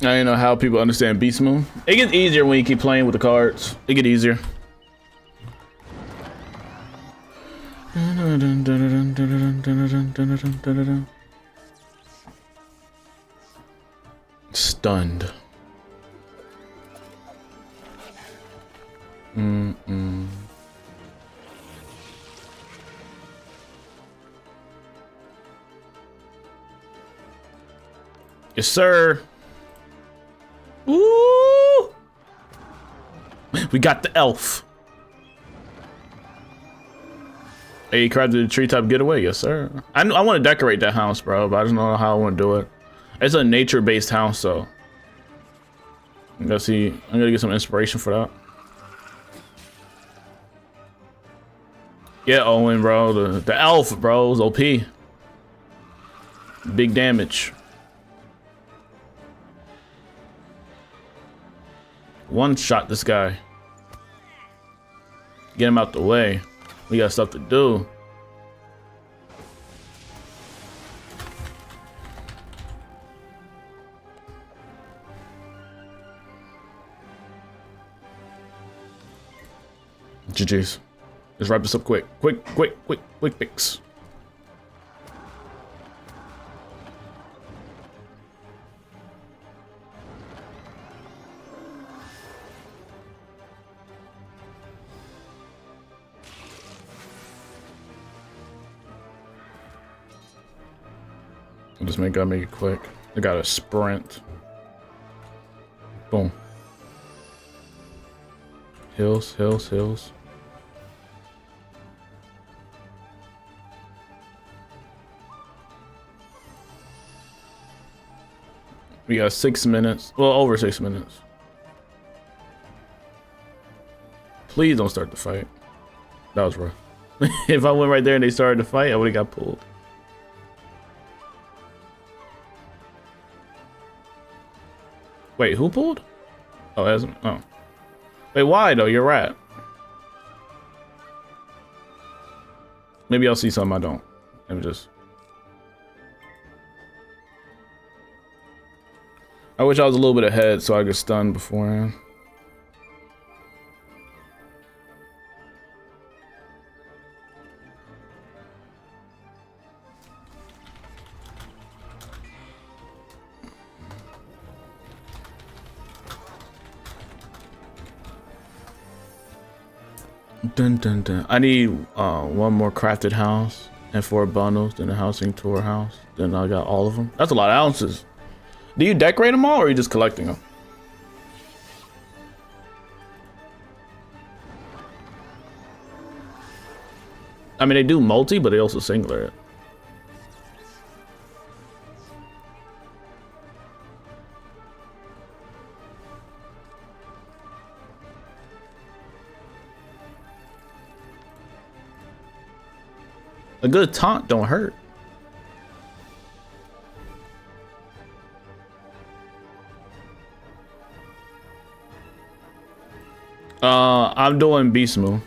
I don't know how people understand Beast Moon. It gets easier when you keep playing with the cards. It gets easier. Stunned. Yes, sir. Ooh! We got the elf. Hey, crafted the treetop getaway, yes sir. I want to decorate that house, bro, but I just don't know how I want to do it. It's a nature-based house, so I'm gonna get some inspiration for that. Yeah, Owen, bro, the elf, bro, is OP. Big damage. One shot this guy. Get him out the way. We got stuff to do. GG's. Let's wrap this up quick. Quick fix. Gotta make it quick. I gotta sprint. Boom. Hills, hills, hills. We got 6 minutes. Well, over 6 minutes. Please don't start the fight. That was rough. If I went right there and they started the fight, I would've got pulled. Wait, who pulled? Oh, hasn't. Oh. Wait, why though? You're right. Maybe I'll see something I don't. Let me just. I wish I was a little bit ahead so I could stun beforehand. Dun, dun, dun. I need one more crafted house and 4 bundles, then a housing tour house. Then I got all of them. That's a lot of ounces. Do you decorate them all or are you just collecting them? I mean, they do multi, but they also singular it. A good taunt don't hurt. I'm doing Beast Moon.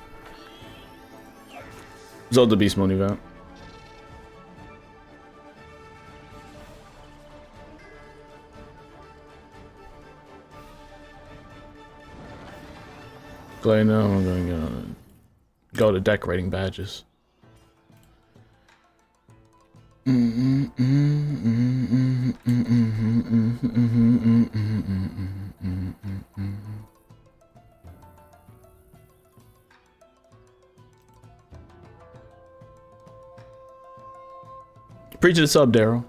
Zelda Beast Moon event. Glad now I'm gonna go to decorating badges. Preach this up, Daryl.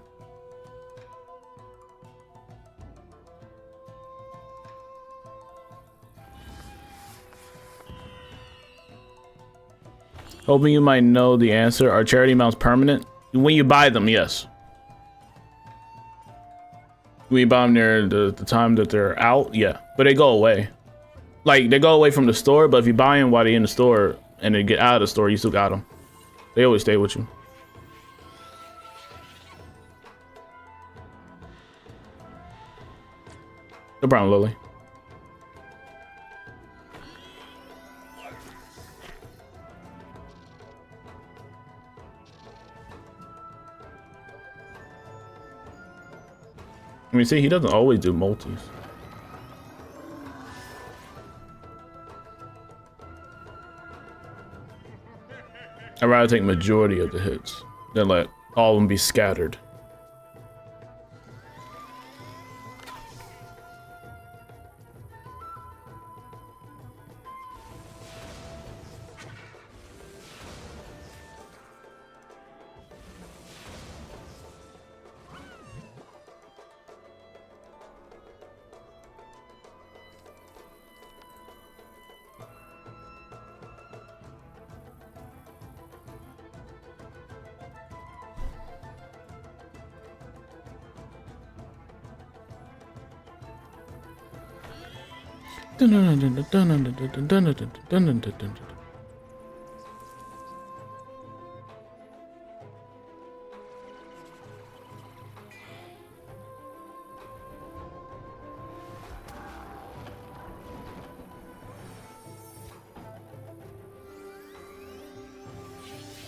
Hoping you might know the answer. Are charity mounts permanent? When you buy them, yes. When you buy them near the time that they're out, yeah. But they go away. Like, they go away from the store, but if you buy them while they're in the store and they get out of the store, you still got them. They always stay with you. No problem, Lily. I mean, see, he doesn't always do multis. I'd rather take majority of the hits than let all of them be scattered.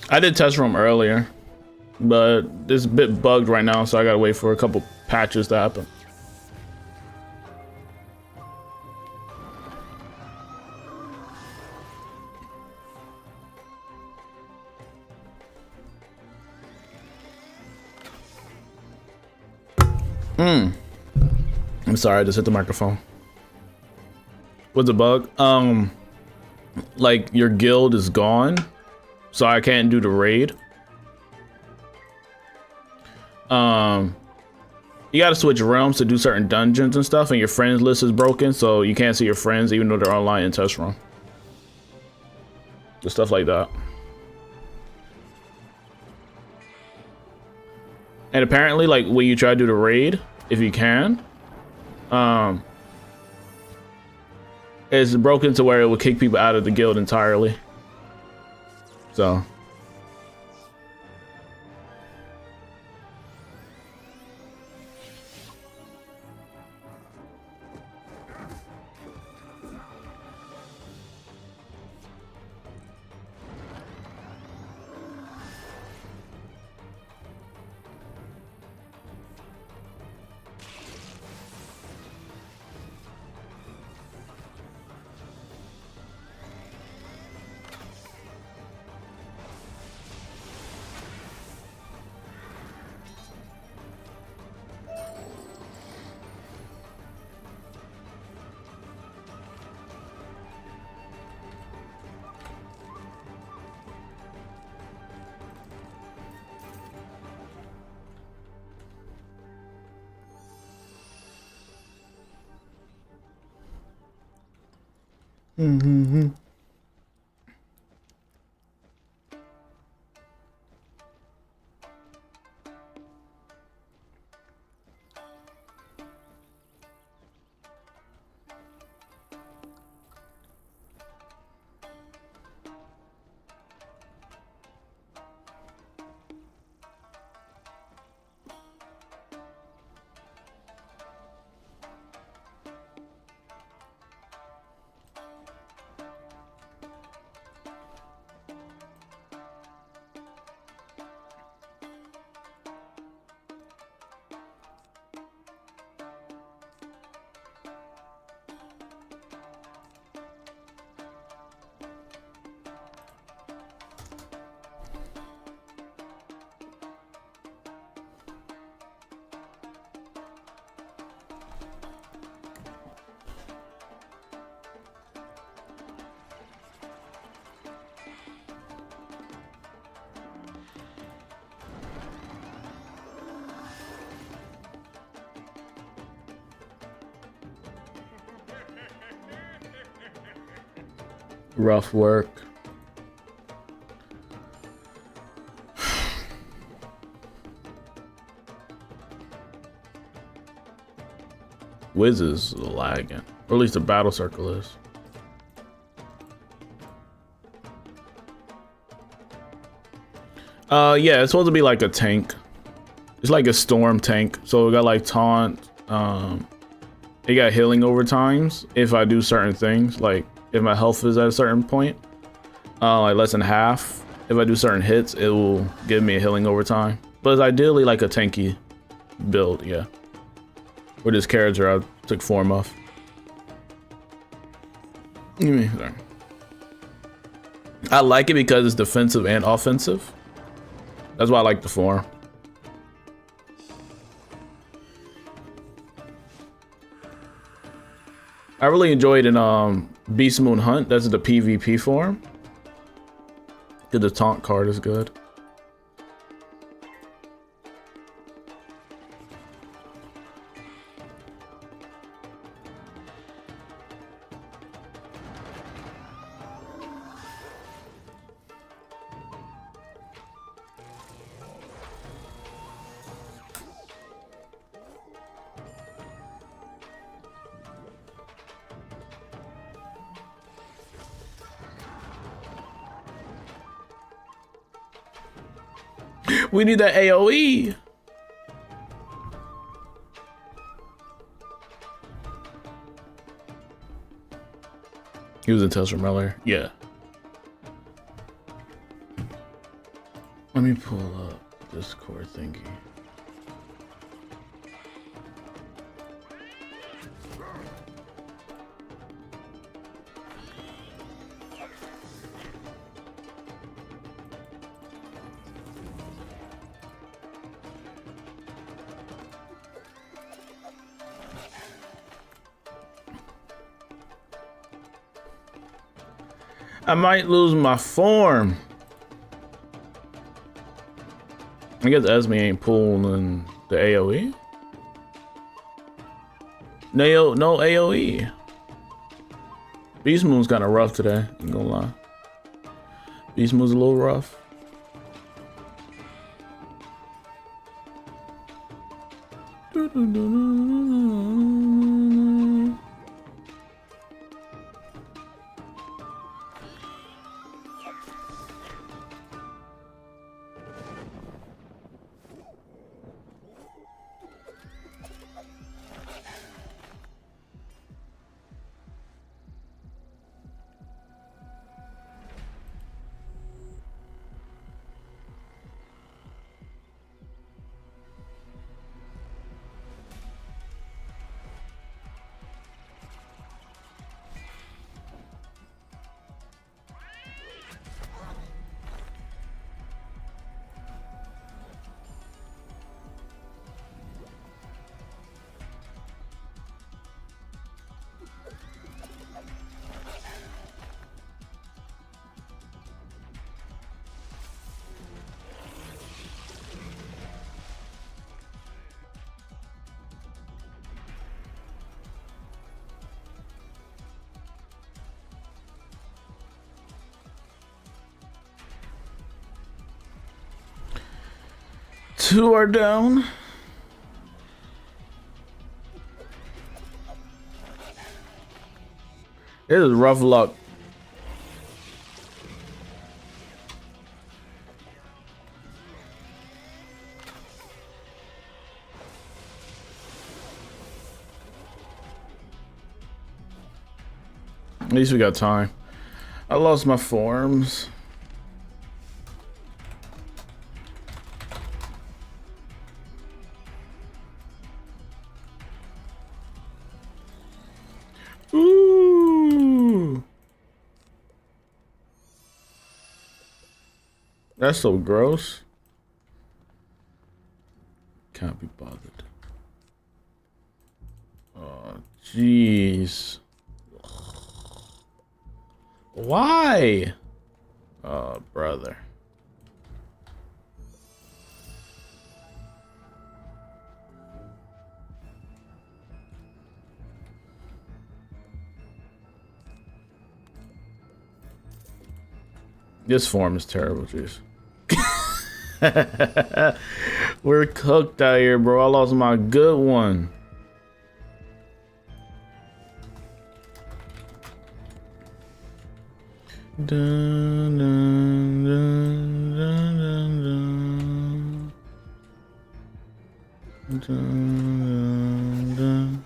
I did test room earlier, but it's a bit bugged right now, so I gotta wait for a couple patches to happen. I'm sorry, I just hit the microphone. What's the bug? Like your guild is gone, so I can't do the raid. You gotta switch realms to do certain dungeons and stuff, and your friends list is broken, so you can't see your friends even though they're online in test room. Just stuff like that. And apparently, like when you try to do the raid, if you can, it's broken to where it will kick people out of the guild entirely. So. Mm-hmm. Rough work. Wiz is lagging, or at least the battle circle is. Yeah, it's supposed to be like a tank. It's like a storm tank. So we got like taunt. It got healing over times if I do certain things, like if my health is at a certain point, like less than half. If I do certain hits, it will give me a healing over time. But it's ideally like a tanky build, yeah. With this character I took form of. Sorry. I like it because it's defensive and offensive. That's why I like the form. I really enjoyed in Beast Moon Hunt. That's the PvP form. The taunt card is good. We need that AoE. He was in Tales from earlier. Yeah. Let me pull up this core thingy. I might lose my form. I guess Esme ain't pulling the AoE. No AoE. Beast Moon's kind of rough today, I'm gonna lie. Beast Moon's a little rough. 2 are down. It is rough luck. At least we got time. I lost my forms. Ooh. That's so gross. Can't be bothered. Oh, jeez. Why? Oh, brother. This form is terrible, jeez. We're cooked out here, bro. I lost my good one. Dun, dun, dun, dun, dun, dun. Dun, dun.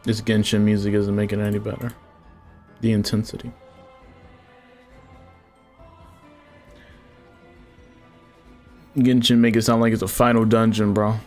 This Genshin music isn't making it any better. The intensity. Genshin make it sound like it's a final dungeon, bro.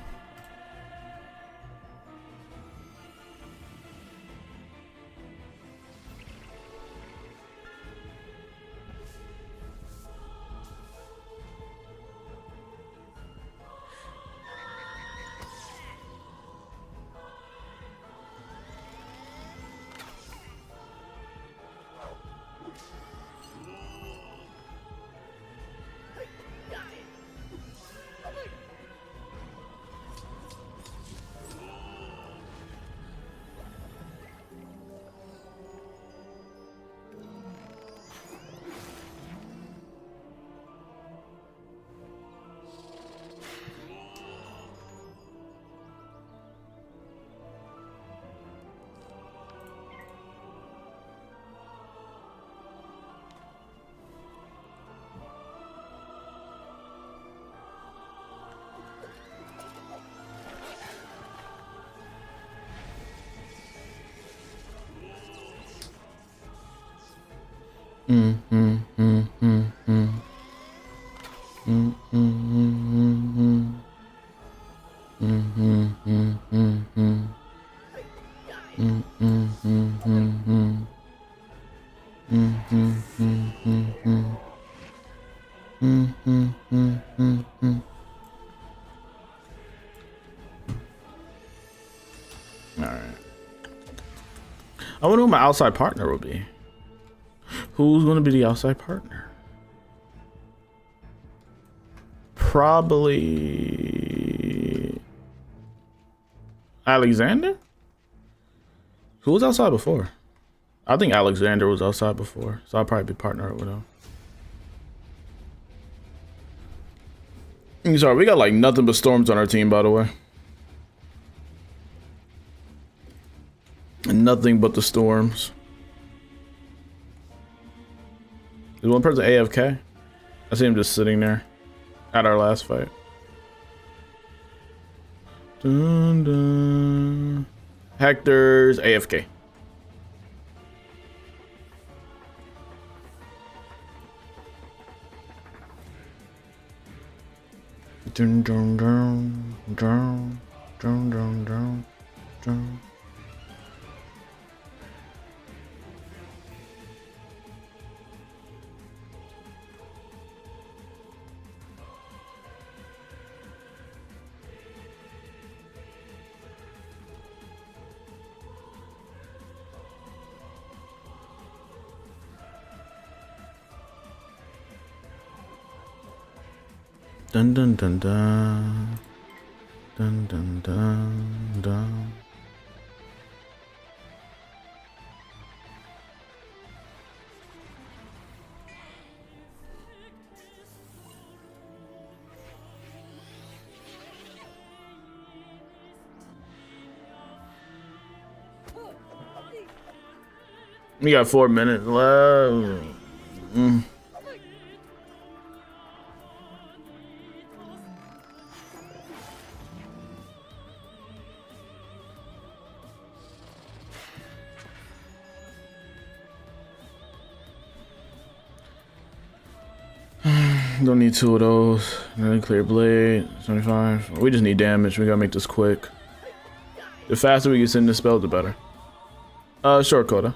I wonder who my outside partner will be. Who's going to be the outside partner? Probably Alexander? Who was outside before? I think Alexander was outside before, so I'll probably be partner with him. Sorry, we got like nothing but storms on our team, by the way. And nothing but the storms. Is one person AFK? I see him just sitting there at our last fight. Dun, dun. Hector's AFK. Dun, dun, dun, dun, dun, dun, dun, dun. Dun dun dun dun. Dun dun dun dun. We got 4 minutes left. Don't need 2 of those. Really clear blade. 75. We just need damage. We gotta make this quick. The faster we can send this spell, the better. Short coda.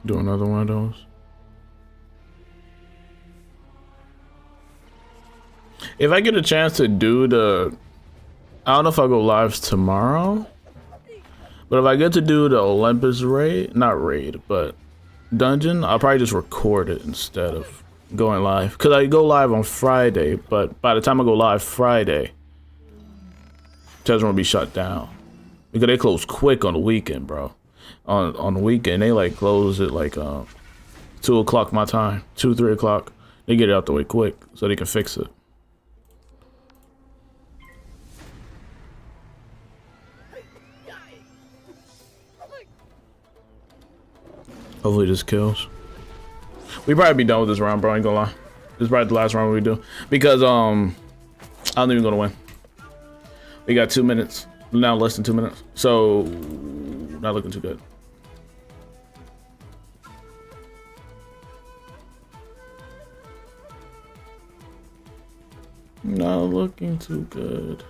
Do another one of those. If I get a chance to do the, I don't know if I'll go live tomorrow, but if I get to do the Olympus raid, not raid, but dungeon, I'll probably just record it instead of going live. Cause I go live on Friday, but by the time I go live Friday, Tesla will be shut down because they close quick on the weekend, bro. On the weekend, they like close at like 2 o'clock my time, 2, 3 o'clock. They get it out the way quick so they can fix it. Hopefully this kills. We probably be done with this round, bro. I ain't gonna lie. This is probably the last round we do because I don't think we're gonna win. We got 2 minutes now, less than 2 minutes, so not looking too good. Not looking too good.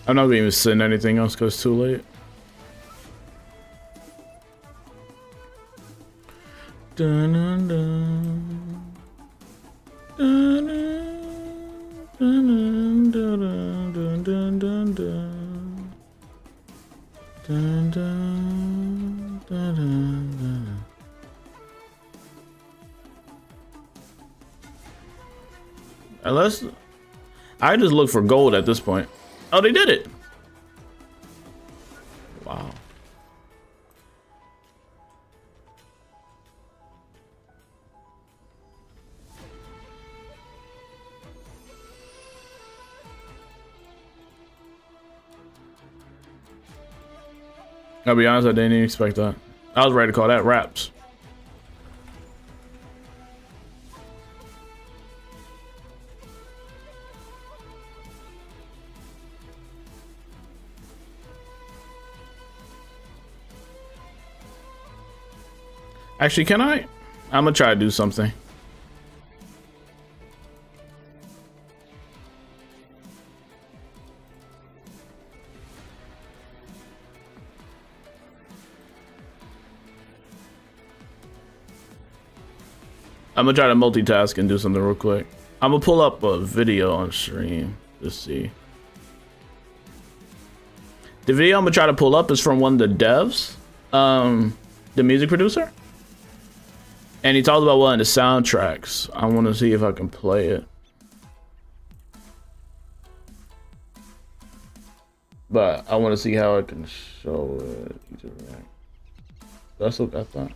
I'm not gonna even send anything else because it's too late. Dun, dun, dun. Dun, dun, dun, dun, dun, dun, dun, dun. Dun, dun, dun, dun, dun. Unless I just look for gold at this point. Oh, they did it. Wow. I'll be honest, I didn't even expect that. I was ready to call that raps. Actually, can I? I'm gonna try to do something. I'm gonna try to multitask and do something real quick. I'm gonna pull up a video on stream to see. The video I'm gonna try to pull up is from one of the devs, the music producer. And he talked about one of the soundtracks. I want to see if I can play it. But I want to see how I can show it. That's what I thought.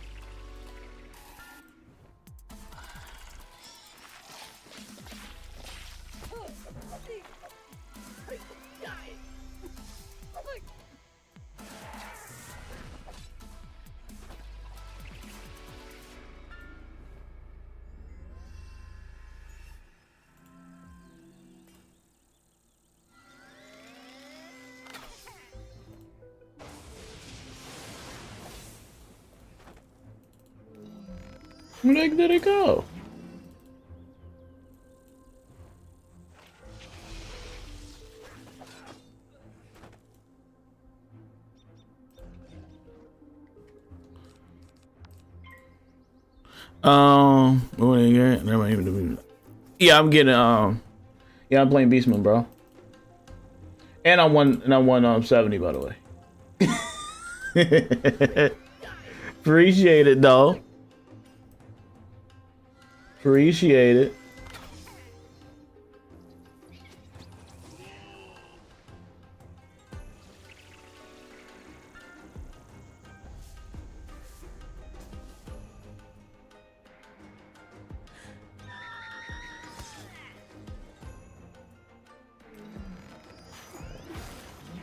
Where the heck did it go? What are you getting? Yeah, I'm getting yeah, I'm playing Beastman, bro. And I won 70, by the way. Appreciate it though. Appreciate it.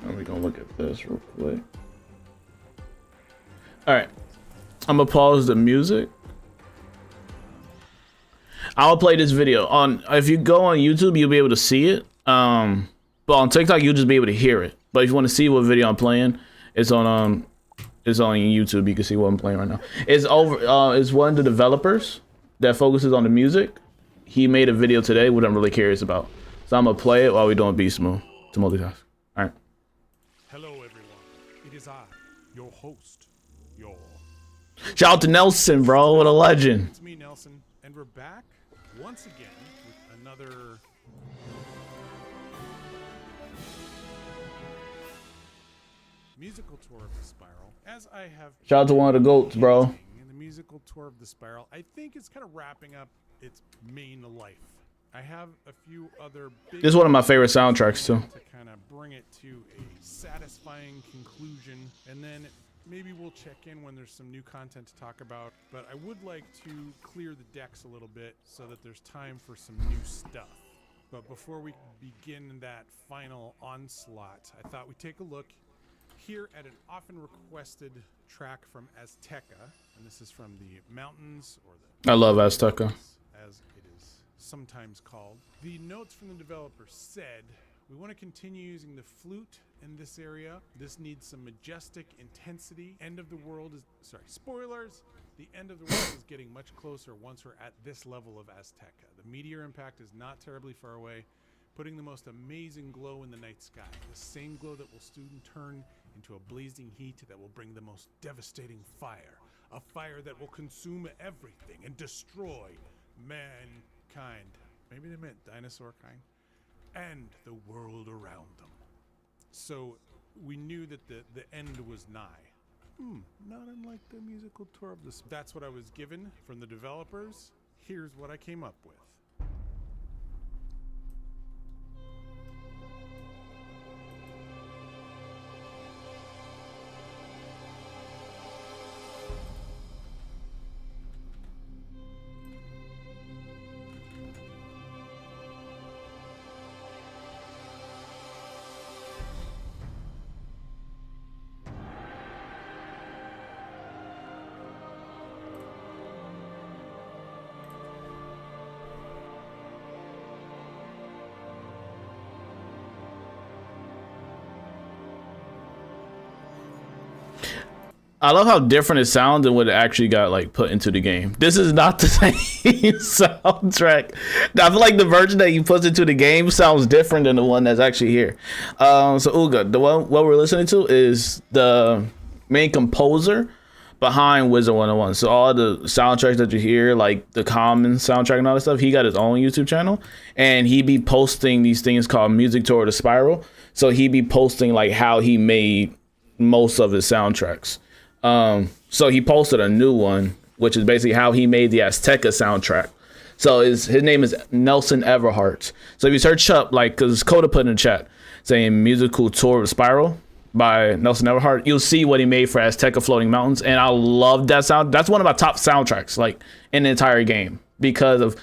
We're gonna look at this real quick. All right, I'm gonna pause the music. I'll play this video on. If you go on YouTube, you'll be able to see it. But on TikTok, you'll just be able to hear it. But if you want to see what video I'm playing, it's on YouTube. You can see what I'm playing right now. It's over. It's one of the developers that focuses on the music. He made a video today, what I'm really curious about. So I'm gonna play it while we're doing Beast Mode to multitask. All right. Hello, everyone. It is I, your host, your. Shout out to Nelson, bro. What a legend. It's me, Nelson, and we're back once again with another. Musical tour of the spiral. As I have. Shout out to one of the goats, bro. In the musical tour of the spiral, I think it's kind of wrapping up its main life. I have a few other big. This is one of my favorite soundtracks too. To kind of bring it to a satisfying conclusion, and then maybe we'll check in when there's some new content to talk about. But I would like to clear the decks a little bit so that there's time for some new stuff. But before we begin that final onslaught, I thought we'd take a look here at an often requested track from Azteca, and this is from the mountains, or the I love Azteca, as it is sometimes called. The notes from the developer said, we want to continue using the flute in this area. This needs some majestic intensity. End of the world is, sorry, spoilers. The end of the world is getting much closer once we're at this level of Azteca. The meteor impact is not terribly far away, putting the most amazing glow in the night sky. The same glow that will soon turn into a blazing heat that will bring the most devastating fire. A fire that will consume everything and destroy mankind. Maybe they meant dinosaur kind. And the world around them. So we knew that the end was nigh. Not unlike the musical tour of this. That's what I was given from the developers. Here's what I came up with. I love how different it sounds than what it actually got like put into the game. This is not the same soundtrack. I feel like the version that you put into the game sounds different than the one that's actually here. So Uga, the one what we're listening to is the main composer behind Wizard101. So all the soundtracks that you hear, like the common soundtrack and all that stuff, he got his own YouTube channel, and he be posting these things called Music Tour of the Spiral. So he be posting like how he made most of his soundtracks. So he posted a new one, which is basically how he made the Azteca soundtrack. So his name is Nelson Everhart. So if you search up, like, because Coda put in the chat saying Musical Tour of Spiral by Nelson Everhart, you'll see what he made for Azteca Floating Mountains. And I love that sound. That's one of my top soundtracks, like, in the entire game, because of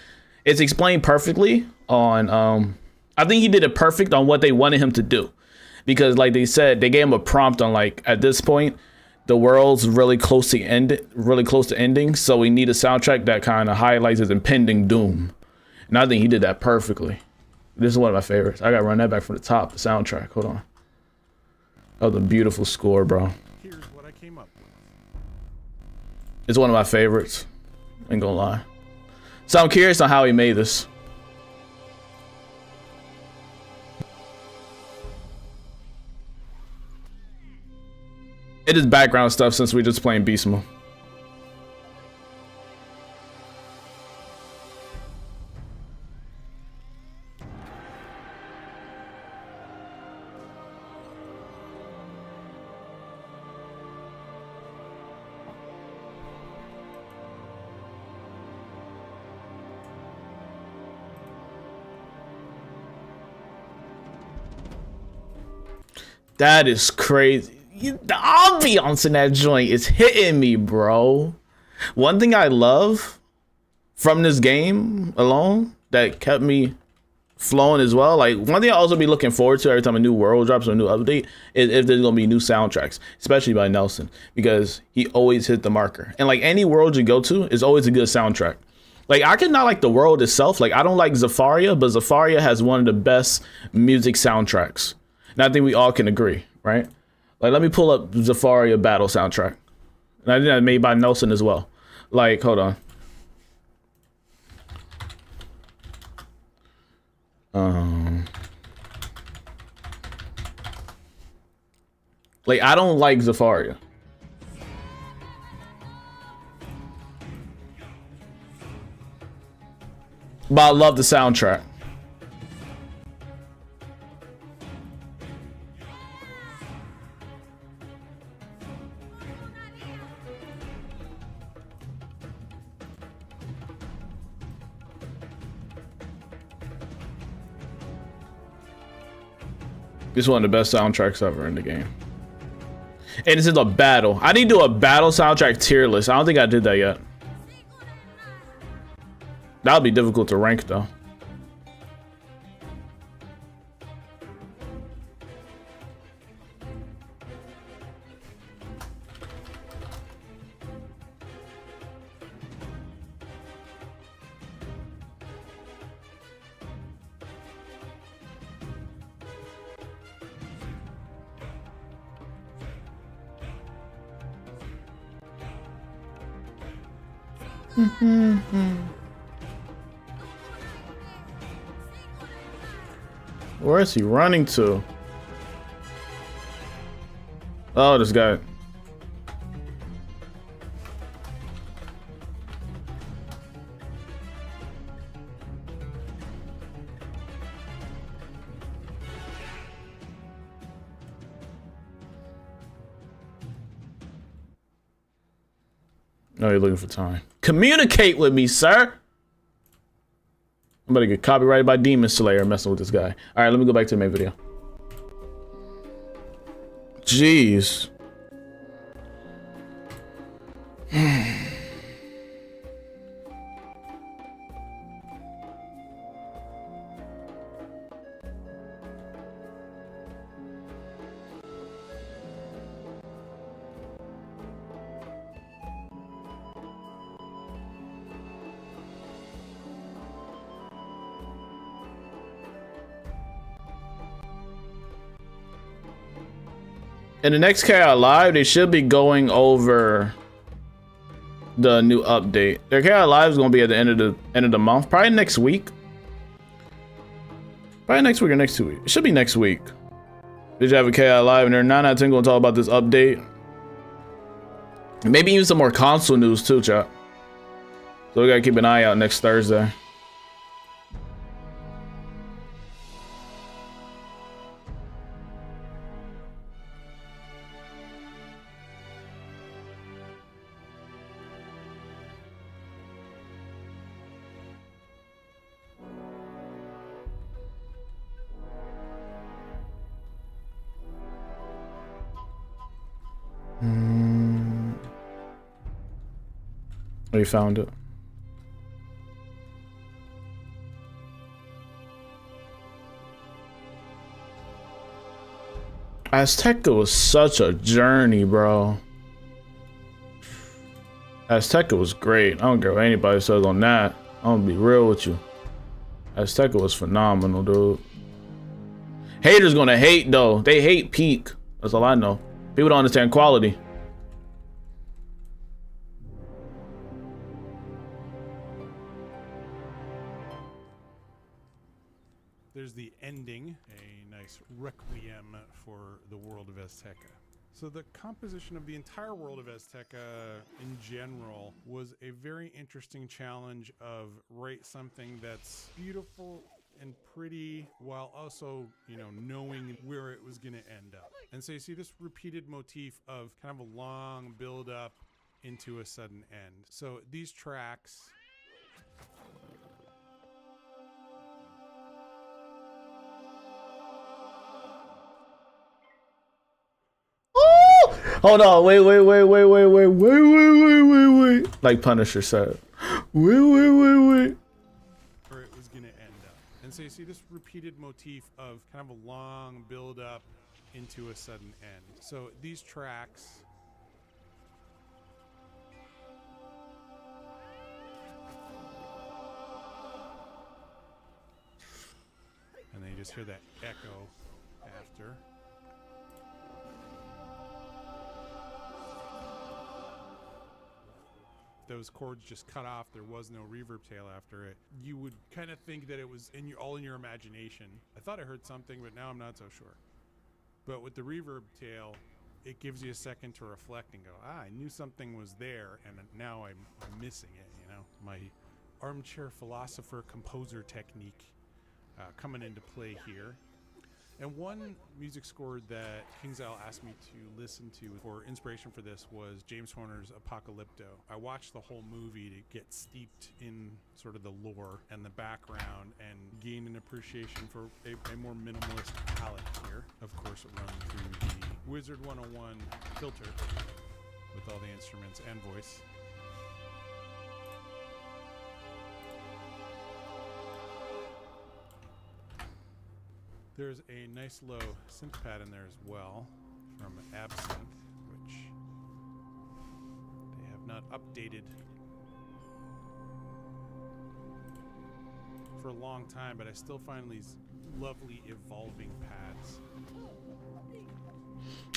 it's explained perfectly on, I think he did it perfect on what they wanted him to do. Because like they said, they gave him a prompt on like, at this point, the world's really close to ending, so we need a soundtrack that kind of highlights his impending doom. And I think he did that perfectly. This is one of my favorites. I gotta run that back from the top, the soundtrack. Hold on. Oh, the beautiful score, bro. Here's what I came up with. It's one of my favorites. Ain't gonna lie. So I'm curious on how he made this. It is background stuff since we're just playing beast mode. That is crazy. The ambiance in that joint is hitting me, bro. One thing I love from this game alone that kept me flowing as well, like one thing I also be looking forward to every time a new world drops or a new update is if there's gonna be new soundtracks, especially by Nelson, because he always hit the marker. And like any world you go to is always a good soundtrack. Like I can not like the world itself. Like I don't like Zafaria, but Zafaria has one of the best music soundtracks. And I think we all can agree, right? Like, let me pull up Zafaria battle soundtrack. And I think that's made by Nelson as well. Like, hold on. Like, I don't like Zafaria. But I love the soundtrack. This is one of the best soundtracks ever in the game. And this is a battle. I need to do a battle soundtrack tier list. I don't think I did that yet. That would be difficult to rank though. Where is he running to? Oh, this guy. No, you're looking for time. Communicate with me, sir. I'm about to get copyrighted by Demon Slayer messing with this guy. All right, let me go back to the main video. Jeez. In the next KI Live, they should be going over the new update. Their KI Live is going to be at the end of the month, probably next week. Probably next week or next 2 weeks. It should be next week. Did you have a KI Live? And they're 9 out of 10 going to talk about this update. And maybe even some more console news too, chat. So we got to keep an eye out next Thursday. Oh, you found it. Azteca was such a journey, bro. Azteca was great. I don't care what anybody says on that. I'm gonna be real with you. Azteca was phenomenal, dude. Haters gonna hate though. They hate peak. That's all I know. People don't understand quality. There's the ending, a nice requiem for the world of Azteca. So the composition of the entire world of Azteca in general was a very interesting challenge of write something that's beautiful and pretty while also, you know, knowing where it was going to end up. And so you see this repeated motif of kind of a long build up into a sudden end. So these tracks hold on, wait. Like Punisher said. Wait. where it was going to end up. And so you see this repeated motif of kind of a long build up into a sudden end. So these tracks and then you just hear that echo after. Those chords just cut off, there was no reverb tail after it, you would kind of think that it was all in your imagination. I thought I heard something, but now I'm not so sure. But with the reverb tail, it gives you a second to reflect and go, I knew something was there, and now I'm missing it, you know? My armchair philosopher composer technique coming into play here. And one music score that KingsIsle asked me to listen to for inspiration for this was James Horner's Apocalypto. I watched the whole movie to get steeped in sort of the lore and the background and gain an appreciation for a more minimalist palette here. Of course, it runs through the Wizard101 filter with all the instruments and voice. There's a nice low synth pad in there as well from Absinthe, which they have not updated for a long time, but I still find these lovely evolving pads.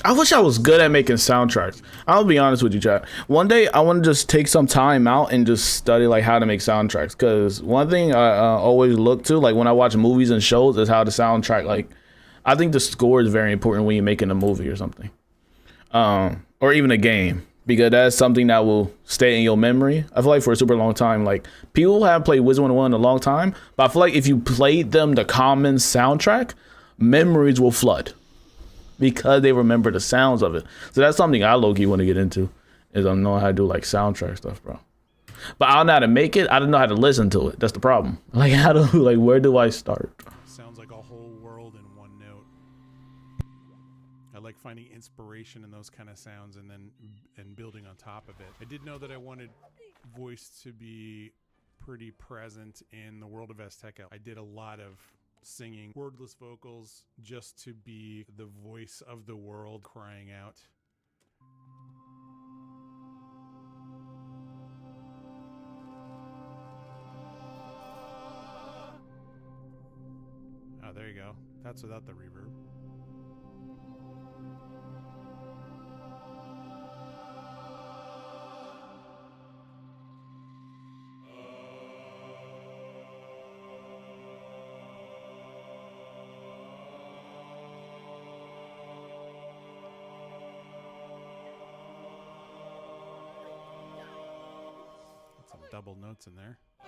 I wish I was good at making soundtracks. I'll be honest with you, chat. One day I want to just take some time out and just study like how to make soundtracks. Because one thing I always look to, like when I watch movies and shows, is how the soundtrack. Like, I think the score is very important when you're making a movie or something, or even a game, because that's something that will stay in your memory. I feel like for a super long time, like people have played Wizard101 a long time, but I feel like if you played them the common soundtrack, memories will flood. Because they remember the sounds of it. So that's something I low-key want to get into, is I know how to do like soundtrack stuff, bro. But I don't know how to make it. I don't know how to listen to it. That's the problem. Like where do I start? Sounds like a whole world in one note. I like finding inspiration in those kind of sounds and then building on top of it. I did know that I wanted voice to be pretty present in the world of Azteca. I did a lot of singing wordless vocals just to be the voice of the world crying out. Oh, there you go. That's without the reverb. Double notes in there. I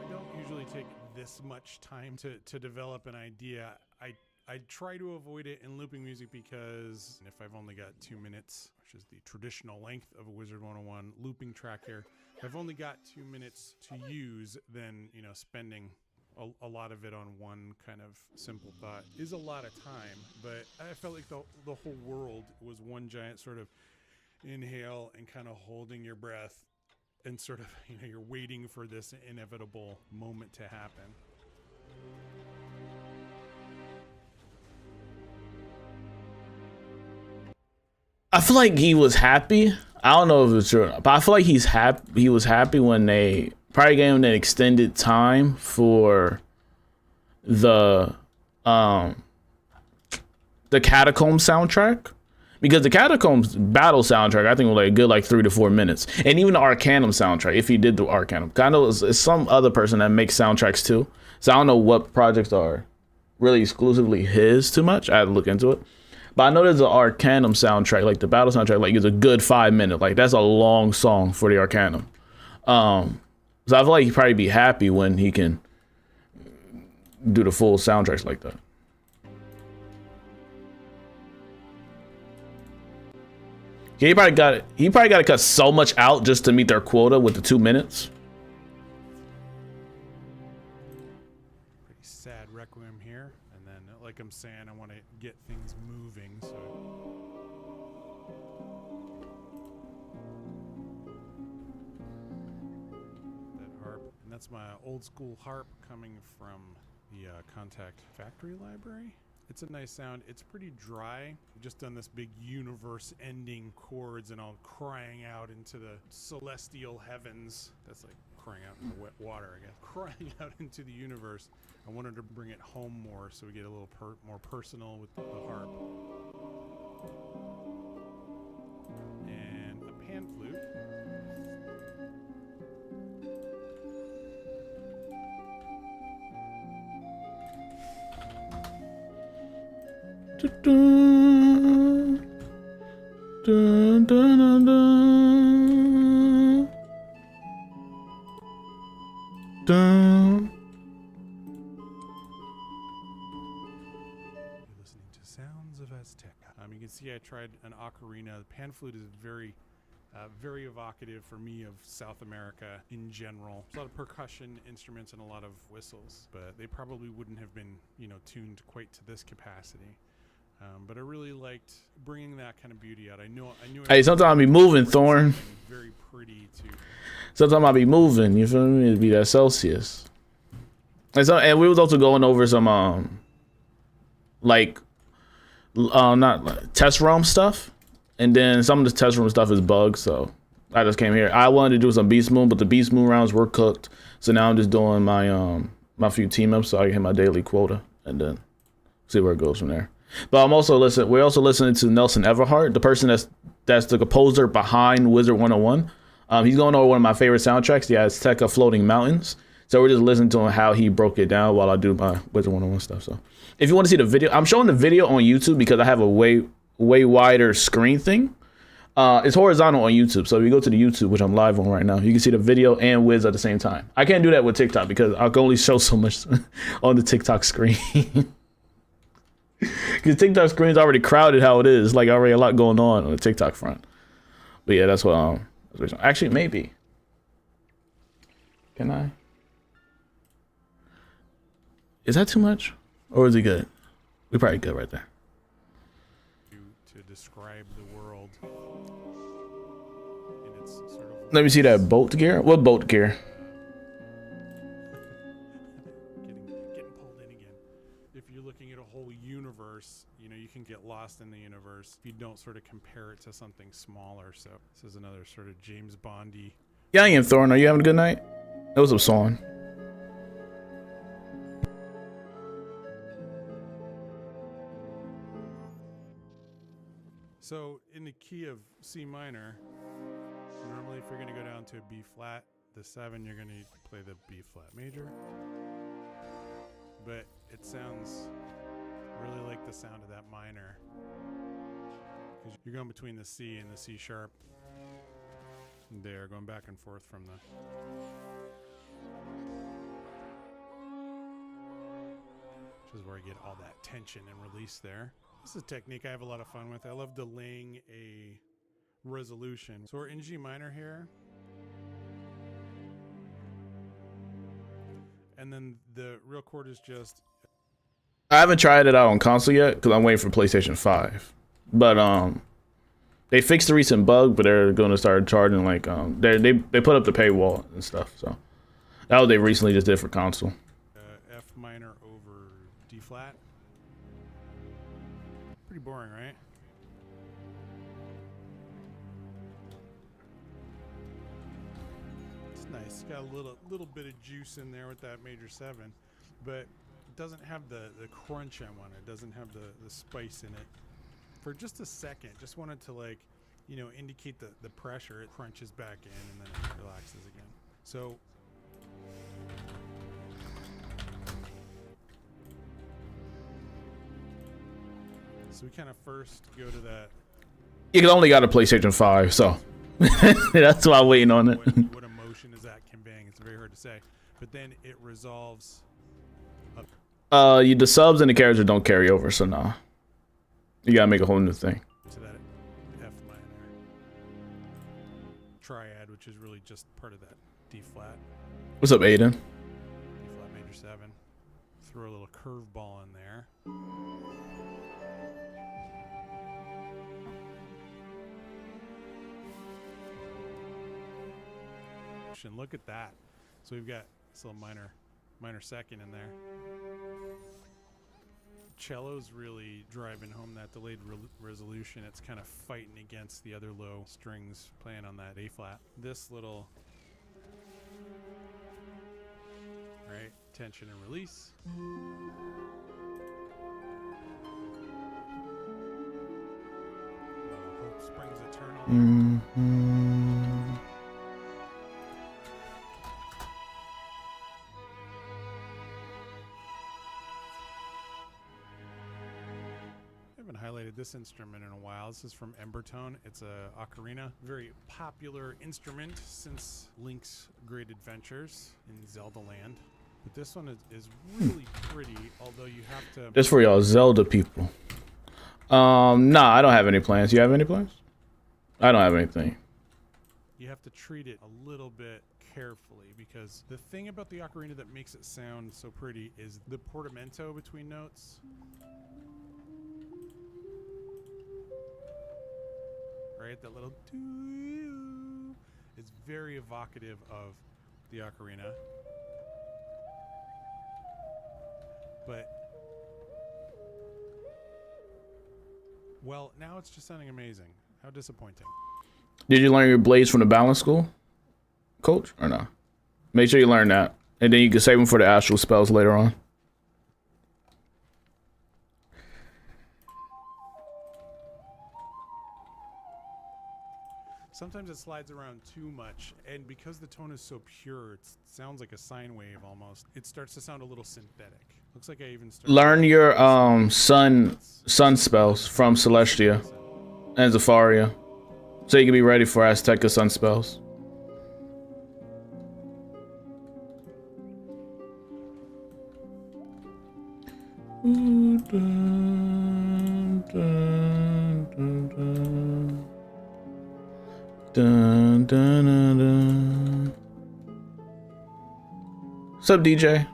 don't usually take this much time to develop an idea. I try to avoid it in looping music because if I've only got 2 minutes, which is the traditional length of a Wizard101 looping track here, if I've only got 2 minutes to use, then, you know, spending a lot of it on one kind of simple thought is a lot of time. But I felt like the whole world was one giant sort of inhale and kind of holding your breath and sort of, you know, you're waiting for this inevitable moment to happen. I feel like he was happy. I don't know if it's true, but I feel like he's happy. He was happy when they probably gave him an extended time for the the Catacombs soundtrack, because the Catacombs battle soundtrack I think was like a good like 3 to 4 minutes, and even the Arcanum soundtrack if he did the Arcanum. I know it's some other person that makes soundtracks too, so I don't know what projects are really exclusively his too much. I had to look into it, but I know there's an Arcanum soundtrack, like the battle soundtrack, like it's a good 5 minute, like that's a long song for the Arcanum. So I feel like he'd probably be happy when he can do the full soundtracks like that. He probably got to cut so much out just to meet their quota with the 2 minutes. Pretty sad Requiem here, and then like I'm saying, I want to get things moving, so that harp, and that's my old school harp coming from the Contact Factory library. It's a nice sound. It's pretty dry. I've just done this big universe ending chords and all crying out into the celestial heavens. That's like crying out in the wet water, I guess. Crying out into the universe. I wanted to bring it home more so we get a little more personal with the harp. And a pan flute. Dun, dun, dun, dun, dun. You're listening to Sounds of Aztec. You can see I tried an ocarina. The pan flute is very evocative for me of South America in general. There's a lot of percussion instruments and a lot of whistles, but they probably wouldn't have been, tuned quite to this capacity. But I really liked bringing that kind of beauty out. I knew. Hey, sometimes I be moving, Thorn. Very pretty too. Sometimes I be moving. You feel me? It'd be that Celsius. And we was also going over some not test room stuff, and then some of the test room stuff is bugs. So I just came here. I wanted to do some Beast Moon, but the Beast Moon rounds were cooked. So now I'm just doing my my few team ups so I can hit my daily quota and then see where it goes from there. But we're also listening to Nelson Everhart, the person that's the composer behind Wizard101. He's going over one of my favorite soundtracks, the Azteca Floating Mountains. So we're just listening to how he broke it down while I do my Wizard101 stuff. So if you want to see the video, I'm showing the video on YouTube because I have a way wider screen thing. It's horizontal on YouTube. So if you go to the YouTube, which I'm live on right now, you can see the video and Wiz at the same time. I can't do that with TikTok because I can only show so much on the TikTok screen. Because TikTok screen's already crowded how it is. Like already a lot going on the TikTok front. But yeah, that's what actually maybe. Can I? Is that too much? Or is it good? We're probably good right there. To describe the world. And it's sort of Let me see that boat gear. What boat gear? getting pulled in again. If you're looking at a whole universe, you can get lost in the universe if you don't sort of compare it to something smaller. So this is another sort of James Bondy. Yeah, I am, Thorn. Are you having a good night? That was a song. So in the key of C minor, normally if you're going to go down to a B flat, the 7, you're going to play the B flat major. But it sounds really like the sound of that minor. Because you're going between the C and the C sharp. There, going back and forth from the... Which is where I get all that tension and release there. This is a technique I have a lot of fun with. I love delaying a resolution. So we're in G minor here. And then the real chord is just... I haven't tried it out on console yet because I'm waiting for PlayStation 5. But they fixed the recent bug, but they're going to start charging like they put up the paywall and stuff. So that was they recently just did for console. F minor over D flat. Pretty boring, right? It's nice. It's got a little bit of juice in there with that major 7, but It doesn't have the crunch I want. It doesn't have the spice in it. For just a second, just wanted to, like, you know, indicate the pressure. It crunches back in and then it relaxes again. So we kind of first go to that. You only got a PlayStation 5, so that's why I'm waiting on it. What emotion is that conveying? It's very hard to say. But then it resolves. The subs and the character don't carry over, so nah. You gotta make a whole new thing. To that F minor triad, which is really just part of that D flat. What's up, Aiden? D flat major 7. Throw a little curveball in there. And look at that. So we've got this little minor second in there. Cello's really driving home that delayed resolution. It's kind of fighting against the other low strings playing on that A flat. This little, right, tension and release. Hope springs eternal. Mm-hmm. Highlighted this instrument in a while. This is from Embertone. It's a ocarina, very popular instrument since Link's Great Adventures in Zelda Land. But this one is really pretty, although you have to. Just for y'all Zelda people. Nah, I don't have any plans. You have any plans? I don't have anything. You have to treat it a little bit carefully because the thing about the ocarina that makes it sound so pretty is the portamento between notes. Right, that little doo is very evocative of the ocarina. But well, now it's just sounding amazing. How disappointing. Did you learn your blades from the balance school, coach, or no? Make sure you learn that, and then you can save them for the astral spells later on. Sometimes it slides around too much, and because the tone is so pure, it sounds like a sine wave almost. It starts to sound a little synthetic. Looks like I even started. Learn your sun spells from Celestia and Zafaria, so you can be ready for Azteca sun spells. Dun, dun, dun, dun. What's up, DJ?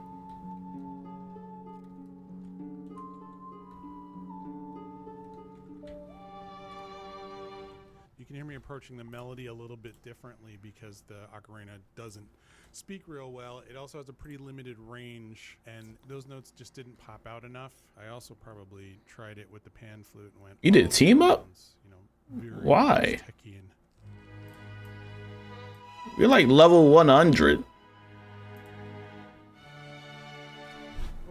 You can hear me approaching the melody a little bit differently because the ocarina doesn't speak real well. It also has a pretty limited range, and those notes just didn't pop out enough. I also probably tried it with the pan flute and went. You did team up? You know, very why? techy and You're like level 100.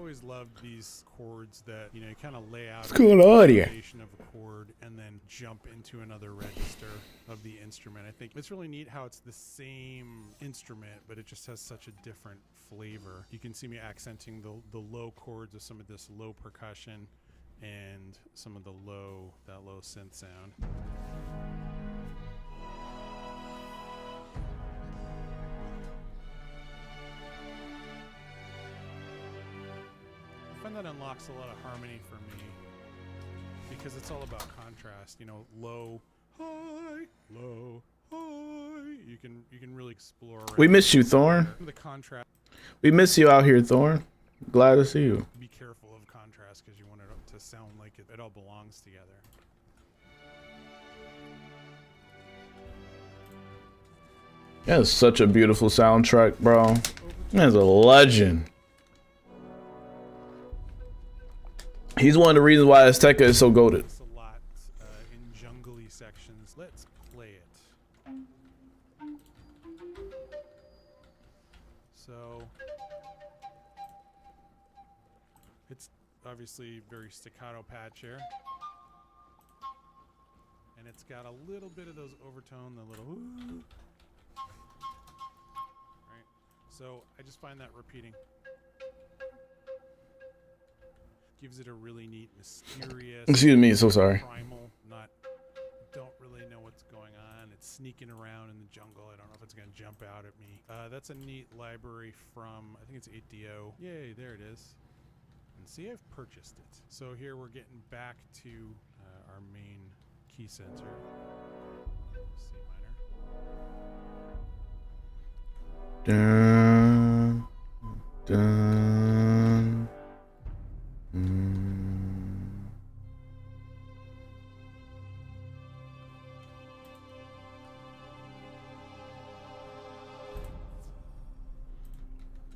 always loved these chords that, you know, you kind of lay out What's going on here? of a chord and then jump into another register of the instrument. I think it's really neat how it's the same instrument, but it just has such a different flavor. You can see me accenting the low chords of some of this low percussion and some of that low synth sound. I find that unlocks a lot of harmony for me because it's all about contrast. You know, low, high, low, high. You can really explore. We miss you, Thorn. The contrast. We miss you out here, Thorn. Glad to see you. Be careful of contrast because you want it to sound like it all belongs together. That's such a beautiful soundtrack, bro. That's a legend. He's one of the reasons why Azteca is so goated. It's a lot in jungly sections. Let's play it. So It's obviously very staccato patch here. And it's got a little bit of those overtone, the little ooh. Right? So I just find that repeating gives it a really neat, mysterious. Excuse me, so sorry. Primal, don't really know what's going on. It's sneaking around in the jungle. I don't know if it's gonna jump out at me. That's a neat library from, I think it's 8DO. Yay, there it is. And see, I've purchased it. So here we're getting back to our main key center. C minor. Dun, dun,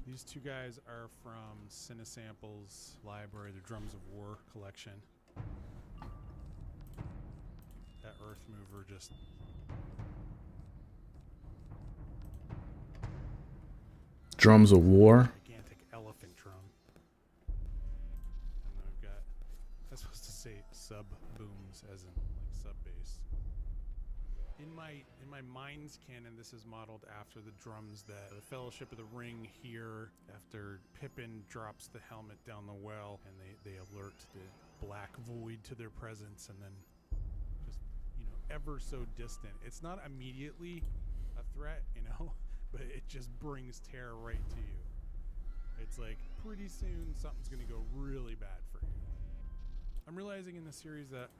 These two guys are from Cinesample's library, the Drums of War collection. That Earth Mover just... Drums of War. Gigantic elephant drum. And then we've got... I was supposed to say sub booms as in like sub bass. In my mind's canon, this is modeled after the drums that the Fellowship of the Ring hear after Pippin drops the helmet down the well, and they alert the black void to their presence, and then just, you know, ever so distant. It's not immediately a threat, you know, but it just brings terror right to you. It's like pretty soon something's gonna go really bad for you. I'm realizing in the series that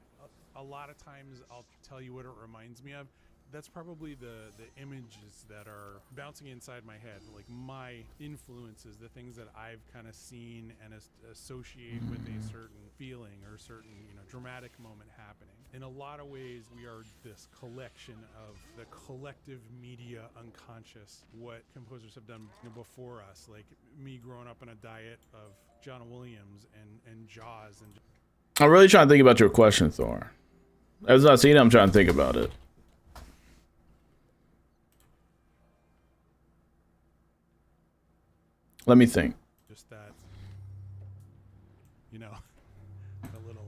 a lot of times I'll tell you what it reminds me of. That's probably the images that are bouncing inside my head, like my influences, the things that I've kind of seen and associate with a certain feeling or certain, you know, dramatic moment happening. In a lot of ways, we are this collection of the collective media unconscious, what composers have done before us, like me growing up on a diet of John Williams and Jaws. And I'm really trying to think about your question, Thor. As I've seen it, I'm trying to think about it. Let me think. Just that, you know, the little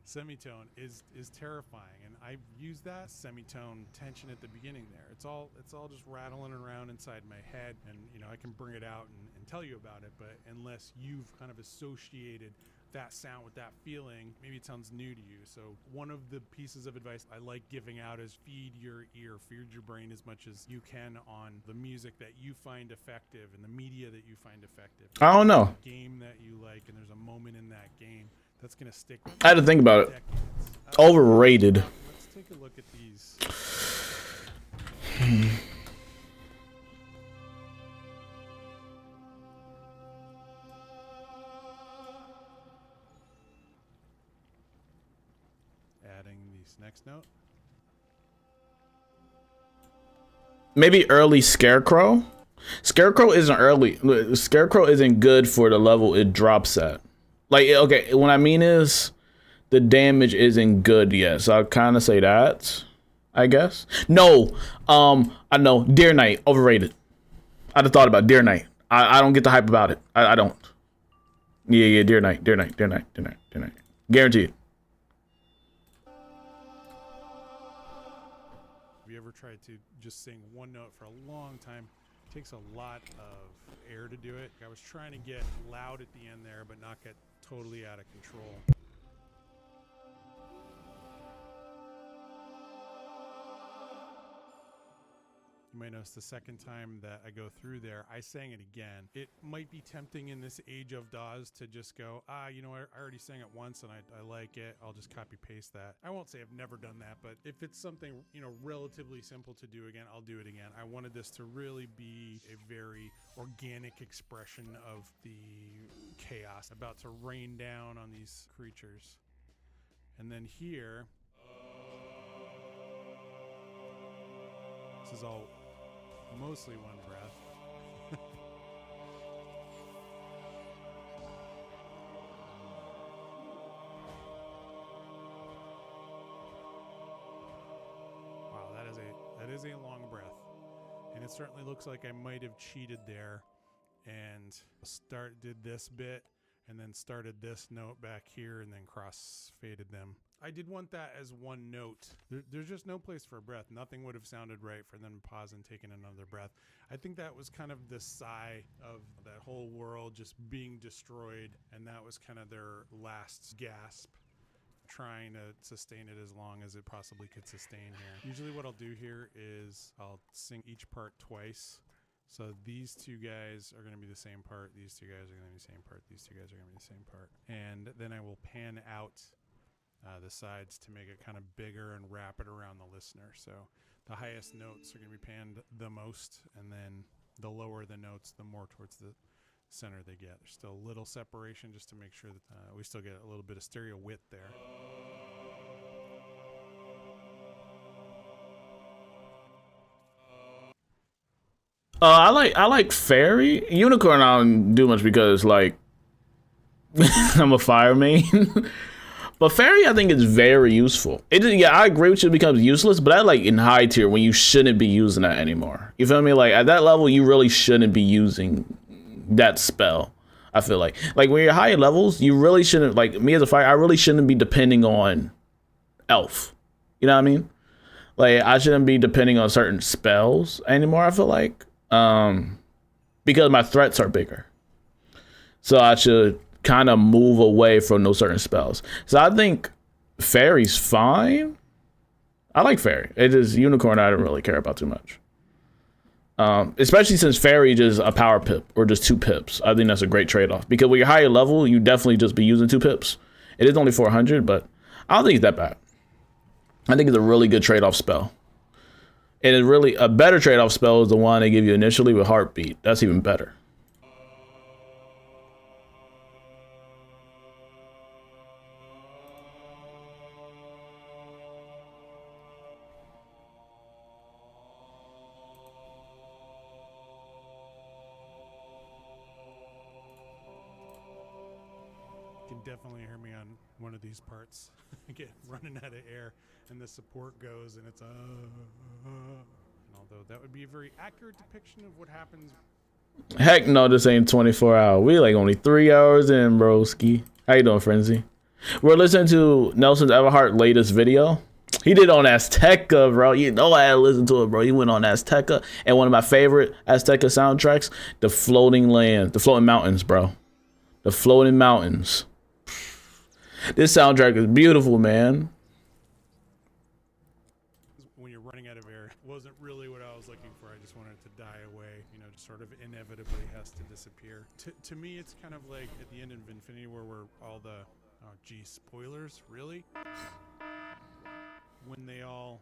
semitone is terrifying, and I've used that semitone tension at the beginning there. It's all just rattling around inside my head, and you know I can bring it out and tell you about it, but unless you've kind of associated that sound with that feeling, maybe it sounds new to you. So one of the pieces of advice I like giving out is feed your ear, feed your brain as much as you can on the music that you find effective and the media that you find effective. I don't know. Game that you like, and there's a moment in that game that's gonna stick with I had to think about it. decades. Overrated. Let's take a look at these. Adding this next note. Maybe early Scarecrow. Scarecrow isn't early. Scarecrow isn't good for the level it drops at. Like, okay, what I mean is the damage isn't good yet. So I'll kind of say that, I guess. No, I know. Deer Knight, overrated. I'd have thought about Deer Knight. I don't get the hype about it. I don't. Yeah, Deer Knight. Guaranteed. Have you ever tried to just sing one note for a long time? It takes a lot of air to do it. I was trying to get loud at the end there, but not get totally out of control. You might notice the second time that I go through there, I sang it again. It might be tempting in this age of DAWs to just go, you know, I already sang it once and I like it. I'll just copy paste that. I won't say I've never done that, but if it's something, you know, relatively simple to do again, I'll do it again. I wanted this to really be a very organic expression of the chaos about to rain down on these creatures. And then here, this is all mostly one breath. Wow, that is a long breath. And it certainly looks like I might have cheated there and did this bit and then started this note back here and then cross faded them. I did want that as one note. There's just no place for a breath. Nothing would have sounded right for them to pause and take in another breath. I think that was kind of the sigh of that whole world just being destroyed, and that was kind of their last gasp, trying to sustain it as long as it possibly could sustain here. Usually what I'll do here is I'll sing each part twice. So these two guys are going to be the same part. These two guys are going to be the same part. These two guys are going to be the same part. And then I will pan out the sides to make it kind of bigger and wrap it around the listener. So the highest notes are going to be panned the most, and then the lower the notes, the more towards the center they get. There's still a little separation just to make sure that we still get a little bit of stereo width there. I like Fairy. Unicorn I don't do much because like I'm a fire main. But Fairy I think is very useful. Yeah, I agree with you, it becomes useless, but I like in high tier when you shouldn't be using that anymore. You feel me? Like at that level you really shouldn't be using that spell. I feel like when you're higher levels, you really shouldn't, like me as a fire, I really shouldn't be depending on elf. You know what I mean? Like I shouldn't be depending on certain spells anymore, I feel like. Because my threats are bigger. So I should kind of move away from those certain spells. So I think Fairy's fine. I like Fairy. It is Unicorn I don't really care about too much. Especially since Fairy just a power pip or just 2 pips. I think that's a great trade-off. Because when you're higher level, you definitely just be using 2 pips. It is only 400, but I don't think it's that bad. I think it's a really good trade-off spell. And it's really a better trade-off spell is the one they give you initially with Heartbeat. That's even better. You can definitely hear me on one of these parts. I get running out of air and the support goes and it's and although that would be a very accurate depiction of what happens. Heck no, this ain't 24 hours. We like only 3 hours in, broski. How you doing, Frenzy? We're listening to Nelson's Everhart latest video. He did on Azteca, bro. You know I had to listen to it, bro. He went on Azteca, and one of my favorite Azteca soundtracks, The Floating Land, The Floating Mountains, bro. The Floating Mountains. This soundtrack is beautiful, man. When you're running out of air, it wasn't really what I was looking for. I just wanted it to die away, you know, just sort of inevitably has to disappear. To me, it's kind of like at the end of Infinity War where all the, oh geez, spoilers, really? When they all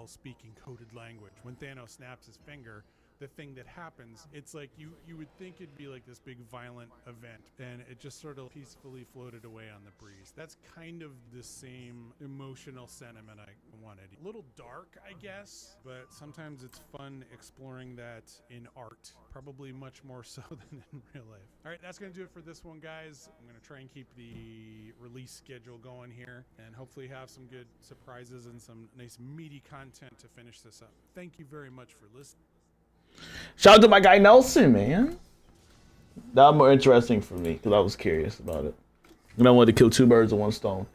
speak in coded language. When Thanos snaps his finger, the thing that happens, it's like you would think it'd be like this big violent event, and it just sort of peacefully floated away on the breeze. That's kind of the same emotional sentiment I wanted. A little dark, I guess, but sometimes it's fun exploring that in art. Probably much more so than in real life. All right, that's gonna do it for this one, guys. I'm gonna try and keep the release schedule going here and hopefully have some good surprises and some nice meaty content to finish this up. Thank you very much for listening. Shout out to my guy Nelson, man. That was more interesting for me because I was curious about it. And I wanted to kill 2 birds with 1 stone.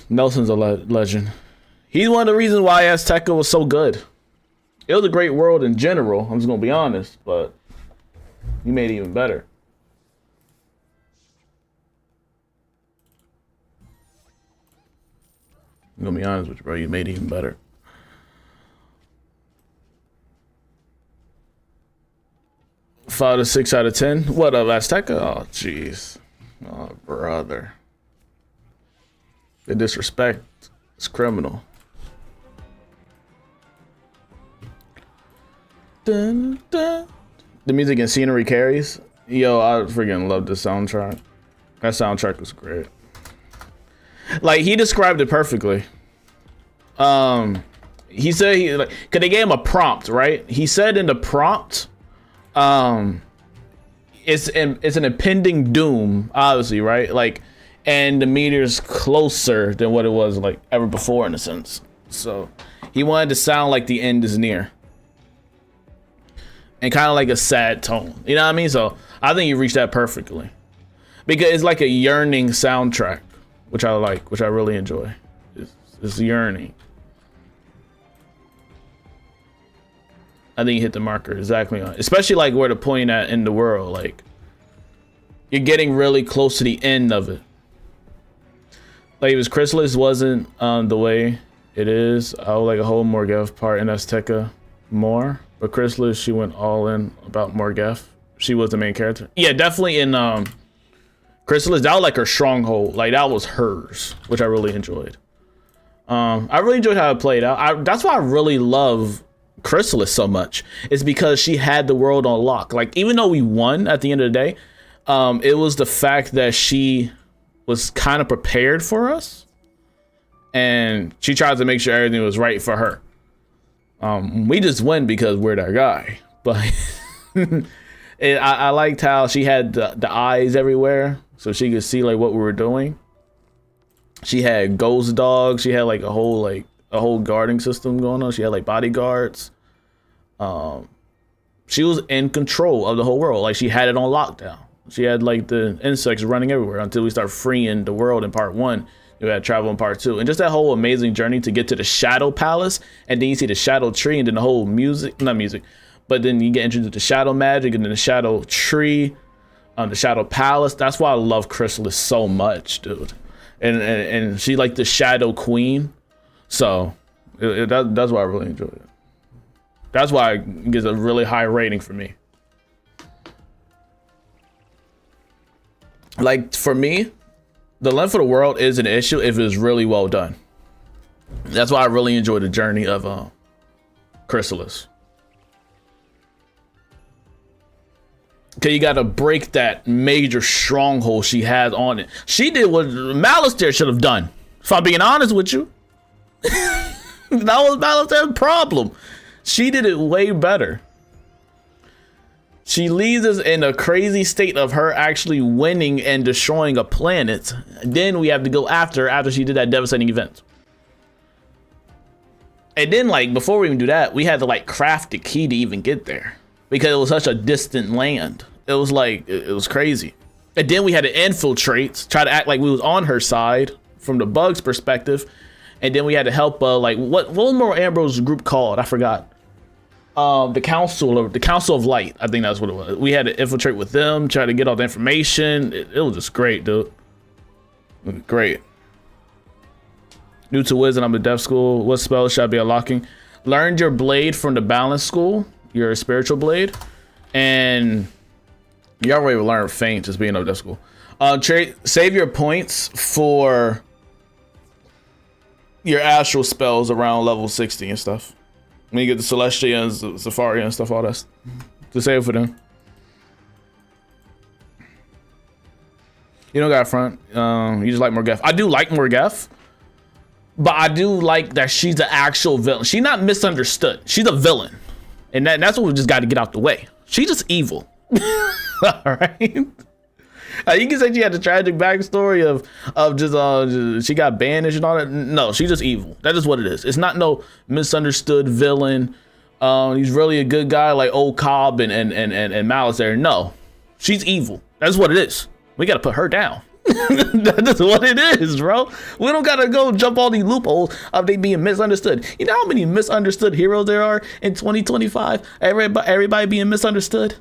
Nelson's a legend. He's one of the reasons why Azteca was so good. It was a great world in general, I'm just going to be honest, but he made it even better. I'm going to be honest with you, bro. You made it even better. Five to 6 out of 10. What up, Azteca? Oh, jeez. Oh, brother. The disrespect is criminal. Dun, dun. The music and scenery carries. Yo, I freaking love this soundtrack. That soundtrack was great. Like, he described it perfectly. He said he like, cause they gave him a prompt, right? He said in the prompt, it's an impending doom, obviously, right? Like, and the meteor's closer than what it was like ever before, in a sense. So he wanted to sound like the end is near, and kind of like a sad tone. You know what I mean? So I think he reached that perfectly. because it's like a yearning soundtrack, which I like, which I really enjoy. It's yearning. I think you hit the marker exactly on, especially like where to point at in the world. Like you're getting really close to the end of it. Like if his Chrysalis wasn't the way it is, I would like a whole Morgeth part in Azteca more. But Chrysalis, she went all in about Morgeth. She was the main character. Yeah, definitely in Chrysalis, that was like her stronghold. Like that was hers, which I really enjoyed. I really enjoyed how it played out. That's why I really love Chrysalis so much. It's because she had the world on lock. Like even though we won at the end of the day, it was the fact that she was kind of prepared for us, and she tried to make sure everything was right for her. We just win because we're that guy, but I liked how she had the eyes everywhere, so she could see like what we were doing. She had ghost dogs. She had like a whole guarding system going on. She had like bodyguards. She was in control of the whole world. Like she had it on lockdown. She had like the insects running everywhere until we start freeing the world in part 1. You had travel in part 2, and just that whole amazing journey to get to the Shadow Palace, and then you see the Shadow Tree, and then the whole not music, but then you get introduced to the Shadow Magic, and then the Shadow Tree, the Shadow Palace. That's why I love Chrysalis so much, dude. And she like the Shadow Queen, so that's why I really enjoy it. That's why it gets a really high rating for me. Like for me, the length of the world is an issue if it's really well done. That's why I really enjoy the journey of Chrysalis. Okay, you gotta break that major stronghold she has on it. She did what Malistaire should have done. If I'm being honest with you. That was Malistaire's problem. She did it way better. She leaves us in a crazy state of her actually winning and destroying a planet. Then we have to go after she did that devastating event. And then like before we even do that, we had to like craft the key to even get there, because it was such a distant land. It was like, it was crazy. And then we had to infiltrate, try to act like we was on her side from the bug's perspective. And then we had to help like what was more Ambrose's group called? I forgot. The Council of Light. I think that's what it was. We had to infiltrate with them, try to get all the information. It was just great, dude. Great. New to Wizard, I'm a deaf school. What spells should I be unlocking? Learned your blade from the balance school, your spiritual blade, and you already learned feint just being a deaf school. Save your points for your astral spells around level 60 and stuff. When you get the Celestia and Zafaria and stuff, all that to save for them. You don't got front. You just like Morgeth. I do like Morgeth, but I do like that she's the actual villain. She's not misunderstood. She's a villain, and that's what we just got to get out the way. She's just evil. All right. You can say she had the tragic backstory of just she got banished and all that. No, she's just evil. That is what it is. It's not no misunderstood villain. He's really a good guy like old Cobb and Malice there. No, she's evil. That's what it is. We gotta put her down. That's what it is, bro. We don't gotta go jump all these loopholes of they being misunderstood. You know how many misunderstood heroes there are in 2025? Everybody being misunderstood.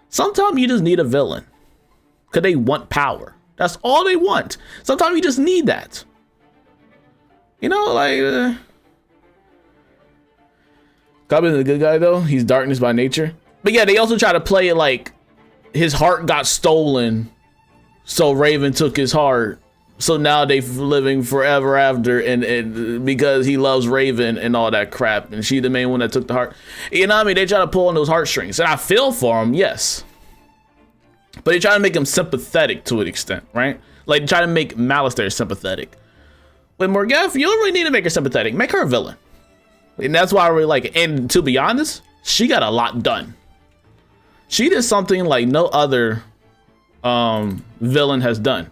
Sometimes you just need a villain. Because they want power. That's all they want. Sometimes you just need that. You know, like... Goblin is a good guy, though. He's darkness by nature. But yeah, they also try to play it like his heart got stolen, so Raven took his heart. So now they're living forever after, and because he loves Raven and all that crap, and she the main one that took the heart. You know what I mean? They try to pull on those heartstrings. And I feel for him, yes. But they try to make him sympathetic to an extent, right? Like, try to make Malistaire sympathetic. With Morgeth, you don't really need to make her sympathetic. Make her a villain. And that's why I really like it. And to be honest, she got a lot done. She did something like no other villain has done.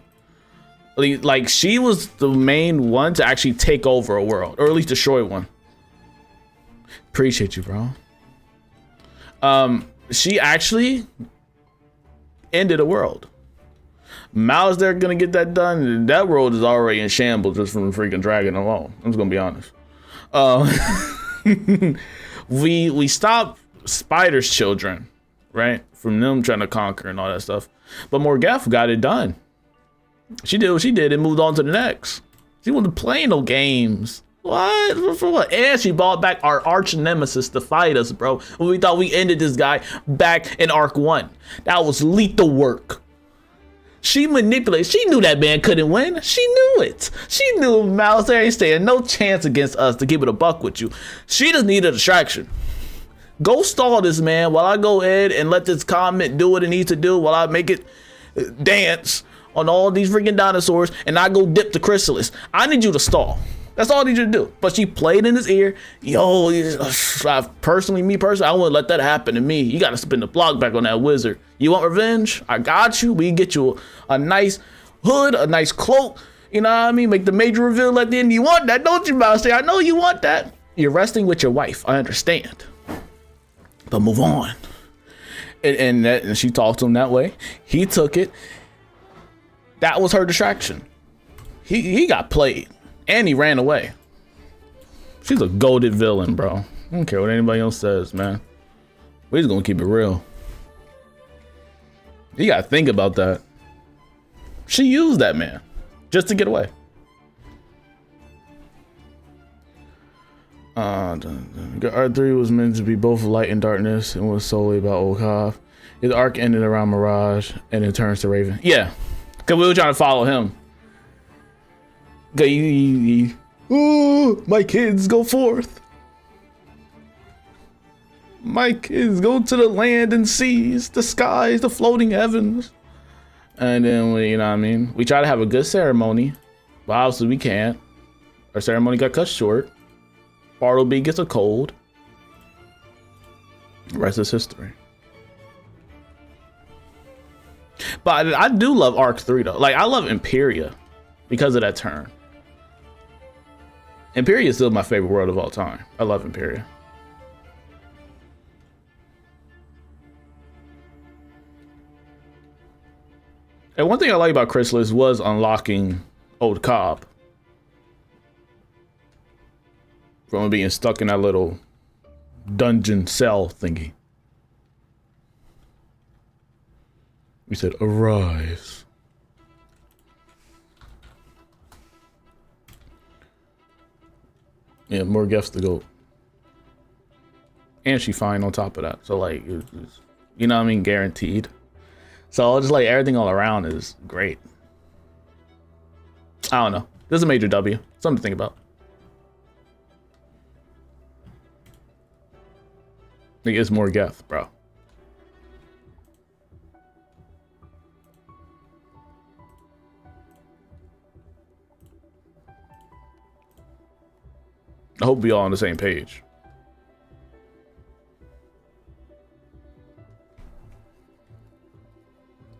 Like, she was the main one to actually take over a world, or at least destroy one. Appreciate you, bro. She actually ended a world. Mal's there gonna get that done. And that world is already in shambles just from the freaking dragon alone. I'm just gonna be honest. We stopped Spider's children, right? From them trying to conquer and all that stuff. But Morgeth got it done. She did what she did and moved on to the next. She wasn't playing no games. What? For what? And she brought back our arch nemesis to fight us, bro. When we thought we ended this guy back in Arc 1. That was lethal work. She manipulated. She knew that man couldn't win. She knew it. She knew Mouse ain't staying no chance against us, to keep it a buck with you. She just needed a distraction. Go stall this man while I go ahead and let this comet do what it needs to do, while I make it dance on all these freaking dinosaurs, and I go dip the chrysalis. I need you to stall. That's all I need you to do. But she played in his ear. Yo, me personally, I wouldn't let that happen to me. You got to spin the block back on that wizard. You want revenge? I got you. We can get you a nice hood, a nice cloak. You know what I mean? Make the major reveal at the end. You want that, don't you, Mouse? I know you want that. You're resting with your wife. I understand. But move on. And she talked to him that way. He took it. That was her distraction. He got played. And he ran away. She's a goated villain, bro. I don't care what anybody else says, man. We're just gonna keep it real. You gotta think about that. She used that man just to get away. Arc 3 was meant to be both light and darkness and was solely about Okov. His arc ended around Mirage and it turns to Raven. Yeah, because we were trying to follow him. Ooh, my kids go forth. My kids go to the land and seas, the skies, the floating heavens. And then we, you know what I mean? We try to have a good ceremony, but obviously we can't. Our ceremony got cut short. Bartleby gets a cold. The rest is history. But I do love Arc 3 though. Like, I love Imperia because of that turn. Imperia is still my favorite world of all time. I love Imperia. And one thing I like about Chrysalis was unlocking Old Cobb from being stuck in that little dungeon cell thingy. We said, arise. Yeah, more gifts to go. And she fine on top of that. So like, it's, you know what I mean? Guaranteed. So just like everything all around is great. I don't know. This is a major W. Something to think about. I think it's more Geth, bro. I hope we all on the same page.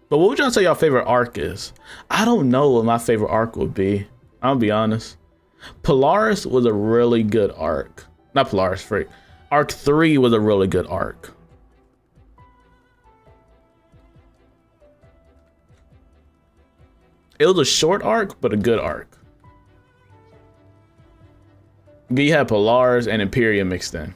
But what would y'all say your favorite arc is? I don't know what my favorite arc would be. I'll be honest. Polaris was a really good arc. Not Polaris, freak. Arc 3 was a really good arc. It was a short arc, but a good arc. You had Polaris and Imperia mixed in.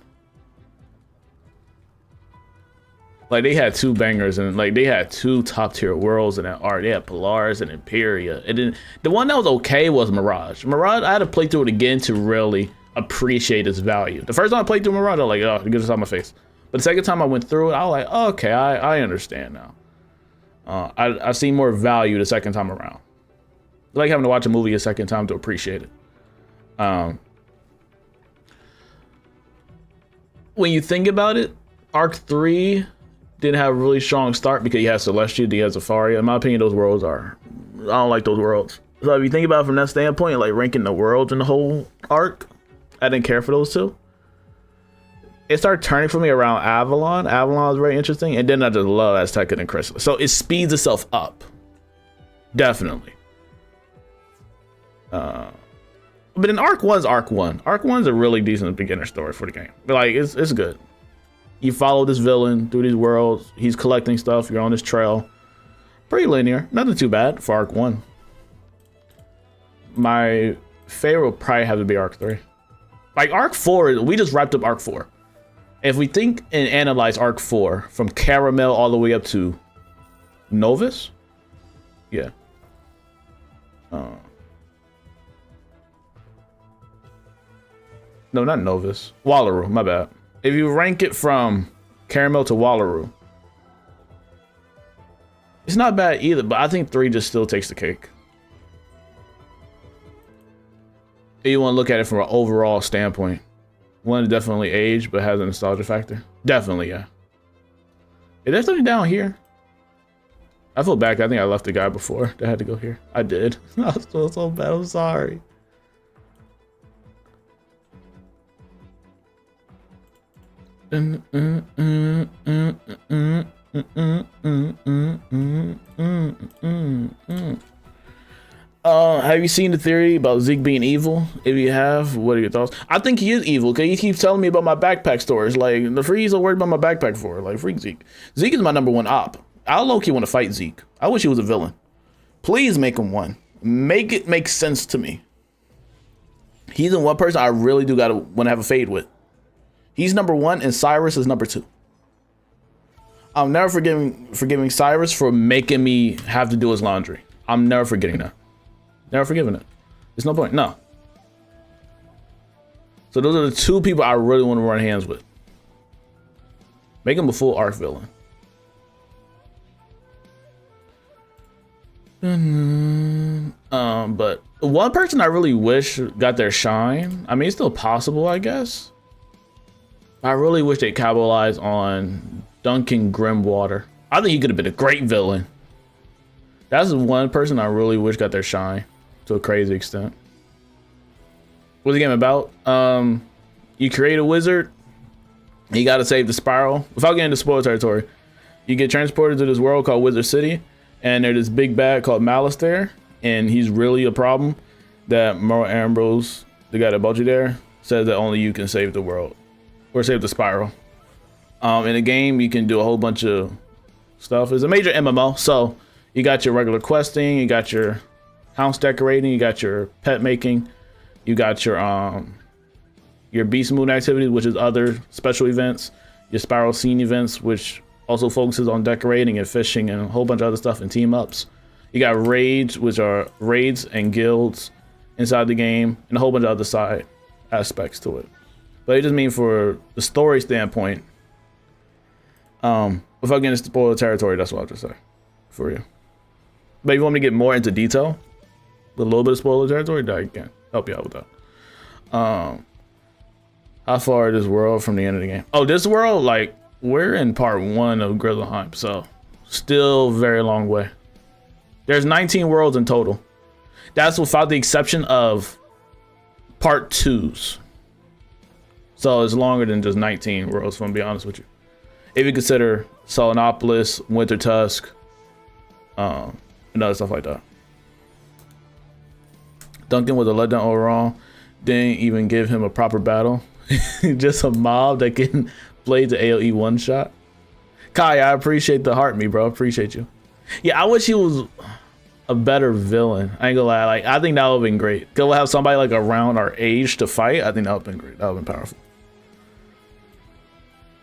Like, they had two bangers, and like they had two top tier worlds in that arc. They had Polaris and Imperia. And then the one that was okay was Mirage. Mirage, I had to play through it again to really appreciate its value. The first time I played through Mirage, I was like, oh, it gets out my face. But the second time I went through it, I was like, oh, okay, I understand now. I see more value the second time around. I like having to watch a movie a second time to appreciate it. When you think about it, Arc 3 didn't have a really strong start because he has Celestia, he has Zafaria. In my opinion, those worlds are, I don't like those worlds. So if you think about it from that standpoint, like ranking the worlds in the whole arc, I didn't care for those two. It started turning for me around Avalon. Avalon was very interesting. And then I just love Azteca and Chrysalis. So it speeds itself up. Definitely. But in Arc 1's Arc 1. Arc 1's a really decent beginner story for the game. But like, it's good. You follow this villain through these worlds. He's collecting stuff. You're on this trail. Pretty linear. Nothing too bad for Arc 1. My favorite will probably have to be Arc 3. Like Arc 4, we just wrapped up Arc 4. If we think and analyze Arc 4 from Caramel all the way up to Novus, yeah. No, not Novus. Wallaru, my bad. If you rank it from Caramel to Wallaru, it's not bad either, but I think 3 just still takes the cake. If you want to look at it from an overall standpoint, 1 is definitely age, but has a nostalgia factor. Definitely, yeah. Is there something down here? I feel bad. I think I left the guy before that had to go here. I did. I feel so bad. I'm sorry. Have you seen the theory about Zeke being evil? If you have, what are your thoughts? I think he is evil because he keeps telling me about my backpack stories. Like, the freeze are worried about my backpack for. Like, freak Zeke. Zeke is my #1 op. I low-key want to fight Zeke. I wish he was a villain. Please make him one. Make it make sense to me. He's the one person I really do gotta want to have a fade with. He's #1 and Cyrus is #2. I'm never forgiving Cyrus for making me have to do his laundry. I'm never forgetting that. Never forgiving it. There's no point. No. So those are the 2 people I really want to run hands with. Make him a full arc villain. But one person I really wish got their shine. I mean, it's still possible, I guess. I really wish they capitalized on Duncan Grimwater. I think he could have been a great villain. That's one person I really wish got their shine to a crazy extent. What's the game about? You create a wizard. You got to save the spiral. Without getting into spoiler territory, you get transported to this world called Wizard City, and there's this big bad called Malice there, and he's really a problem. That Merle Ambrose, the guy that brought you there, says that only you can save the world or save the spiral. In the game, you can do a whole bunch of stuff. It's a major MMO, so you got your regular questing, you got your house decorating, you got your pet making, you got your beast moon activities, which is other special events, your spiral scene events, which also focuses on decorating and fishing and a whole bunch of other stuff and team ups. You got raids, which are raids and guilds inside the game, and a whole bunch of other side aspects to it. But it just means for the story standpoint, without getting into spoiler territory, that's what I'll just say for you. But if you want me to get more into detail, with a little bit of spoiler territory, I can help you out with that. How far is this world from the end of the game? Oh, this world, like, we're in part 1 of Grizzleheim, so still very long way. There's 19 worlds in total. That's without the exception of part 2s. So it's longer than just 19 worlds, if I'm gonna be honest with you. If you consider Solenopolis, Winter Tusk, and other stuff like that. Duncan was a letdown overall. Didn't even give him a proper battle. Just a mob that can play the AoE one shot. Kai, I appreciate the heart me, bro. Appreciate you. Yeah, I wish he was a better villain. I ain't gonna lie. Like, I think that would have been great. Cause we'll have somebody like around our age to fight. I think that would have been great. That would have been powerful.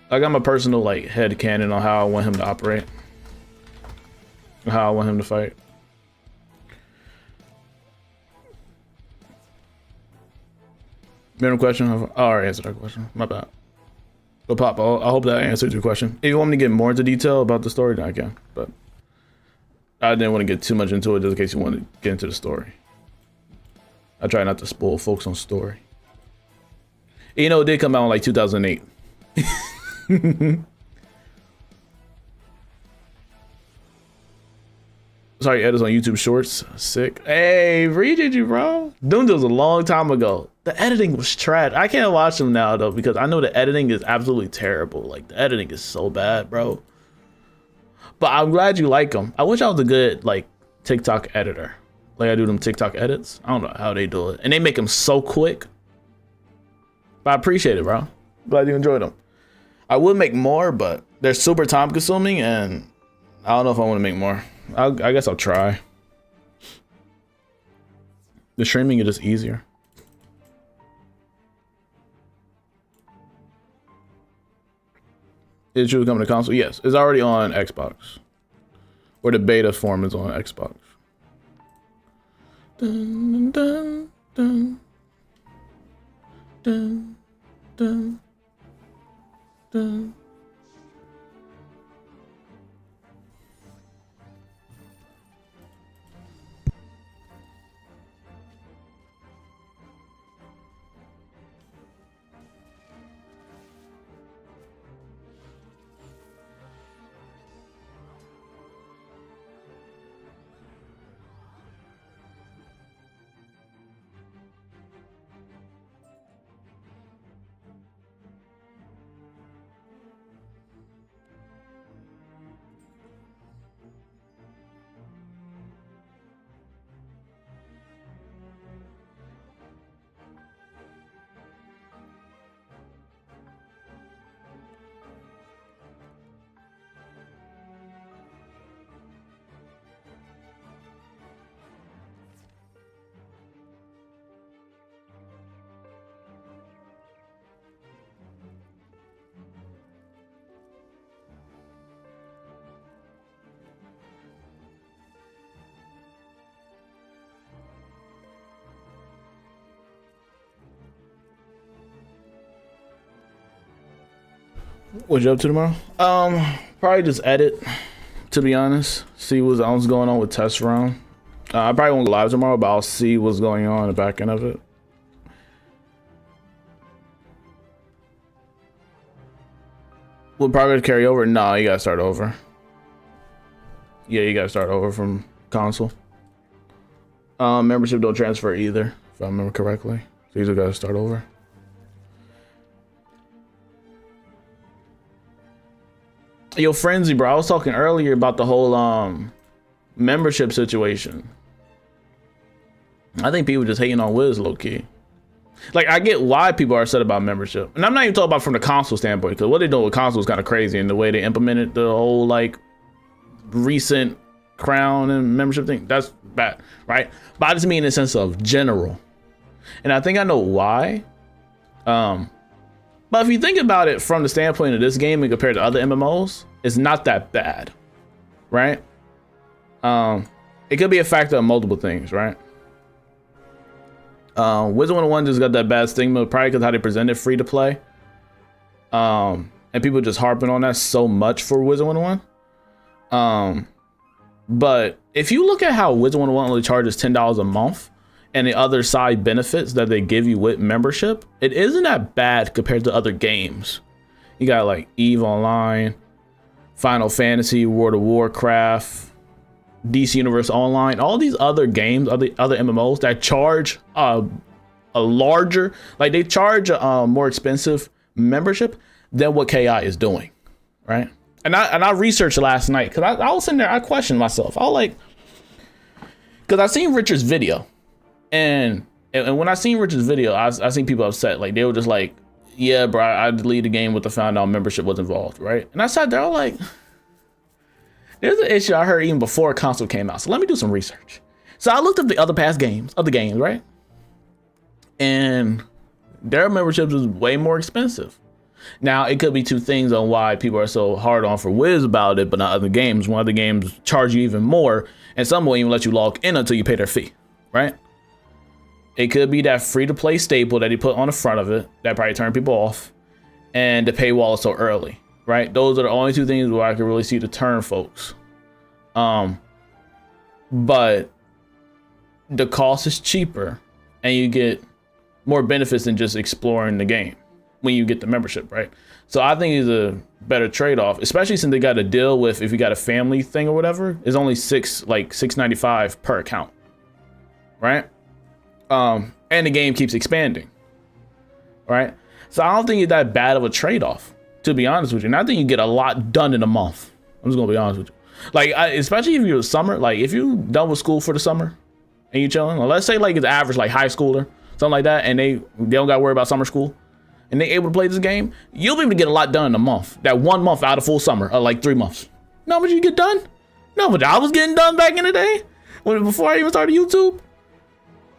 I got my personal like head canon on how I want him to operate. How I want him to fight. Random question. I already answered that question. My bad. But Pop, I hope that answered your question. If you want me to get more into detail about the story, then I can. But I didn't want to get too much into it just in case you want to get into the story. I try not to spoil folks on story. You know, it did come out in like 2008. Sorry, edits on YouTube Shorts. Sick. Hey, appreciate you, bro. Doom was a long time ago. The editing was trash. I can't watch them now, though, because I know the editing is absolutely terrible. Like, the editing is so bad, bro. But I'm glad you like them. I wish I was a good, like, TikTok editor. Like, I do them TikTok edits. I don't know how they do it. And they make them so quick. But I appreciate it, bro. Glad you enjoyed them. I would make more, but they're super time consuming and I don't know if I want to make more. I guess I'll try. The streaming is just easier. Is you coming to console? Yes, it's already on Xbox. Or the beta form is on Xbox. Dun, dun, dun, dun, dun, dun. What you up to tomorrow? Probably just edit, to be honest. See what's going on with test round. I probably won't go live tomorrow, but I'll see what's going on in the back end of it. Will progress carry over? Nah, you gotta start over. Yeah, you gotta start over from console. Membership don't transfer either, if I remember correctly. So you just gotta start over. Yo, Frenzy, bro, I was talking earlier about the whole membership situation. I think people just hating on Wiz low-key. Like, I get why people are upset about membership. And I'm not even talking about from the console standpoint, because what they do with console is kind of crazy, and the way they implemented the whole, like, recent crown and membership thing, that's bad, right? But I just mean in the sense of general. And I think I know why. But if you think about it from the standpoint of this game and compared to other MMOs, it's not that bad, right? It could be a factor of multiple things, right? Wizard101 just got that bad stigma, probably because how they presented free to play. And people just harping on that so much for Wizard101. But if you look at how Wizard101 only charges $10 a month, and the other side benefits that they give you with membership, it isn't that bad compared to other games. You got like EVE Online, Final Fantasy, World of Warcraft, DC Universe Online, all these other games, other MMOs that charge a larger, like they charge a more expensive membership than what KI is doing, right? And I researched last night because I was sitting there, I questioned myself. I was like, because I seen Richard's video. And when I seen Richard's video, I seen people upset. Like, they were just like, yeah, bro, I deleted the game with the found out membership was involved, right? And I sat there, I was like, there's an issue I heard even before console came out. So let me do some research. So I looked up the other past games, right? And their memberships is way more expensive. Now, it could be two things on why people are so hard on for Wiz about it, but not other games. One of the games charge you even more, and some won't even let you log in until you pay their fee, right? It could be that free-to-play staple that he put on the front of it that probably turned people off, and the paywall is so early, right? Those are the only two things where I can really see the turn folks. But the cost is cheaper, and you get more benefits than just exploring the game when you get the membership, right? So I think it's a better trade-off, especially since they got a deal with, if you got a family thing or whatever, it's only $6.95 per account, right? And the game keeps expanding, right? So I don't think it's that bad of a trade-off, to be honest with you. And I think you get a lot done in a month. I'm just gonna be honest with you. Like, especially if you're summer, like if you done with school for the summer and you chilling, or let's say like it's average, like high schooler, something like that, and they don't gotta worry about summer school, and they able to play this game, you'll be able to get a lot done in a month. That 1 month out of full summer, or like 3 months, No, but you get done? No, but I was getting done back in the day before I even started YouTube.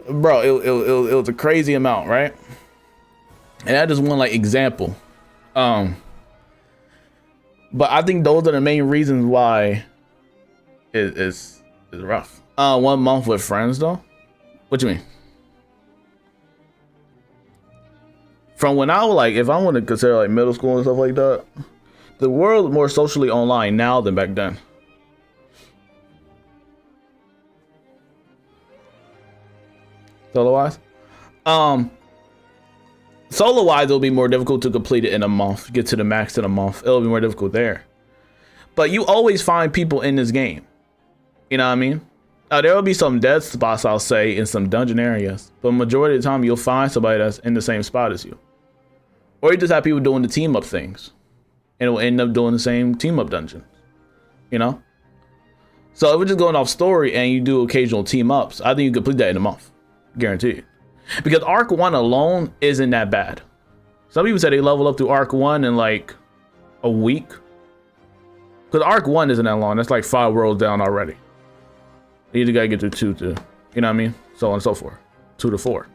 Bro, it was a crazy amount, right? And that is one like example. But I think those are the main reasons why it's rough. 1 month with friends though? What you mean? From when I was like, if I want to consider like middle school and stuff like that, the world is more socially online now than back then. Solo-wise? Solo-wise, it'll be more difficult to complete it in a month. Get to the max in a month. It'll be more difficult there. But you always find people in this game. You know what I mean? There will be some dead spots, I'll say, in some dungeon areas. But majority of the time, you'll find somebody that's in the same spot as you. Or you just have people doing the team-up things. And it'll end up doing the same team-up dungeon. You know? So if we're just going off story and you do occasional team-ups, I think you complete that in a month. Guaranteed. Because Arc 1 alone isn't that bad. Some people say they level up through Arc 1 in like a week. Because Arc 1 isn't that long. That's like 5 worlds down already. You either gotta get through 2 to, you know what I mean? So on and so forth. 2 to 4.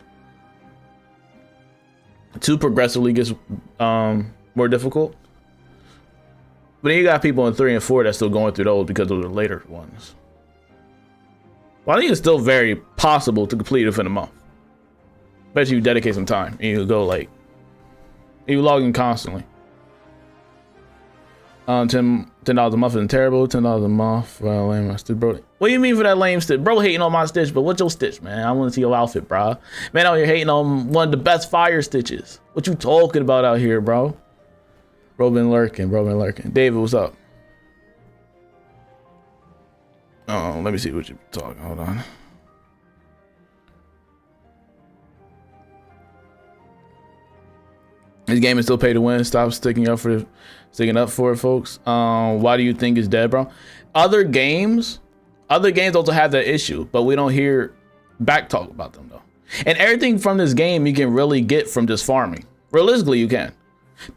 2 progressively gets more difficult. But then you got people in 3 and 4 that's still going through those because of the later ones. Well, I think it's still very possible to complete it within a month. Bet you dedicate some time and you go like, you log in constantly. $10 a month isn't terrible. $10 a month. Well, lame stitch, bro. What do you mean for that lame stitch? Bro hating on my stitch, but what's your stitch, man? I want to see your outfit, bro. Man out here hating on one of the best fire stitches. What you talking about out here, bro? Bro been lurking, David, what's up? Oh, let me see what you're talking. Hold on. This game is still pay to win. Stop sticking up for it, folks. Why do you think it's dead, bro? Other games also have that issue, but we don't hear back talk about them though. And everything from this game you can really get from just farming. Realistically, you can.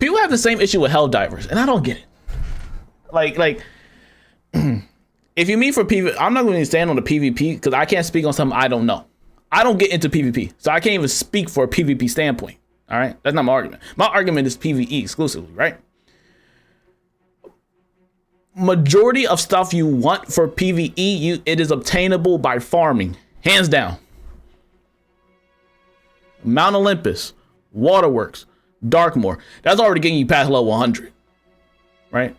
People have the same issue with Helldivers, and I don't get it. Like, if you mean for PvP, I'm not going to stand on the PvP because I can't speak on something I don't know. I don't get into PvP, so I can't even speak for a PvP standpoint. All right, that's not my argument. My argument is PvE exclusively, right? Majority of stuff you want for PvE, it is obtainable by farming, hands down. Mount Olympus, Waterworks, Darkmoor, that's already getting you past level 100, right?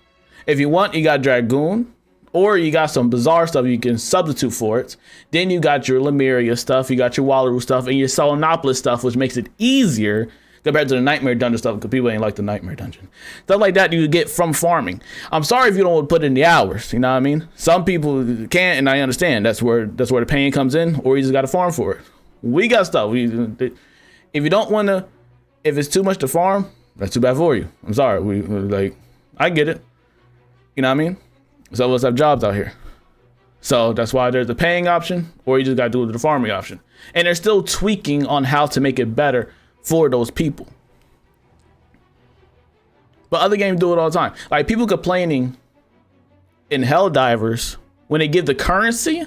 If you want, you got Dragoon, or you got some bizarre stuff you can substitute for it. Then you got your Lemuria stuff, you got your Wallaru stuff, and your Solonopolis stuff, which makes it easier compared to the Nightmare Dungeon stuff, because people ain't like the Nightmare Dungeon. Stuff like that you get from farming. I'm sorry if you don't want to put in the hours, you know what I mean? Some people can't, and I understand. That's where the pain comes in, or you just got to farm for it. We got stuff. If you don't want to, if it's too much to farm, that's too bad for you. I'm sorry. I get it. You know what I mean? Some of us have jobs out here. So that's why there's the paying option, or you just got to do it with the farming option. And they're still tweaking on how to make it better for those people. But other games do it all the time. Like people complaining in Helldivers when they give the currency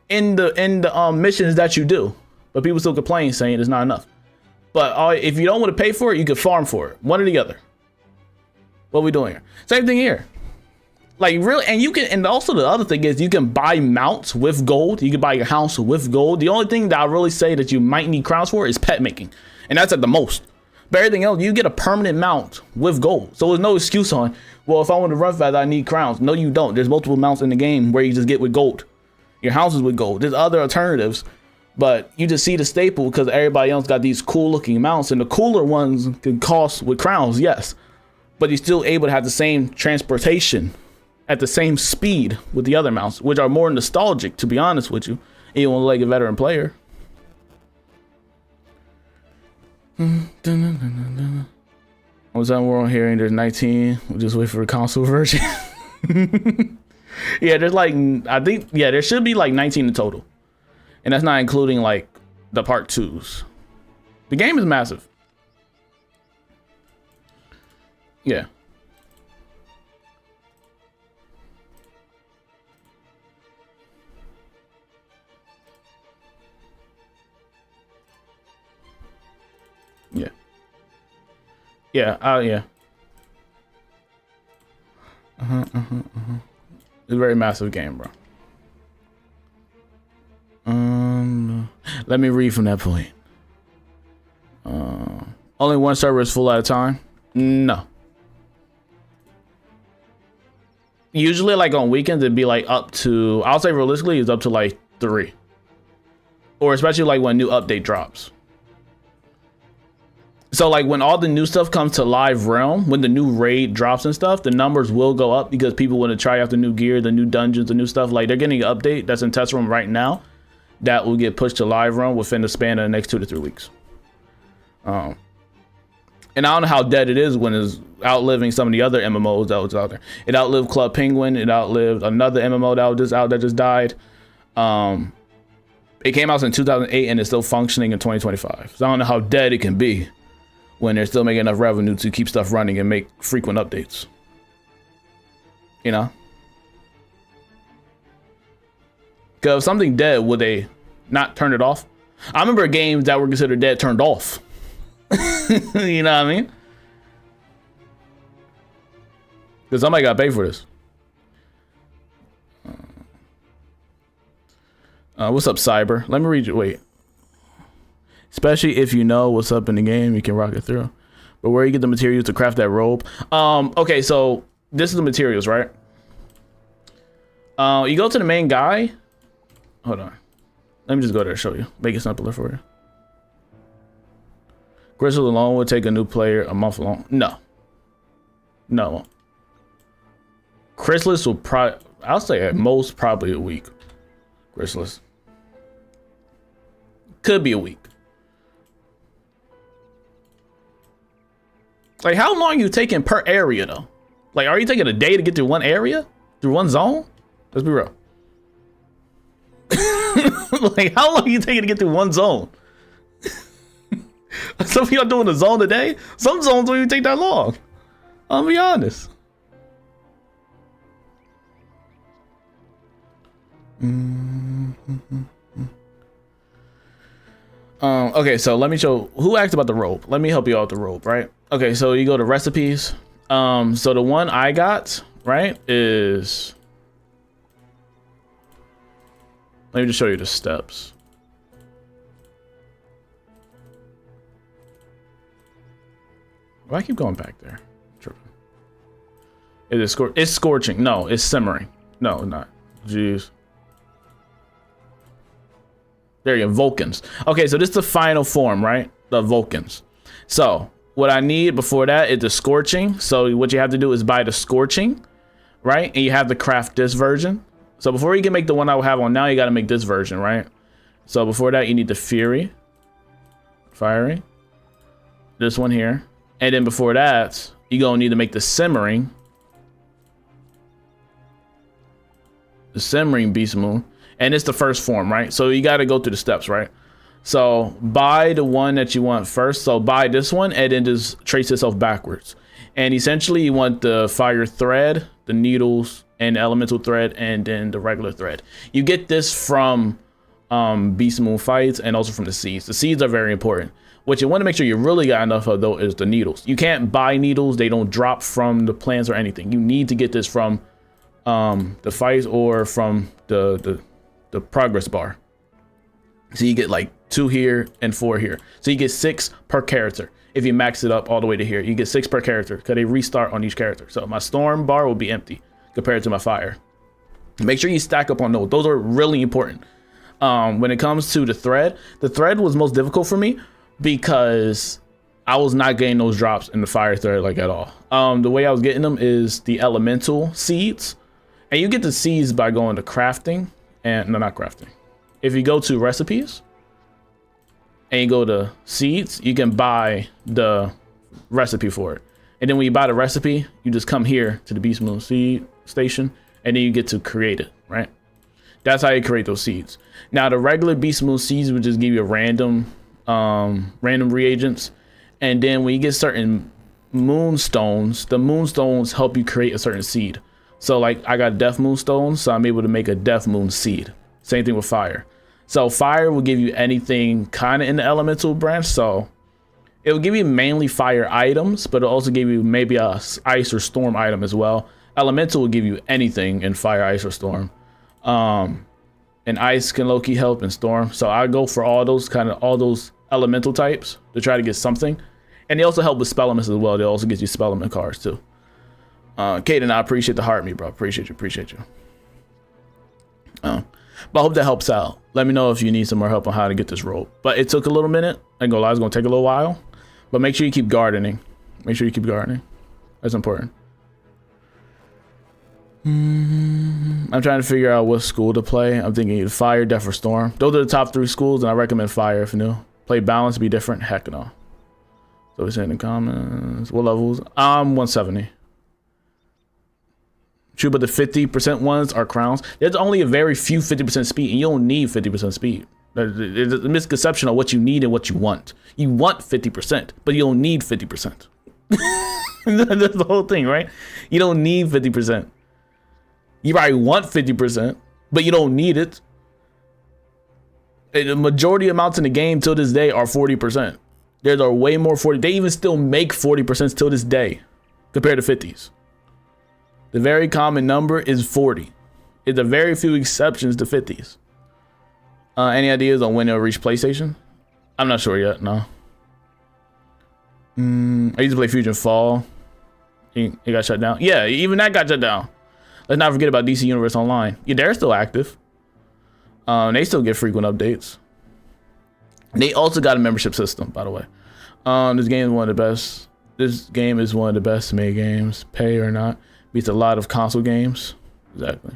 in the missions that you do. But people still complain saying it's not enough. But if you don't want to pay for it, you can farm for it. One or the other. What are we doing here? Same thing here. Like really, and you can, and also the other thing is you can buy mounts with gold. You can buy your house with gold. The only thing that I really say that you might need crowns for is pet making. And that's at the most. But everything else, you get a permanent mount with gold. So there's no excuse on, well, if I want to run fast, I need crowns. No, you don't. There's multiple mounts in the game where you just get with gold. Your house is with gold. There's other alternatives, but you just see the staple because everybody else got these cool looking mounts, and the cooler ones can cost with crowns, yes. But you're still able to have the same transportation at the same speed with the other mounts, which are more nostalgic, to be honest with you. And you want to like a veteran player. What's that we're on hearing? There's 19. We'll just wait for the console version. Yeah, there's like, I think, yeah, there should be like 19 in total. And that's not including like the part 2s. The game is massive. Yeah. Yeah, yeah. It's a very massive game, bro. Let me read from that point. Only one server is full at a time? No. Usually, like on weekends, it'd be like up to, I'll say realistically, it's up to like 3. Or especially like when a new update drops. So like when all the new stuff comes to live realm, when the new raid drops and stuff, the numbers will go up because people want to try out the new gear, the new dungeons, the new stuff. Like they're getting an update that's in test room right now that will get pushed to live realm within the span of the next 2 to 3 weeks. And I don't know how dead it is when it's outliving some of the other MMOs that was out there. It outlived Club Penguin. It outlived another MMO that was just out that just died. It came out in 2008 and it's still functioning in 2025. So I don't know how dead it can be when they're still making enough revenue to keep stuff running and make frequent updates. You know? Because if something dead, would they not turn it off? I remember games that were considered dead turned off. You know what I mean? Because somebody got to pay for this. What's up, Cyber? Let me read you. Wait. Especially if you know what's up in the game, you can rock it through. But where you get the materials to craft that robe? Okay, so this is the materials, right? You go to the main guy. Hold on. Let me just go there and show you. Make it simpler for you. Crystal alone would take a new player a month long. No. No. Chrysalis will probably, I'll say at most probably a week. Chrysalis. Could be a week. Like, how long are you taking per area, though? Like, are you taking a day to get through one area? Through one zone? Let's be real. Like, how long are you taking to get through one zone? Some of y'all doing a zone a day? Some zones don't even take that long. I'll be honest. Okay, so let me show who asked about the rope. Let me help you out with the rope, right? Okay, so you go to recipes. So the one I got, right, is, let me just show you the steps. Why I keep going back there? Tripping. It is it's scorching. No, it's simmering. No, not. Jeez. There you go, Vulcans. Okay, so this is the final form, right? The Vulcans. So what I need before that is the scorching. So what you have to do is buy the scorching, right? And you have to craft this version. So before you can make the one I have on now, you got to make this version, right? So before that, you need the Fiery. This one here. And then before that, you're going to need to make the simmering. The simmering beast moon. And it's the first form, right? So you got to go through the steps, right? So buy the one that you want first. So buy this one and then just trace yourself backwards. And essentially you want the fire thread, the needles, and the elemental thread, and then the regular thread. You get this from beast moon fights and also from the seeds. The seeds are very important. What you want to make sure you really got enough of, though, is the needles. You can't buy needles. They don't drop from the plants or anything. You need to get this from the fights or from the progress bar. So you get like 2 here and 4 here. So you get 6 per character. If you max it up all the way to here, you get 6 per character because they restart on each character. So my storm bar will be empty compared to my fire. Make sure you stack up on those. Those are really important. When it comes to the thread was most difficult for me because I was not getting those drops in the fire thread like at all. The way I was getting them is the elemental seeds, and you get the seeds by going to crafting, and no, not crafting. If you go to recipes and you go to seeds, you can buy the recipe for it. And then when you buy the recipe, you just come here to the Beast Moon seed station, and then you get to create it, right? That's how you create those seeds. Now the regular Beast Moon seeds would just give you a random reagents, and then when you get certain moonstones, the moonstones help you create a certain seed. So like I got death moonstones, so I'm able to make a death moon seed. Same thing with fire. So fire will give you anything kind of in the elemental branch. So It will give you mainly fire items, but it'll also give you maybe a ice or storm item as well. Elemental will give you anything in fire, ice, or storm. And ice can low-key help in storm. So I go for all those elemental types to try to get something. And they also help with spell elements as well. They also get you spell element cards too. Kaden, I appreciate the heart me, bro. Appreciate you. But I hope that helps out. Let me know if you need some more help on how to get this rope. But it took a little minute. I ain't gonna lie, it's gonna take a little while. But make sure you keep gardening. That's important. I'm trying to figure out what school to play. I'm thinking either fire, death, or storm. Those are the top 3 schools, and I recommend fire if new. Play balance, be different. Heck no. So we're saying in the comments. What levels? I'm 170. True, but the 50% ones are crowns. There's only a very few 50% speed, and you don't need 50% speed. There's a misconception of what you need and what you want. You want 50%, but you don't need 50%. That's the whole thing, right? You don't need 50%. You probably want 50%, but you don't need it. The majority amounts in the game till this day are 40%. There are way more 40. They even still make 40% till this day compared to 50s. The very common number is 40. It's a very few exceptions to 50s. Any ideas on when it'll reach PlayStation? I'm not sure yet, no. I used to play Fusion Fall. It got shut down. Yeah, even that got shut down. Let's not forget about DC Universe Online. Yeah, they're still active. They still get frequent updates. They also got a membership system, by the way. This game is one of the best. This game is one of the best made games, pay or not. Beats a lot of console games. Exactly.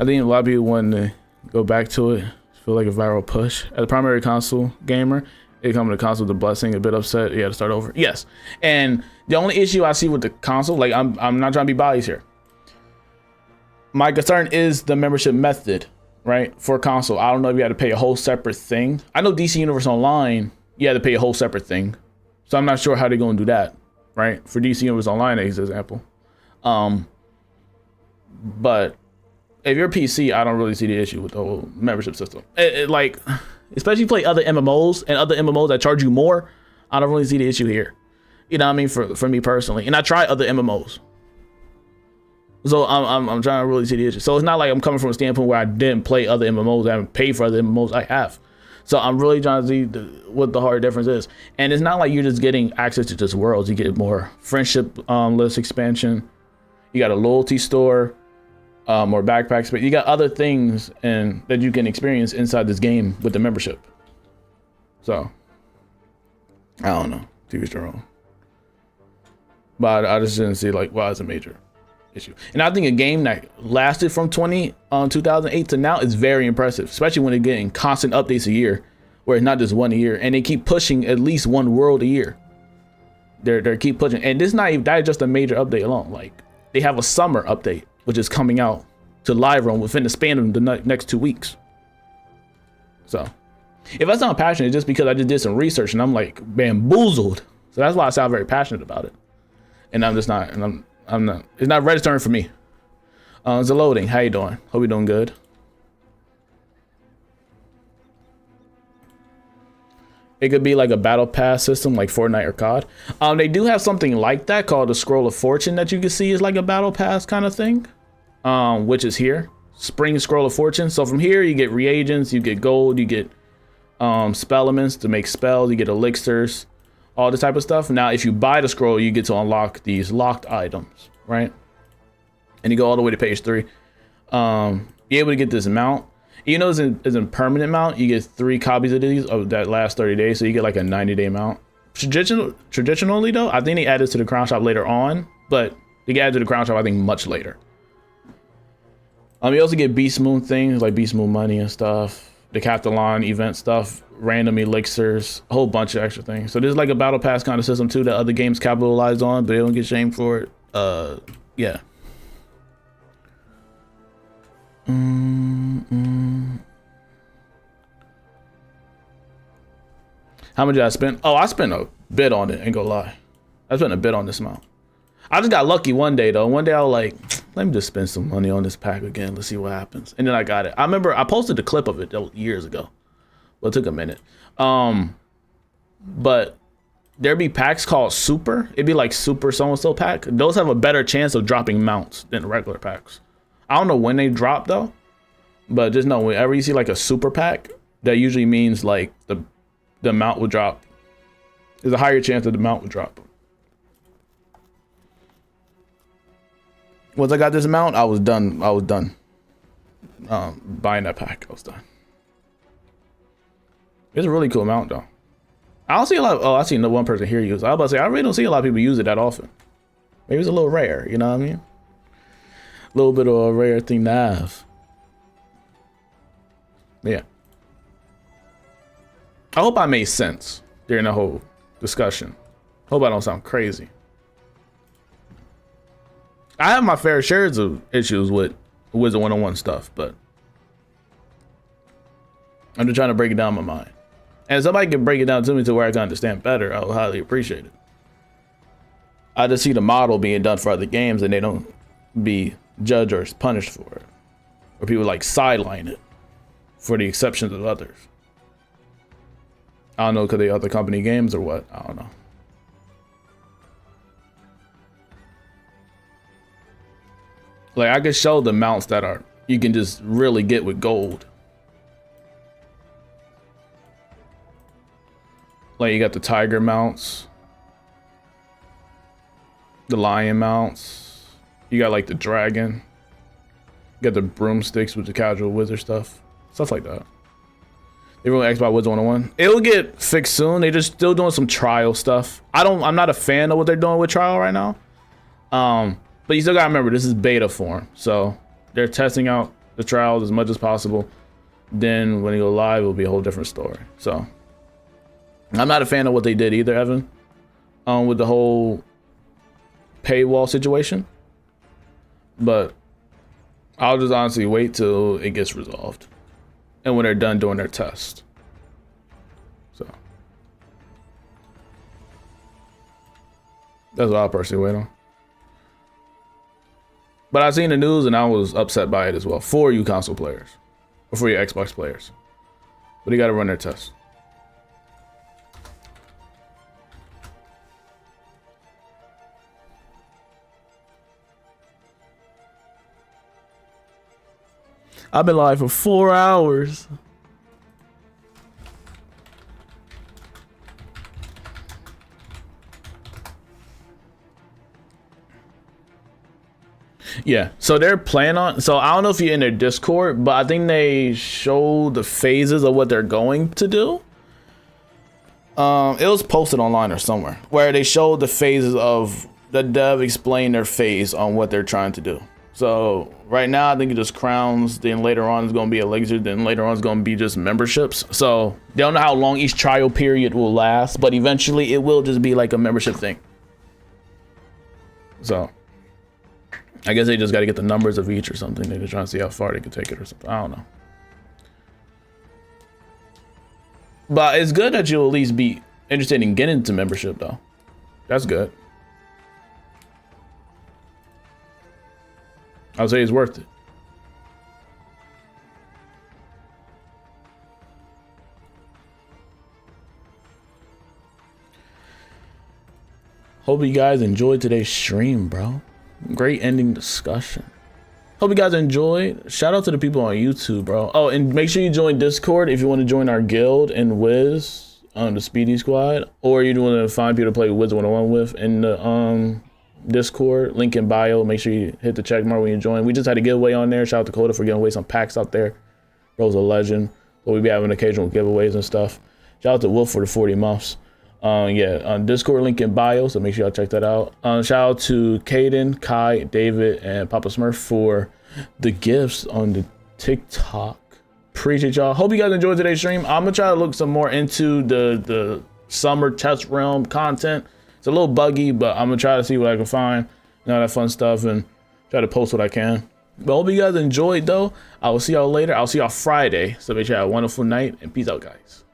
I think a lot of people want to go back to it. Feel like a viral push. As a primary console gamer, it comes to the console with a blessing. A bit upset. You had to start over. Yes. And the only issue I see with the console, like I'm not trying to be biased here. My concern is the membership method, right? For console. I don't know if you had to pay a whole separate thing. I know DC Universe Online, you had to pay a whole separate thing. So I'm not sure how they're going to do that, right? For DC Universe Online, as an example. But if you're PC, I don't really see the issue with the whole membership system. Like, especially if you play other MMOs and other MMOs that charge you more, I don't really see the issue here. You know what I mean? For me personally. And I try other MMOs. So I'm trying to really see the issue. So it's not like I'm coming from a standpoint where I didn't play other MMOs. I haven't paid for other MMOs. I have. So I'm really trying to see what the hard difference is. And it's not like you're just getting access to just worlds. You get more friendship list expansion. You got a loyalty store, more backpack space. You got other things that you can experience inside this game with the membership. So I don't know. To each their own. But I just didn't see like why it's a major issue. And I think a game that lasted from 2008 to now is very impressive, especially when they're getting constant updates a year, where it's not just one a year, and they keep pushing at least one world a year. They keep pushing, and this not even that is just a major update alone. Like they have a summer update which is coming out to live run within the span of the next 2 weeks. So if I sound passionate, it's just because I just did some research and I'm like bamboozled. So that's why I sound very passionate about it. And I'm just not, and I'm not, it's not registering for me. It's a loading. How you doing? Hope you're doing good. It could be like a battle pass system like Fortnite or COD. They do have something like that called the Scroll of Fortune that you can see is like a battle pass kind of thing, which is here. Spring Scroll of Fortune. So from here you get reagents, you get gold, you get spell elements to make spells, you get elixirs, all this type of stuff. Now if you buy the scroll, you get to unlock these locked items, right? And you go all the way to page 3. You're able to get this mount. You know, it's in permanent mount. You get 3 copies of these of that last 30 days, so you get like a 90-day mount. Traditionally though, I think they added to the crown shop later on, but they get added to the crown shop I think much later. You also get Beast Moon things like Beast Moon money and stuff, the Captalon event stuff, random elixirs, a whole bunch of extra things. So there's like a battle pass kind of system too that other games capitalize on, but they don't get shamed for it. Yeah. How much did I spend? Oh, I spent a bit on it, ain't gonna lie. I spent a bit on this mount. I just got lucky one day though. One day I was like, let me just spend some money on this pack again. Let's see what happens. And then I got it. I remember I posted a clip of it years ago. Well, it took a minute. But there be packs called super. It'd be like super so-and-so pack. Those have a better chance of dropping mounts than regular packs. I don't know when they drop though, but just know whenever you see like a super pack, that usually means like the mount will drop. There's a higher chance that the mount will drop. Once I got this mount, I was done. Buying that pack, I was done. It's a really cool mount though. I don't see a lot of, I seen the one person here use it. I was about to say, I really don't see a lot of people use it that often. Maybe it's a little rare, you know what I mean? A little bit of a rare thing to have. Yeah. I hope I made sense during the whole discussion. Hope I don't sound crazy. I have my fair shares of issues with Wizard101 stuff, but I'm just trying to break it down in my mind. And if somebody can break it down to me to where I can understand better, I would highly appreciate it. I just see the model being done for other games and they don't be judged or punished for it. Or people like sideline it for the exceptions of others. I don't know, because they other company games or what? I don't know. Like, I could show the mounts that are you can just really get with gold. Like, you got the tiger mounts, the lion mounts, you got like the dragon, you got the broomsticks with the casual wizard stuff like that. They really asked about Wizard101. It'll get fixed soon. They just still doing some trial stuff. I'm not a fan of what they're doing with trial right now. But you still gotta remember, this is beta form. So they're testing out the trials as much as possible. Then when they go live, it'll be a whole different story. So I'm not a fan of what they did either, Evan, with the whole paywall situation. But I'll just honestly wait till it gets resolved. And when they're done doing their test. So that's what I'll personally wait on. But I seen the news and I was upset by it as well. For you console players. Or for your Xbox players. But you gotta run their tests. I've been live for 4 hours. Yeah, so they're planning on, so I don't know if you're in their Discord, but I think they show the phases of what they're going to do. It was posted online or somewhere where they showed the phases of the dev explain their phase on what they're trying to do. So right now, I think it just crowns, then later on it's going to be elixir, then later on it's going to be just memberships. So they don't know how long each trial period will last, but eventually it will just be like a membership thing. So I guess they just got to get the numbers of each or something. They're just trying to see how far they can take it or something. I don't know. But it's good that you'll at least be interested in getting into membership though. That's good. I would say it's worth it. Hope you guys enjoyed today's stream, bro. Great ending discussion. Hope you guys enjoyed. Shout out to the people on YouTube, bro. Oh, and make sure you join Discord if you want to join our guild and Wiz on the Speedy Squad, or you want to find people to play Wizard101 with in the Discord, link in bio. Make sure you hit the check mark when you join. We just had a giveaway on there. Shout out to Coda for giving away some packs out there. Bro's a legend. But we be having occasional giveaways and stuff. Shout out to Wolf for the 40 months. Yeah, on Discord, link in bio, so make sure y'all check that out. Shout out to Caden, Kai, David, and Papa Smurf for the gifts on the TikTok. Appreciate y'all. Hope you guys enjoyed today's stream. I'm gonna try to look some more into the summer test realm content. It's a little buggy, but I'm gonna try to see what I can find and all that fun stuff and try to post what I can. But hope you guys enjoyed though. I will see y'all later. I'll see y'all Friday. So make sure you have a wonderful night and peace out, guys.